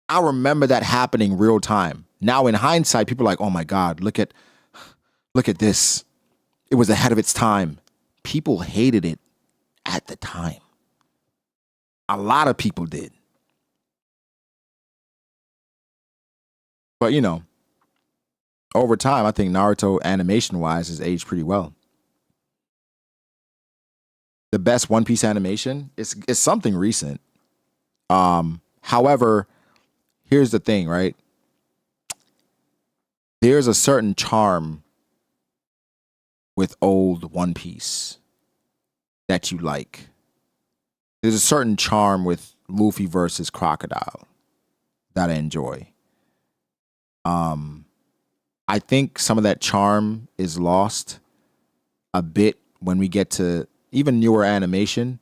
I remember that happening real time. Now, in hindsight, people are like, oh my God, look at this. It was ahead of its time. People hated it at the time. A lot of people did. But, you know, over time, I think Naruto animation-wise has aged pretty well. The best One Piece animation is something recent. However, here's the thing, right? There's a certain charm with old One Piece that you like. There's a certain charm with Luffy versus Crocodile that I enjoy. I think some of that charm is lost a bit when we get to even newer animation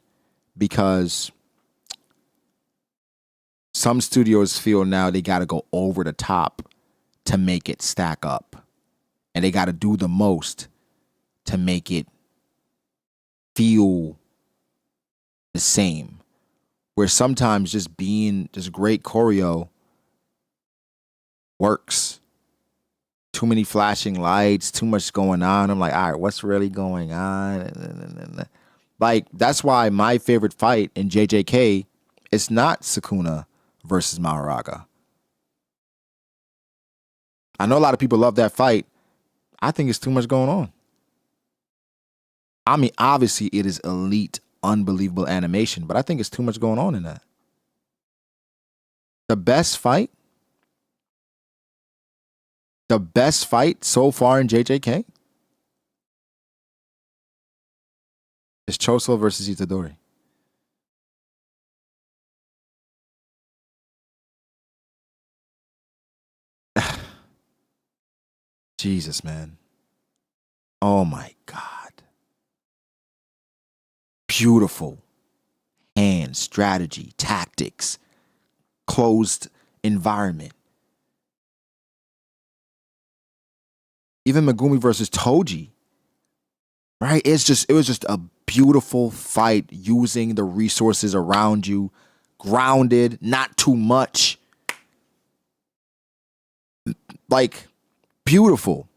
because some studios feel now they got to go over the top to make it stack up. And they got to do the most to make it feel the same. Where sometimes just being just great choreo works. Too many flashing lights, too much going on. I'm like, all right, what's really going on? Like, that's why my favorite fight in JJK is not Sukuna versus Maharaga. I know a lot of people love that fight. I think it's too much going on. I mean, obviously it is elite, unbelievable animation, but I think it's too much going on in that. The best fight so far in JJK is Choso versus Itadori. Jesus, man. Oh my God. Beautiful hand, strategy, tactics, closed environment. Even Megumi versus Toji, right? It was just a beautiful fight using the resources around you, grounded, not too much. Like, beautiful.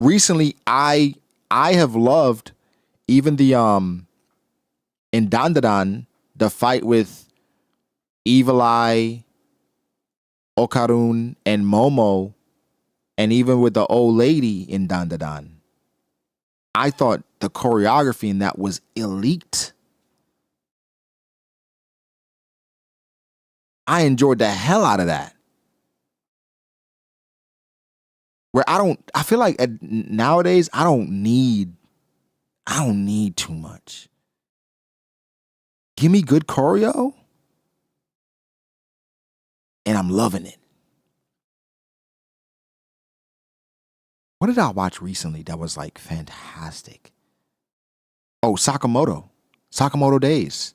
Recently, I have loved even the in Dandadan, the fight with Evil Eye, Okarun, and Momo, and even with the old lady in Dandadan. I thought the choreography in that was elite. I enjoyed the hell out of that. Where I feel like nowadays I don't need too much. Give me good choreo and I'm loving it. What did I watch recently that was like fantastic? Oh, Sakamoto Days.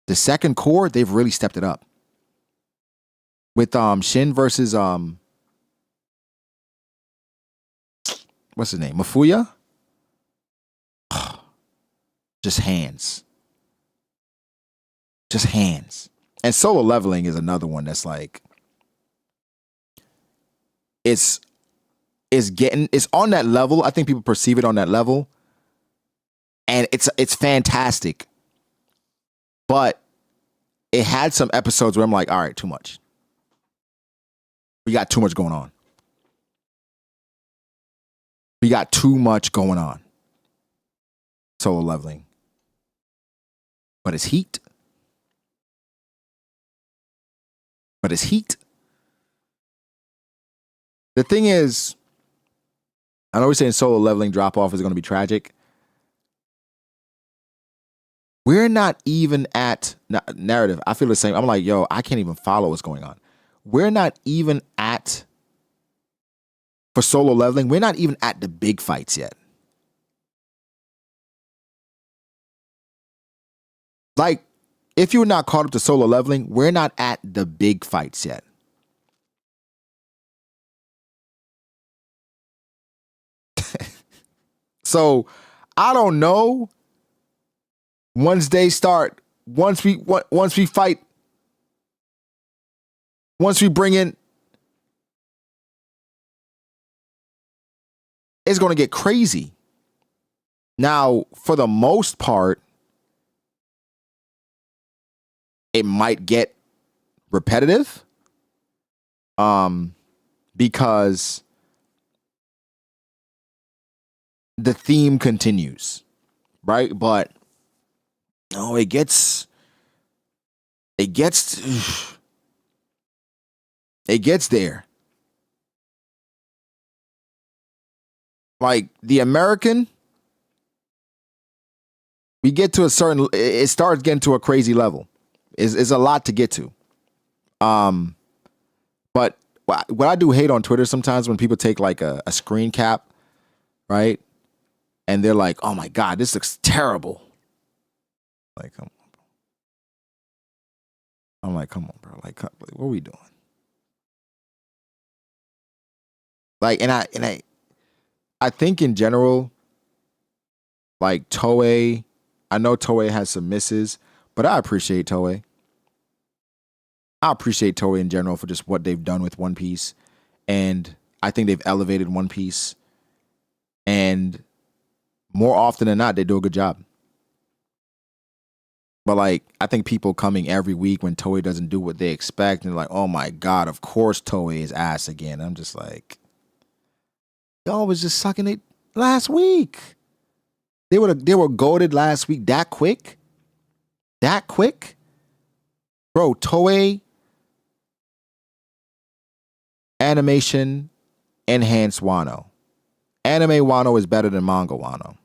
The second core, they've really stepped it up. With Shin versus what's his name? Mafuya? Just hands. Just hands. And solo leveling is another one that's like it's on that level. I think people perceive it on that level. And it's fantastic. But it had some episodes where I'm like, all right, too much. We got too much going on. We got too much going on. Solo leveling. But it's heat. The thing is, I know we're saying solo leveling drop off is going to be tragic. We're not even at narrative. I feel the same. I'm like, yo, I can't even follow what's going on. We're not even at, for solo leveling, we're not even at the big fights yet. Like, if you're not caught up to solo leveling, we're not at the big fights yet. So, I don't know. Once we fight, once we bring in, it's going to get crazy. Now, for the most part, it might get repetitive, because the theme continues, right? But no, it gets there. Like the American, we get to a certain, it starts getting to a crazy level. It's a lot to get to. But what I do hate on Twitter sometimes when people take like a screen cap, right? And they're like, oh my God, this looks terrible. Like, come on, bro. I'm like, come on, bro. Like, what are we doing? Like, and I think in general, like Toei, I know Toei has some misses, but I appreciate Toei. I appreciate Toei in general for just what they've done with One Piece. And I think they've elevated One Piece. And more often than not, they do a good job. But like, I think people coming every week when Toei doesn't do what they expect and like, oh my God, of course Toei is ass again. I'm just like, y'all was just sucking it last week. They were goated last week that quick? That quick? Bro, Toei animation enhanced Wano. Anime Wano is better than manga Wano.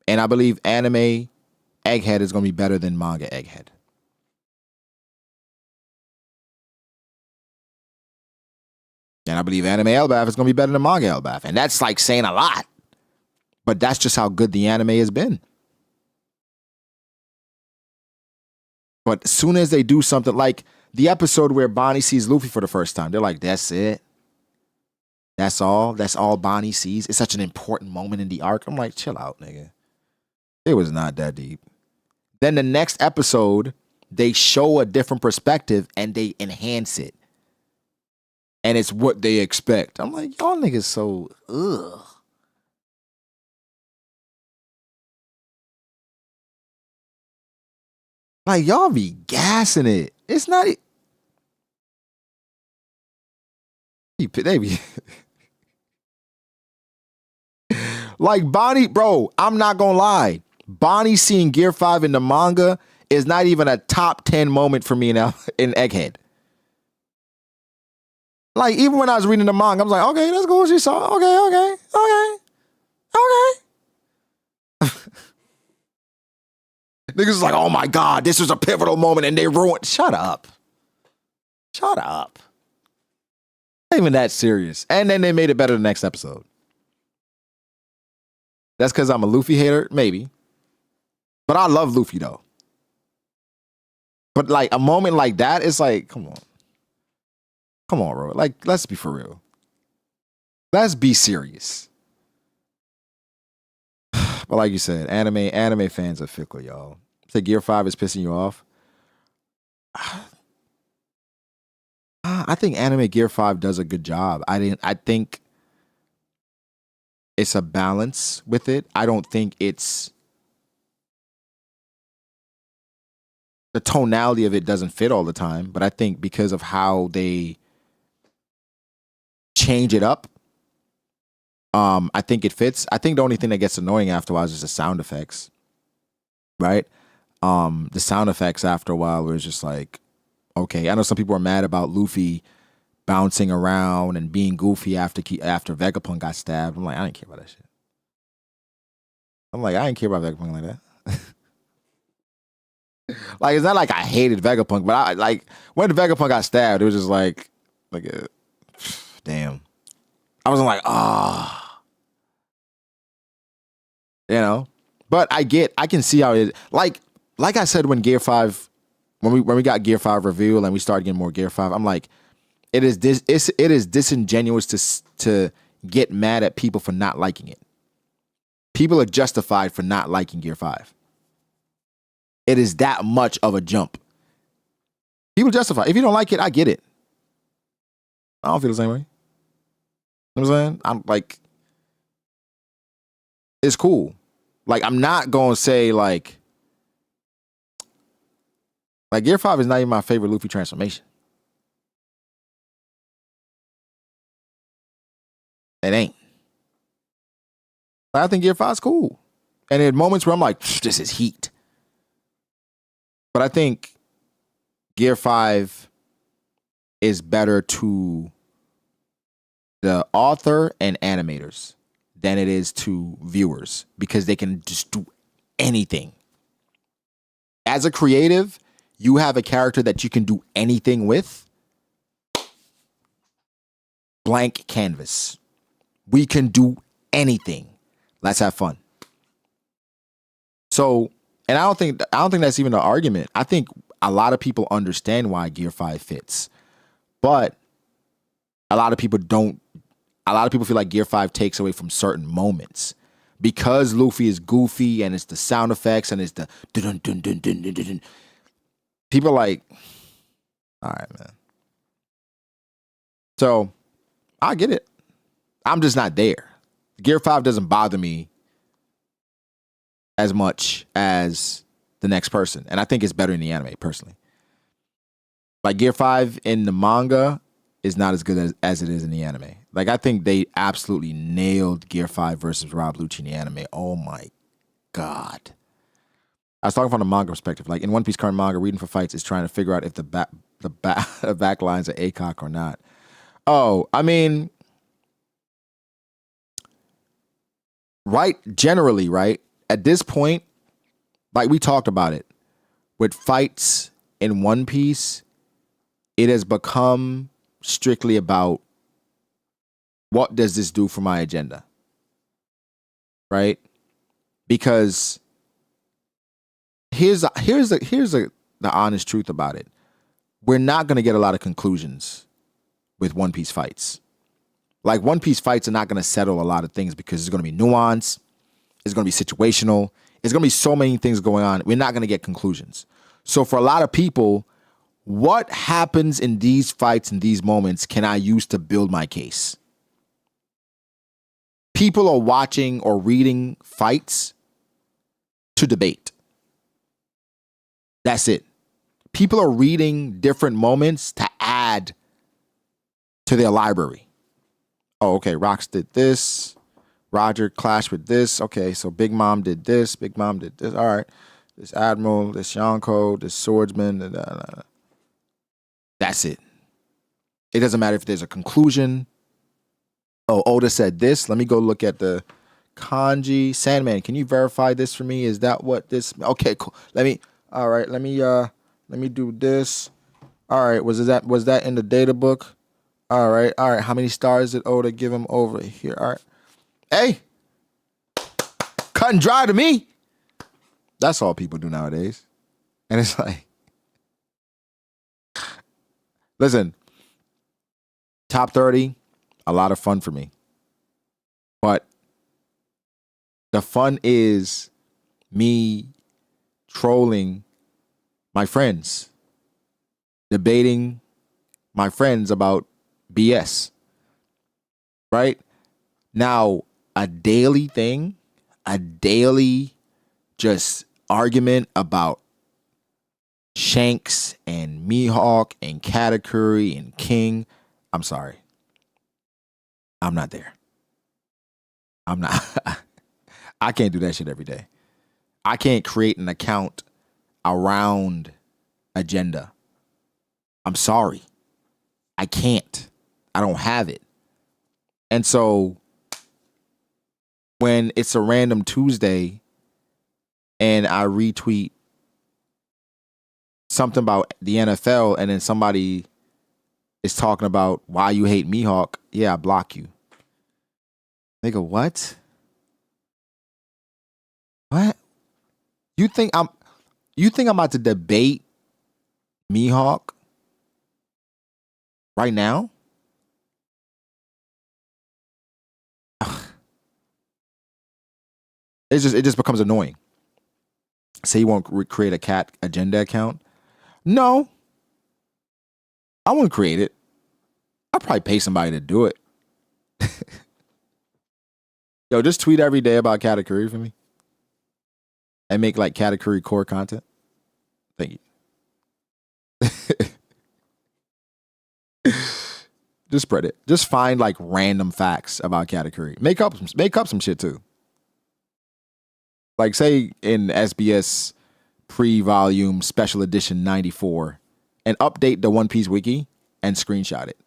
And I believe anime Egghead is going to be better than manga Egghead. And I believe anime Elbaf is going to be better than manga Elbaf. And that's like saying a lot. But that's just how good the anime has been. But as soon as they do something like the episode where Bonnie sees Luffy for the first time, they're like, that's it. That's all. That's all Bonnie sees. It's such an important moment in the arc. I'm like, chill out, nigga. It was not that deep. Then the next episode, they show a different perspective and they enhance it. And it's what they expect. I'm like, y'all niggas so, ugh. Like, y'all be gassing it. It's not, they be, like Bonnie, bro, I'm not gonna lie. Bonnie seeing Gear 5 in the manga is not even a top 10 moment for me in Egghead. Like, even when I was reading the manga, I was like, okay, that's cool. She saw. Okay. Niggas is like, oh my God, this was a pivotal moment and they ruined. Shut up. Not even that serious. And then they made it better the next episode. That's because I'm a Luffy hater? Maybe. But I love Luffy though. But like a moment like that, it's like, come on. Come on, bro. Like, let's be for real. Let's be serious. But like you said, anime fans are fickle, y'all. Say Gear 5 is pissing you off. I think anime Gear 5 does a good job. I think it's a balance with it. I don't think it's the tonality of it doesn't fit all the time, but I think because of how they change it up, I think it fits. I think the only thing that gets annoying after a while is just the sound effects, right? The sound effects after a while were just like, okay. I know some people are mad about Luffy bouncing around and being goofy after Vegapunk got stabbed. I'm like, I didn't care about that shit. I didn't care about Vegapunk like that. Like, it's not like I hated Vegapunk, but I like when Vegapunk got stabbed, it was just like damn. I wasn't like, you know. But I can see how it like I said when Gear 5, when we got Gear 5 revealed and we started getting more Gear 5, I'm like, it is disingenuous to get mad at people for not liking it. People are justified for not liking Gear 5. It is that much of a jump. People justify. If you don't like it, I get it. I don't feel the same way. You know what I'm saying? I'm like, it's cool. Like, I'm not going to say like Gear 5 is not even my favorite Luffy transformation. It ain't. But I think Gear 5 is cool. And in moments where I'm like, this is heat. But I think Gear 5 is better to the author and animators than it is to viewers because they can just do anything. As a creative, you have a character that you can do anything with. Blank canvas. We can do anything. Let's have fun. So, and I don't think that's even an argument. I think a lot of people understand why Gear 5 fits. But a lot of people don't. A lot of people feel like Gear 5 takes away from certain moments. Because Luffy is goofy and it's the sound effects and it's the dun dun dun dun dun dun. People are like, all right, man. So, I get it. I'm just not there. Gear 5 doesn't bother me as much as the next person. And I think it's better in the anime, personally. Like, Gear 5 in the manga is not as good as it is in the anime. Like, I think they absolutely nailed Gear 5 versus Rob Lucci in the anime. Oh, my God. I was talking from the manga perspective. Like, in One Piece current manga, reading for fights is trying to figure out if the back lines are ACOG or not. Oh, I mean, right, generally, right? At this point, like we talked about it, with fights in One Piece, it has become strictly about what does this do for my agenda, right? Because here's the honest truth about it. We're not going to get a lot of conclusions with One Piece fights. Like, One Piece fights are not going to settle a lot of things because it's going to be nuance, it's going to be situational, it's going to be so many things going on. We're not going to get conclusions. So for a lot of people, what happens in these fights, in these moments, can I use to build my case? People are watching or reading fights to debate. That's it. People are reading different moments to add to their library. Oh, okay, Rox did this. Roger clashed with this. Okay, so Big Mom did this. Big Mom did this. All right. This Admiral, this Yonko, this Swordsman. That's it. It doesn't matter if there's a conclusion. Oh, Oda said this. Let me go look at the kanji. Sandman, can you verify this for me? Is that what this? Okay, cool. Let me do this. All right, was that in the data book? All right. How many stars did Oda give him over here? All right. Hey, cut and dry to me. That's all people do nowadays. And it's like, listen, top 30, a lot of fun for me. But the fun is me trolling my friends, debating my friends about BS. Right? Now, a daily thing, a daily just argument about Shanks and Mihawk and Katakuri and King. I'm sorry. I'm not there. I'm not. I can't do that shit every day. I can't create an account around agenda. I'm sorry. I can't. I don't have it. And so when it's a random Tuesday and I retweet something about the NFL and then somebody is talking about why you hate Mihawk, yeah, I block you. Nigga, what? What? You think I'm about to debate Mihawk right now? It just becomes annoying. Say you won't create a cat agenda account. No, I won't create it. I'll probably pay somebody to do it. Yo, just tweet every day about Katakuri for me. And make like Katakuri core content. Thank you. Just spread it. Just find like random facts about Katakuri. Make up some shit too. Like say in SBS pre-volume special edition 94 and update the One Piece wiki and screenshot it.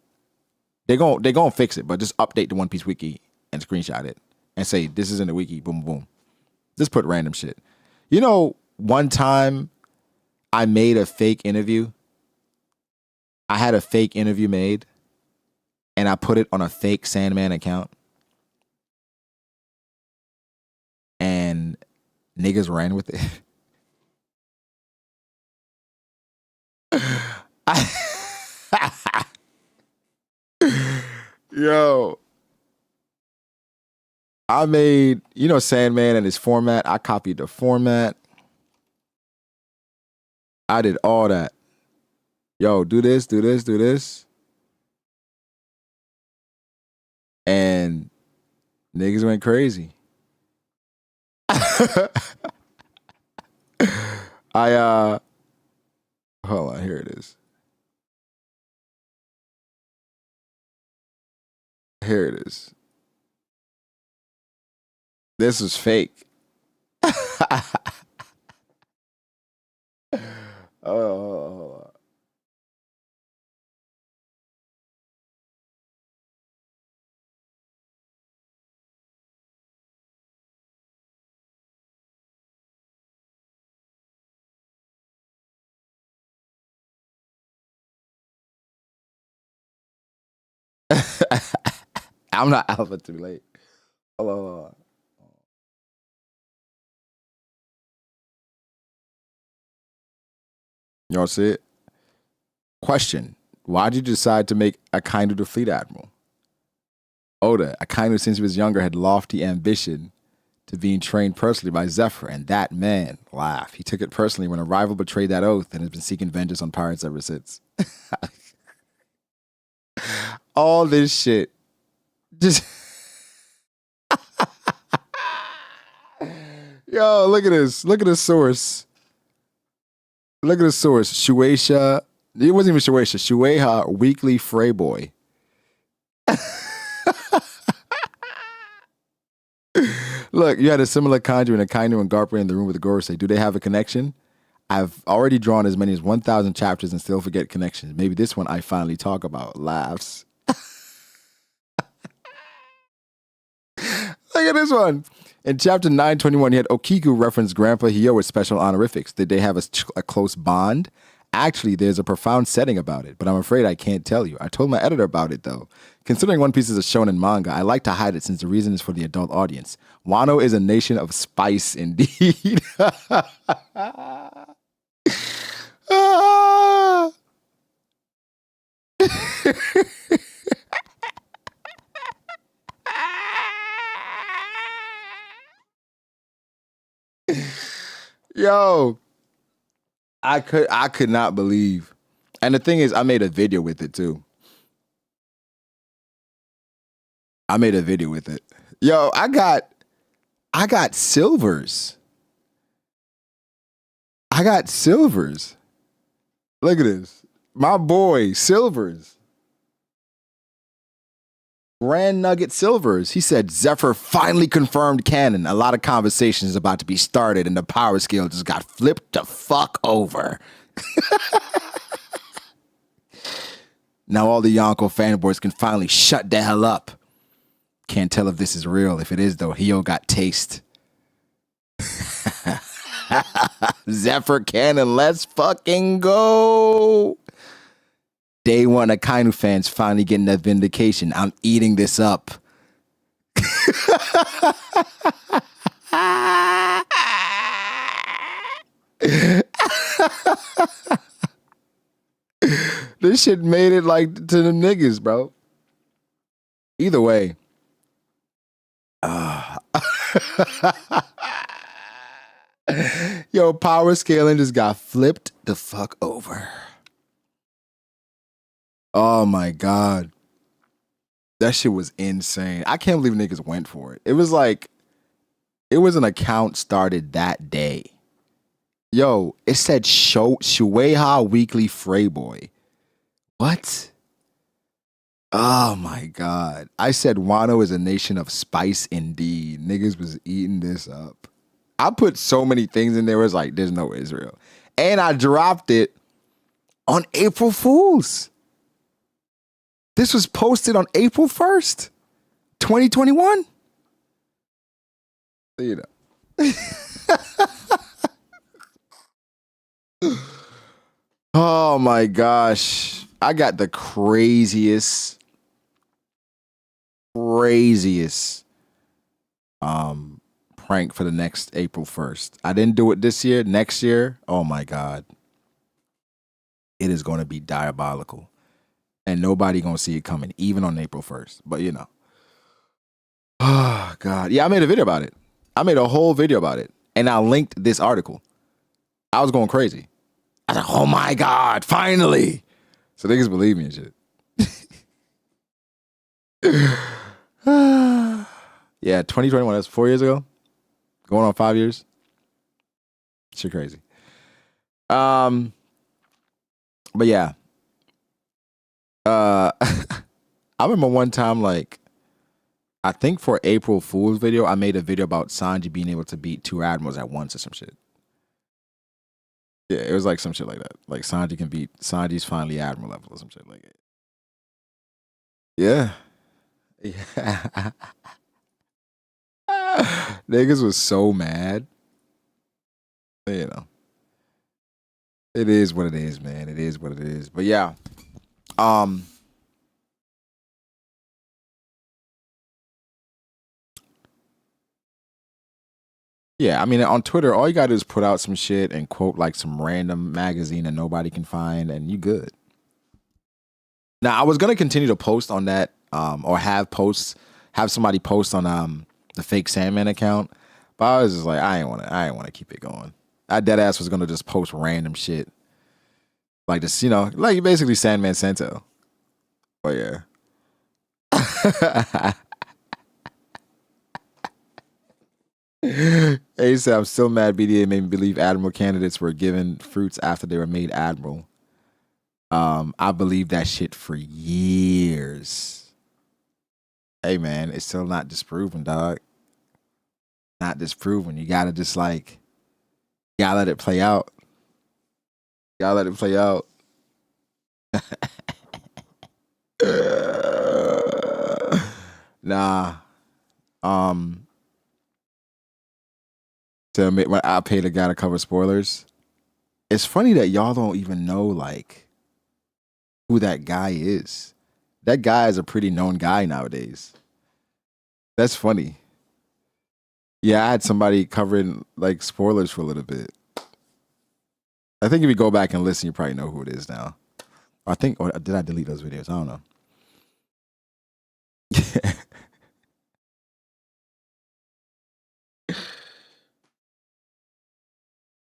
They're gonna fix it, but just update the One Piece wiki and screenshot it and say this is in the wiki, boom, boom. Just put random shit. You know, one time I made a fake interview. I had a fake interview made and I put it on a fake Sandman account. And niggas ran with it. Yo. I made, Sandman and his format. I copied the format. I did all that. Yo, do this. And niggas went crazy. Hold on, here it is. Here it is. This is fake. Hold on. I'm not alpha too late. Hold on. Y'all see it? Question. Why did you decide to make Akainu the fleet admiral? Oda, Akainu since he was younger had lofty ambition to being trained personally by Zephyr, and that man, laugh. He took it personally when a rival betrayed that oath and has been seeking vengeance on pirates ever since. All this shit. Just yo, look at this. Look at the source. Look at the source. Shueisha. It wasn't even Shueisha. Shueisha Weekly Freyboy. Look, you had a similar conjuring, Akainu and Garpa in the room with the Gorosei. Do they have a connection? I've already drawn as many as 1,000 chapters and still forget connections. Maybe this one I finally talk about. Laughs. Look at this one. In chapter 921, you had Okiku reference Grandpa Hio with special honorifics. Did they have a close bond? Actually, there's a profound setting about it, but I'm afraid I can't tell you. I told my editor about it, though. Considering One Piece is a shonen manga, I like to hide it since the reason is for the adult audience. Wano is a nation of spice, indeed. Yo, I could not believe. And the thing is, I made a video with it too. I made a video with it. Yo, I got silvers. I got silvers. Look at this. My boy, silvers. Grand Nugget Silvers. He said, Zephyr finally confirmed canon. A lot of conversations about to be started, and the power scale just got flipped the fuck over. Now all the Yonko fanboys can finally shut the hell up. Can't tell if this is real. If it is, though, Hio got taste. Zephyr canon, let's fucking go. Day one, Akainu fans finally getting that vindication. I'm eating this up. This shit made it like to the niggas, bro. Either way. Yo, power scaling just got flipped the fuck over. Oh my God. That shit was insane. I can't believe niggas went for it. It was like, it was an account started that day. Yo, it said Shueha Weekly Freyboy. What? Oh my God. I said Wano is a nation of spice indeed. Niggas was eating this up. I put so many things in there. It was like, there's no Israel. And I dropped it on April Fool's. This was posted on April 1st, 2021. You know. Oh my gosh. I got the craziest prank for the next April 1st. I didn't do it this year. Next year, oh my God. It is going to be diabolical. And nobody gonna see it coming, even on April 1st. But you know. Oh God. Yeah, I made a video about it. I made a whole video about it. And I linked this article. I was going crazy. I was like, oh my God, finally. So niggas believe me and shit. Yeah, 2021, that's 4 years ago. Going on 5 years. Shit crazy. But yeah. I remember one time, like, I think for April Fool's video, I made a video about Sanji being able to beat 2 admirals at once or some shit. Yeah, it was like some shit like that. Like Sanji's finally admiral level or some shit like it. Yeah. Yeah. Niggas was so mad. You know. It is what it is, man. It is what it is. But yeah. Yeah, I mean, on Twitter, all you gotta do is put out some shit and quote like some random magazine that nobody can find, and you good. Now, I was gonna continue to post on that, or have somebody post on the fake Sandman account, but I was just like, I ain't wanna keep it going. I deadass was gonna just post random shit, like this, you know, like basically Sandman Sento. But yeah. He said, I'm still mad BDA made me believe admiral candidates were given fruits after they were made admiral. I believed that shit for years. Hey man, it's still not disproven, dog. Not disproven. You gotta just like, you gotta let it play out. Gotta let it play out. Nah. To admit when I paid a guy to cover spoilers. It's funny that y'all don't even know like who that guy is. That guy is a pretty known guy nowadays. That's funny. Yeah, I had somebody covering like spoilers for a little bit. I think if you go back and listen, you probably know who it is now. I think, or did I delete those videos? I don't know.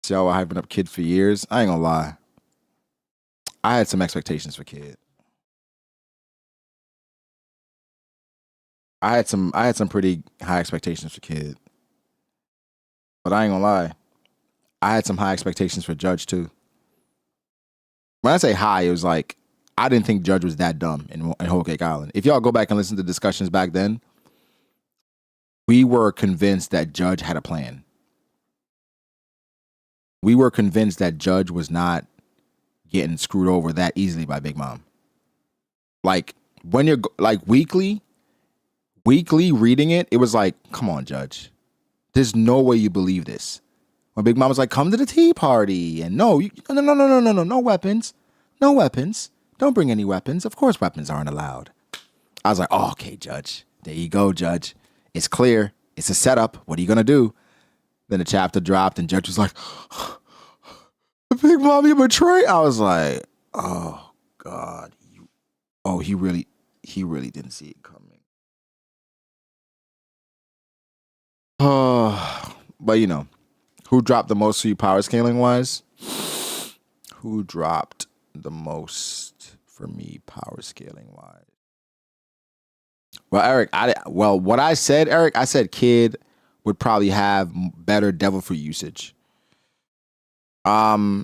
Y'all were hyping up Kid for years. I ain't gonna lie. I had some expectations for Kid. I had some pretty high expectations for Kid. But I ain't gonna lie. I had some high expectations for Judge too. When I say high, it was like I didn't think Judge was that dumb in Whole Cake Island. If y'all go back and listen to discussions back then, we were convinced that Judge had a plan. We were convinced that Judge was not getting screwed over that easily by Big Mom. Like when you're like weekly reading it, it was like, come on, Judge. There's no way you believe this. When Big Mom was like, come to the tea party. And no, no weapons. No weapons. Don't bring any weapons. Of course weapons aren't allowed. I was like, oh, okay, Judge. There you go, Judge. It's clear. It's a setup. What are you going to do? Then the chapter dropped and Judge was like, Big Mom, you betrayed. I was like, oh, God. He really didn't see it coming. But you know, who dropped the most for you power scaling wise? Who dropped the most for me power scaling wise? Well, Eric, what I said, Eric, I said Kid would probably have better devil fruit usage. Power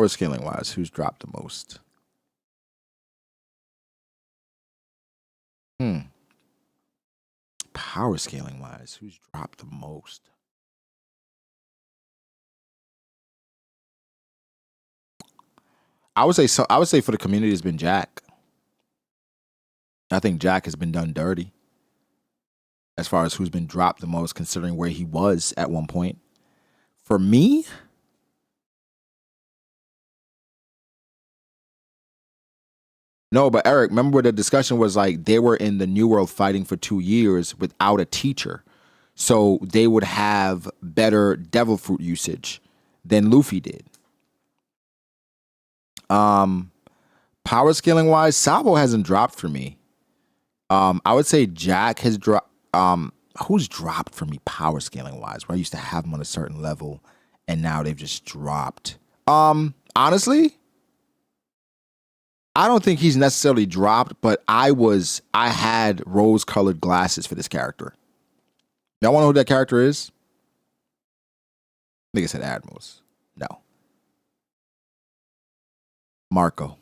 scaling wise, who's dropped the most? Power scaling wise, who's dropped the most? I would say for the community has been Jack. I think Jack has been done dirty as far as who's been dropped the most, considering where he was at one point. For me, no, but Eric, remember the discussion was like they were in the New World fighting for 2 years without a teacher. So they would have better devil fruit usage than Luffy did. Power scaling wise, Sabo hasn't dropped for me. I would say Jack has dropped. Who's dropped for me power scaling wise? Where I used to have them on a certain level, and now they've just dropped. Honestly, I don't think he's necessarily dropped, but I had rose-colored glasses for this character. Y'all want to know who that character is? I think I said Admirals. No. Marco.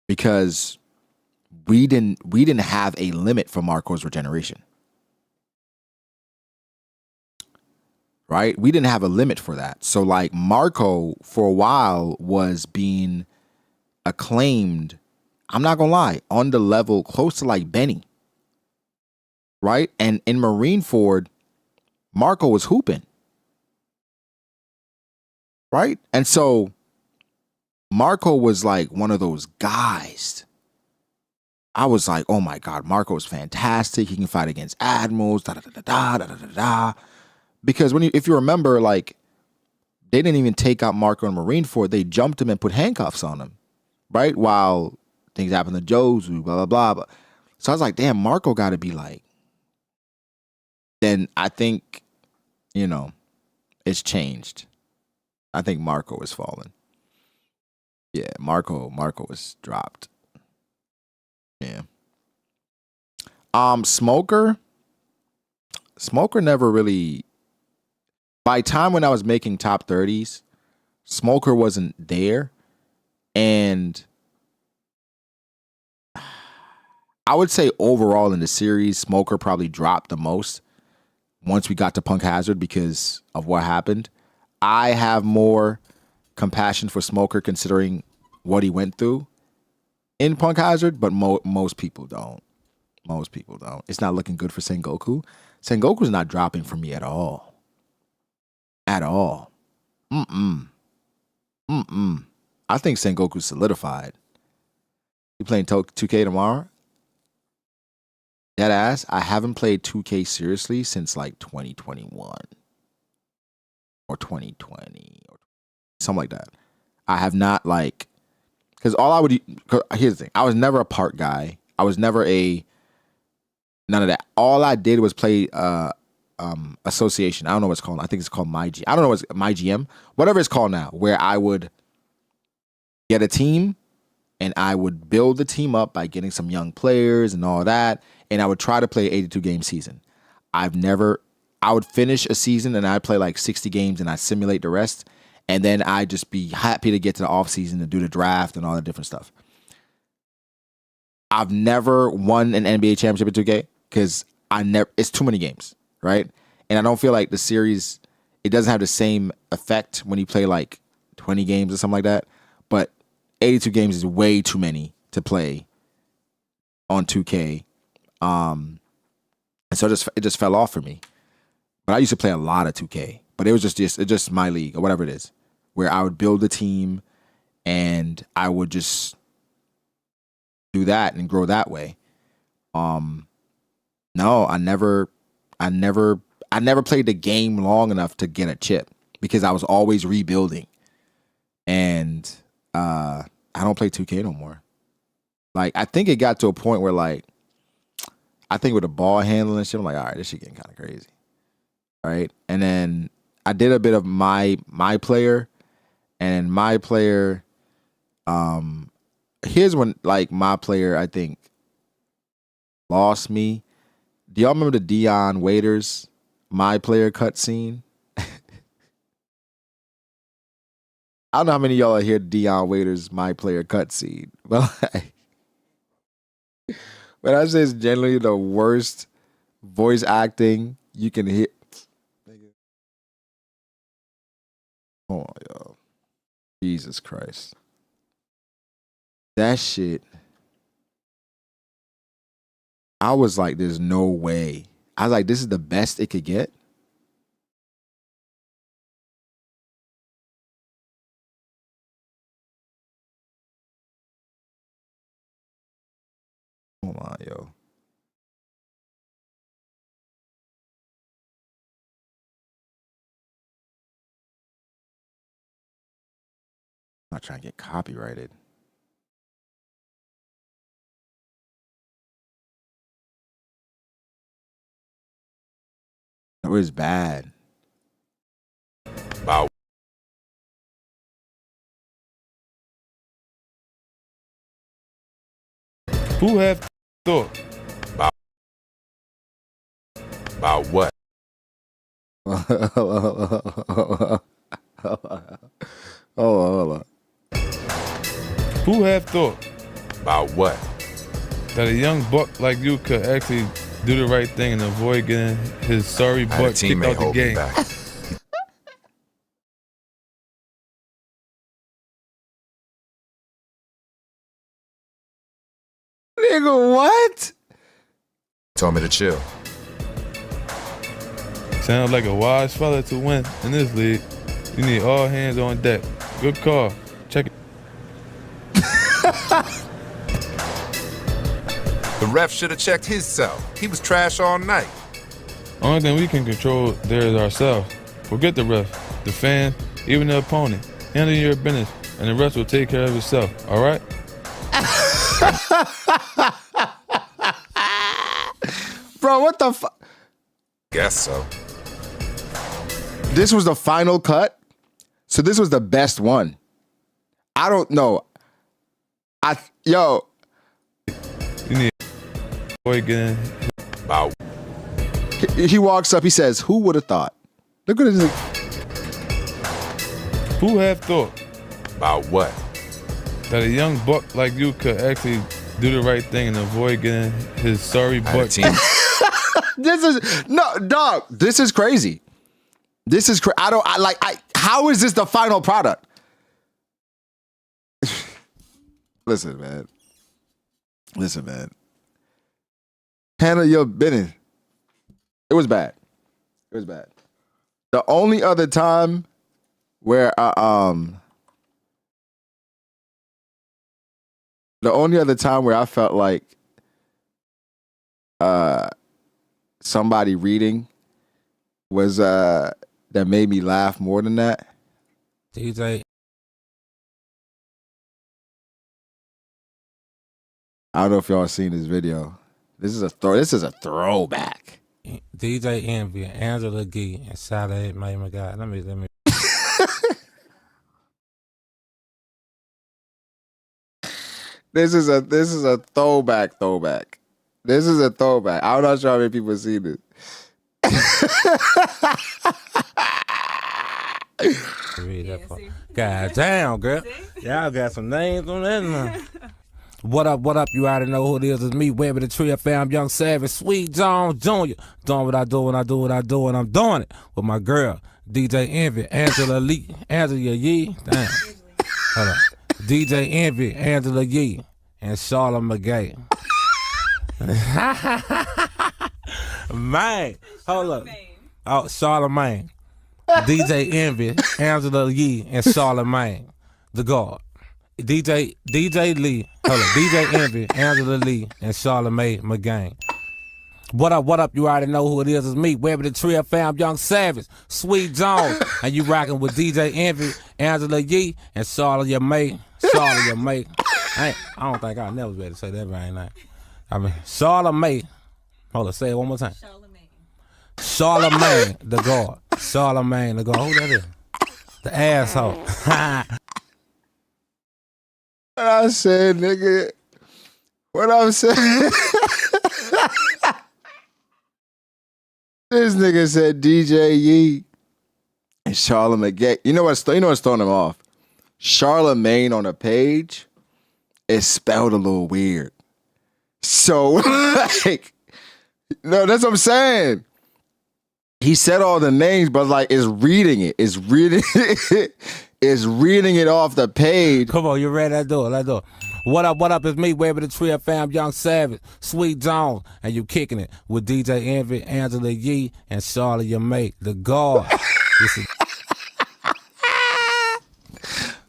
Because we didn't have a limit for Marco's regeneration. Right? We didn't have a limit for that. So like Marco for a while was being acclaimed, I'm not gonna lie, on the level close to like Benny. Right? And in Marineford, Marco was hooping. Right? And so Marco was like one of those guys. I was like, oh my God, Marco is fantastic. He can fight against admirals, da da da da da da da da. Because if you remember, like, they didn't even take out Marco in Marineford. They jumped him and put handcuffs on him, right? While things happened to Jozu, blah, blah, blah. So I was like, damn, Marco got to be like. Then I think, it's changed. I think Marco has fallen. Yeah, Marco was dropped. Yeah. Smoker never really. By time when I was making top 30s, Smoker wasn't there. And I would say overall in the series, Smoker probably dropped the most. once we got to Punk Hazard because of what happened. I have more compassion for Smoker considering what he went through in Punk Hazard, but most people don't. Most people don't. It's not looking good for Sengoku. Sengoku's not dropping for me at all. At all. I think Sengoku's solidified. You playing 2K tomorrow? Dead ass. I haven't played 2K seriously since like 2021 or 2020 or something like that. I have not like, because all I would, here's the thing. I was never a part guy. I was never none of that. All I did was play association. I don't know what it's called. I think it's called MyG. I don't know what's MyGM. Whatever it's called now, where I would get a team and I would build the team up by getting some young players and all that. And I would try to play 82 game season. I would finish a season and I'd play like 60 games and I'd simulate the rest. And then I'd just be happy to get to the off season and do the draft and all that different stuff. I've never won an NBA championship in 2K because it's too many games, right? And I don't feel like the series, it doesn't have the same effect when you play like 20 games or something like that. But 82 games is way too many to play on 2K. And so it just fell off for me. But I used to play a lot of 2K. But it was just my league or whatever it is, where I would build a team and I would just do that and grow that way. No, I never played the game long enough to get a chip because I was always rebuilding. And I don't play 2K no more. Like, I think it got to a point where, like, I think with the ball handling and shit, I'm like, all right, this shit getting kind of crazy. All right. And then I did a bit of my player, and my player, here's when, like, my player, I think, lost me. Do y'all remember the Dion Waiters my player cutscene? I don't know how many of y'all are here Dion Waiters my player cutscene. But I say it's generally the worst voice acting you can hear. Oh, yo. Jesus Christ. That shit. I was like, there's no way. I was like, this is the best it could get. Hold on, yo. I'm not trying to get copyrighted. It was bad. Wow. Who have thought? About what? Hold on. Who have thought? About what? That a young buck like you could actually do the right thing and avoid getting his sorry butt kicked out the game. Nigga, what? Told me to chill. Sounds like a wise fella to win in this league. You need all hands on deck. Good call. Check it. The ref should have checked his self. He was trash all night. Only thing we can control there is ourselves. Forget the ref, the fan, even the opponent. Handle your business, and the rest will take care of itself. All right? Bro, what the fuck? Guess so. This was the final cut? So this was the best one. I don't know. Yo. You need boy getting About He walks up, he says, who would have thought? Look at this. Who have thought? About what? That a young buck like you could actually do the right thing and avoid getting his sorry butt. This is no dog. This is crazy. This is how is this the final product? Listen, man. Handle your business. It was bad. The only other time where I felt like somebody reading was that made me laugh more than that. DJ. I don't know if y'all seen this video. This is a throwback. DJ Envy, Angela Gee, and Salad May my God. Let me. This is a throwback. This is a throwback. I'm not sure how many people see this. God damn, girl. Y'all got some names on that now. What up? You already know who it is. It's me, Webber the Tree fam, Young Savage, Sweet John Jr. Doing what I do, and I'm doing it with my girl, DJ Envy, Angela Yee. Damn. Hold on. DJ Envy, Angela Yee, and Charlotte McGay. Man, hold up. Oh, Charlemagne. DJ Envy, Angela Yee, and Charlemagne, the God. DJ Lee, hold up. DJ Envy, Angela Lee, and Charlemagne McGain. What up? You already know who it is. It's me, Webber the Tree fam, Young Savage, Sweet Jones, and you rocking with DJ Envy, Angela Yee, and Charlotte May. I don't think I'll never be able to say that right now. I mean, Charlemagne. Hold on, say it one more time. Charlemagne, the God. Charlemagne, the God. Who that is? The asshole. What I said, nigga. What I'm saying. This nigga said DJ Yee and Charlemagne. You know what's throwing him off? Charlemagne on a page is spelled a little weird. So, like, no, that's what I'm saying. He said all the names, but like, it's reading it. It's reading it off the page. Come on, you ready? Let's do it. What up? It's me, Webber the Tree fam, Young Savage, Sweet Jones, and you kicking it with DJ Envy, Angela Yee, and Charlotte your mate, the God.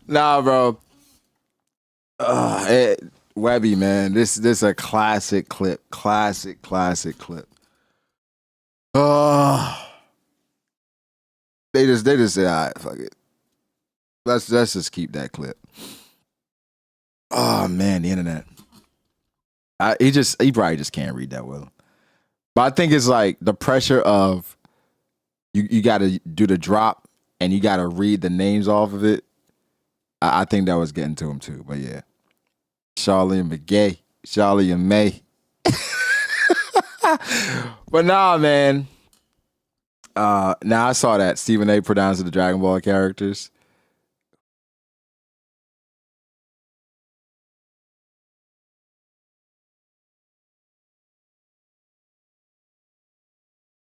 Nah, bro. Webby, man, this is a classic clip. Classic clip. They just said, all right, fuck it. Let's just keep that clip. Oh man, the internet. He probably just can't read that well. But I think it's like the pressure of you got to do the drop and you got to read the names off of it. I think that was getting to him too. But yeah, Charlie and May. But nah, man. Now I saw that Stephen A. pronounced the Dragon Ball characters.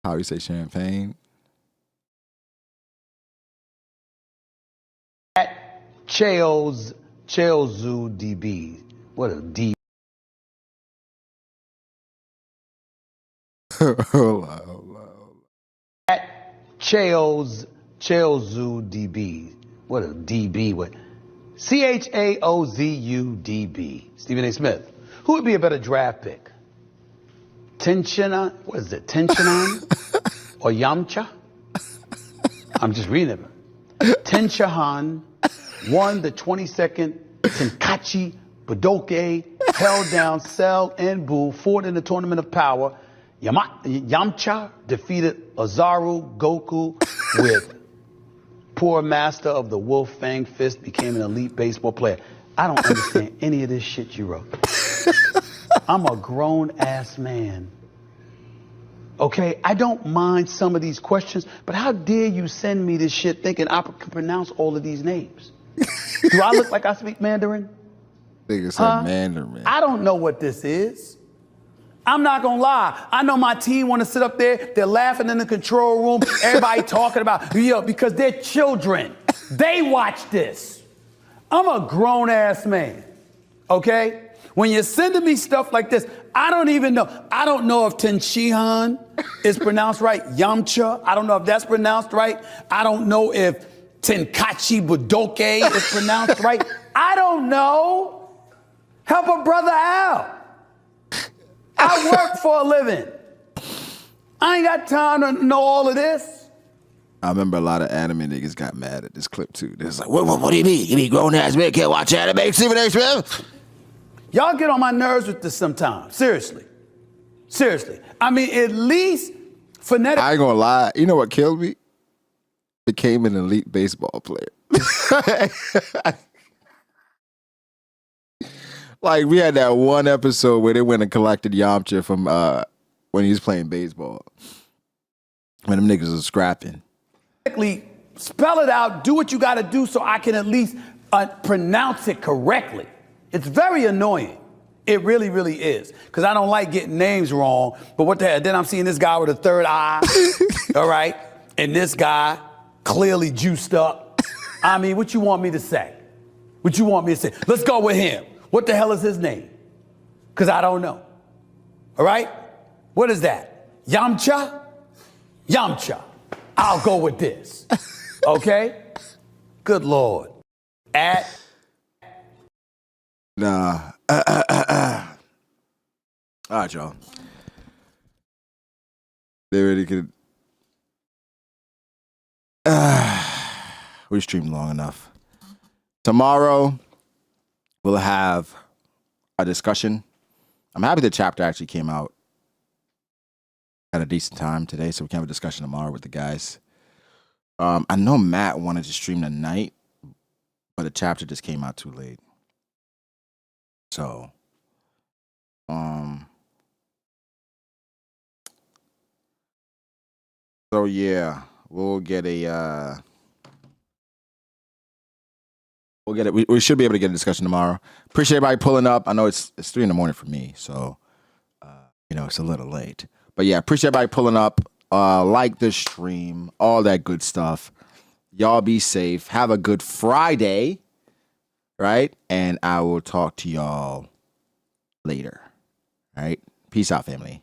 How you say champagne? Cheozu DB. What a D. Hold on. Cheozu DB. What a DB. What? CHAOZU DB. Stephen A. Smith. Who would be a better draft pick? Tensionon? What is it? Tensionon? Or Yamcha? I'm just reading it. Tenshinhan won the 22nd Tenkaichi Budokai, held down Cell and Buu, fought in the Tournament of Power. Yamcha defeated Ozaru Goku with poor master of the Wolf Fang Fist, became an elite baseball player. I don't understand any of this shit you wrote. I'm a grown-ass man. Okay, I don't mind some of these questions, but how dare you send me this shit thinking I can pronounce all of these names? Do I look like I speak Mandarin? Nigga said Mandarin. I don't know what this is. I'm not gonna lie. I know my team want to sit up there. They're laughing in the control room. Everybody talking about, because they're children. They watch this. I'm a grown ass man. Okay? When you're sending me stuff like this, I don't even know. I don't know if Tenshinhan is pronounced right. Yamcha. I don't know if that's pronounced right. I don't know if Tenkachi Budoke is pronounced right. I don't know. Help a brother out. I work for a living. I ain't got time to know all of this. I remember a lot of anime niggas got mad at this clip too. They're like, what do you mean? You mean grown ass men can't watch anime? Stephen A. Smith? Y'all get on my nerves with this sometimes. Seriously. I mean, at least phonetic. I ain't gonna lie. You know what killed me? Became an elite baseball player. Like, we had that one episode where they went and collected Yamcha from when he was playing baseball. When them niggas was scrapping. Spell it out, do what you gotta do so I can at least pronounce it correctly. It's very annoying. It really, really is. Because I don't like getting names wrong. But what the hell? Then I'm seeing this guy with a third eye. All right? And this guy clearly juiced up. I mean, what you want me to say? Let's go with him. What the hell is his name? Because I don't know. All right? What is that? Yamcha? I'll go with this. Okay? Good Lord. Nah. All right, y'all. They really could. We streamed long enough. Tomorrow, we'll have a discussion. I'm happy the chapter actually came out at a decent time today, so we can have a discussion tomorrow with the guys. I know Matt wanted to stream tonight, but the chapter just came out too late. So, yeah, we'll get a, we should be able to get a discussion tomorrow. Appreciate everybody pulling up. I know it's 3 a.m. for me, so, it's a little late. But yeah, appreciate everybody pulling up. Like the stream, all that good stuff. Y'all be safe. Have a good Friday, right? And I will talk to y'all later. All right? Peace out, family.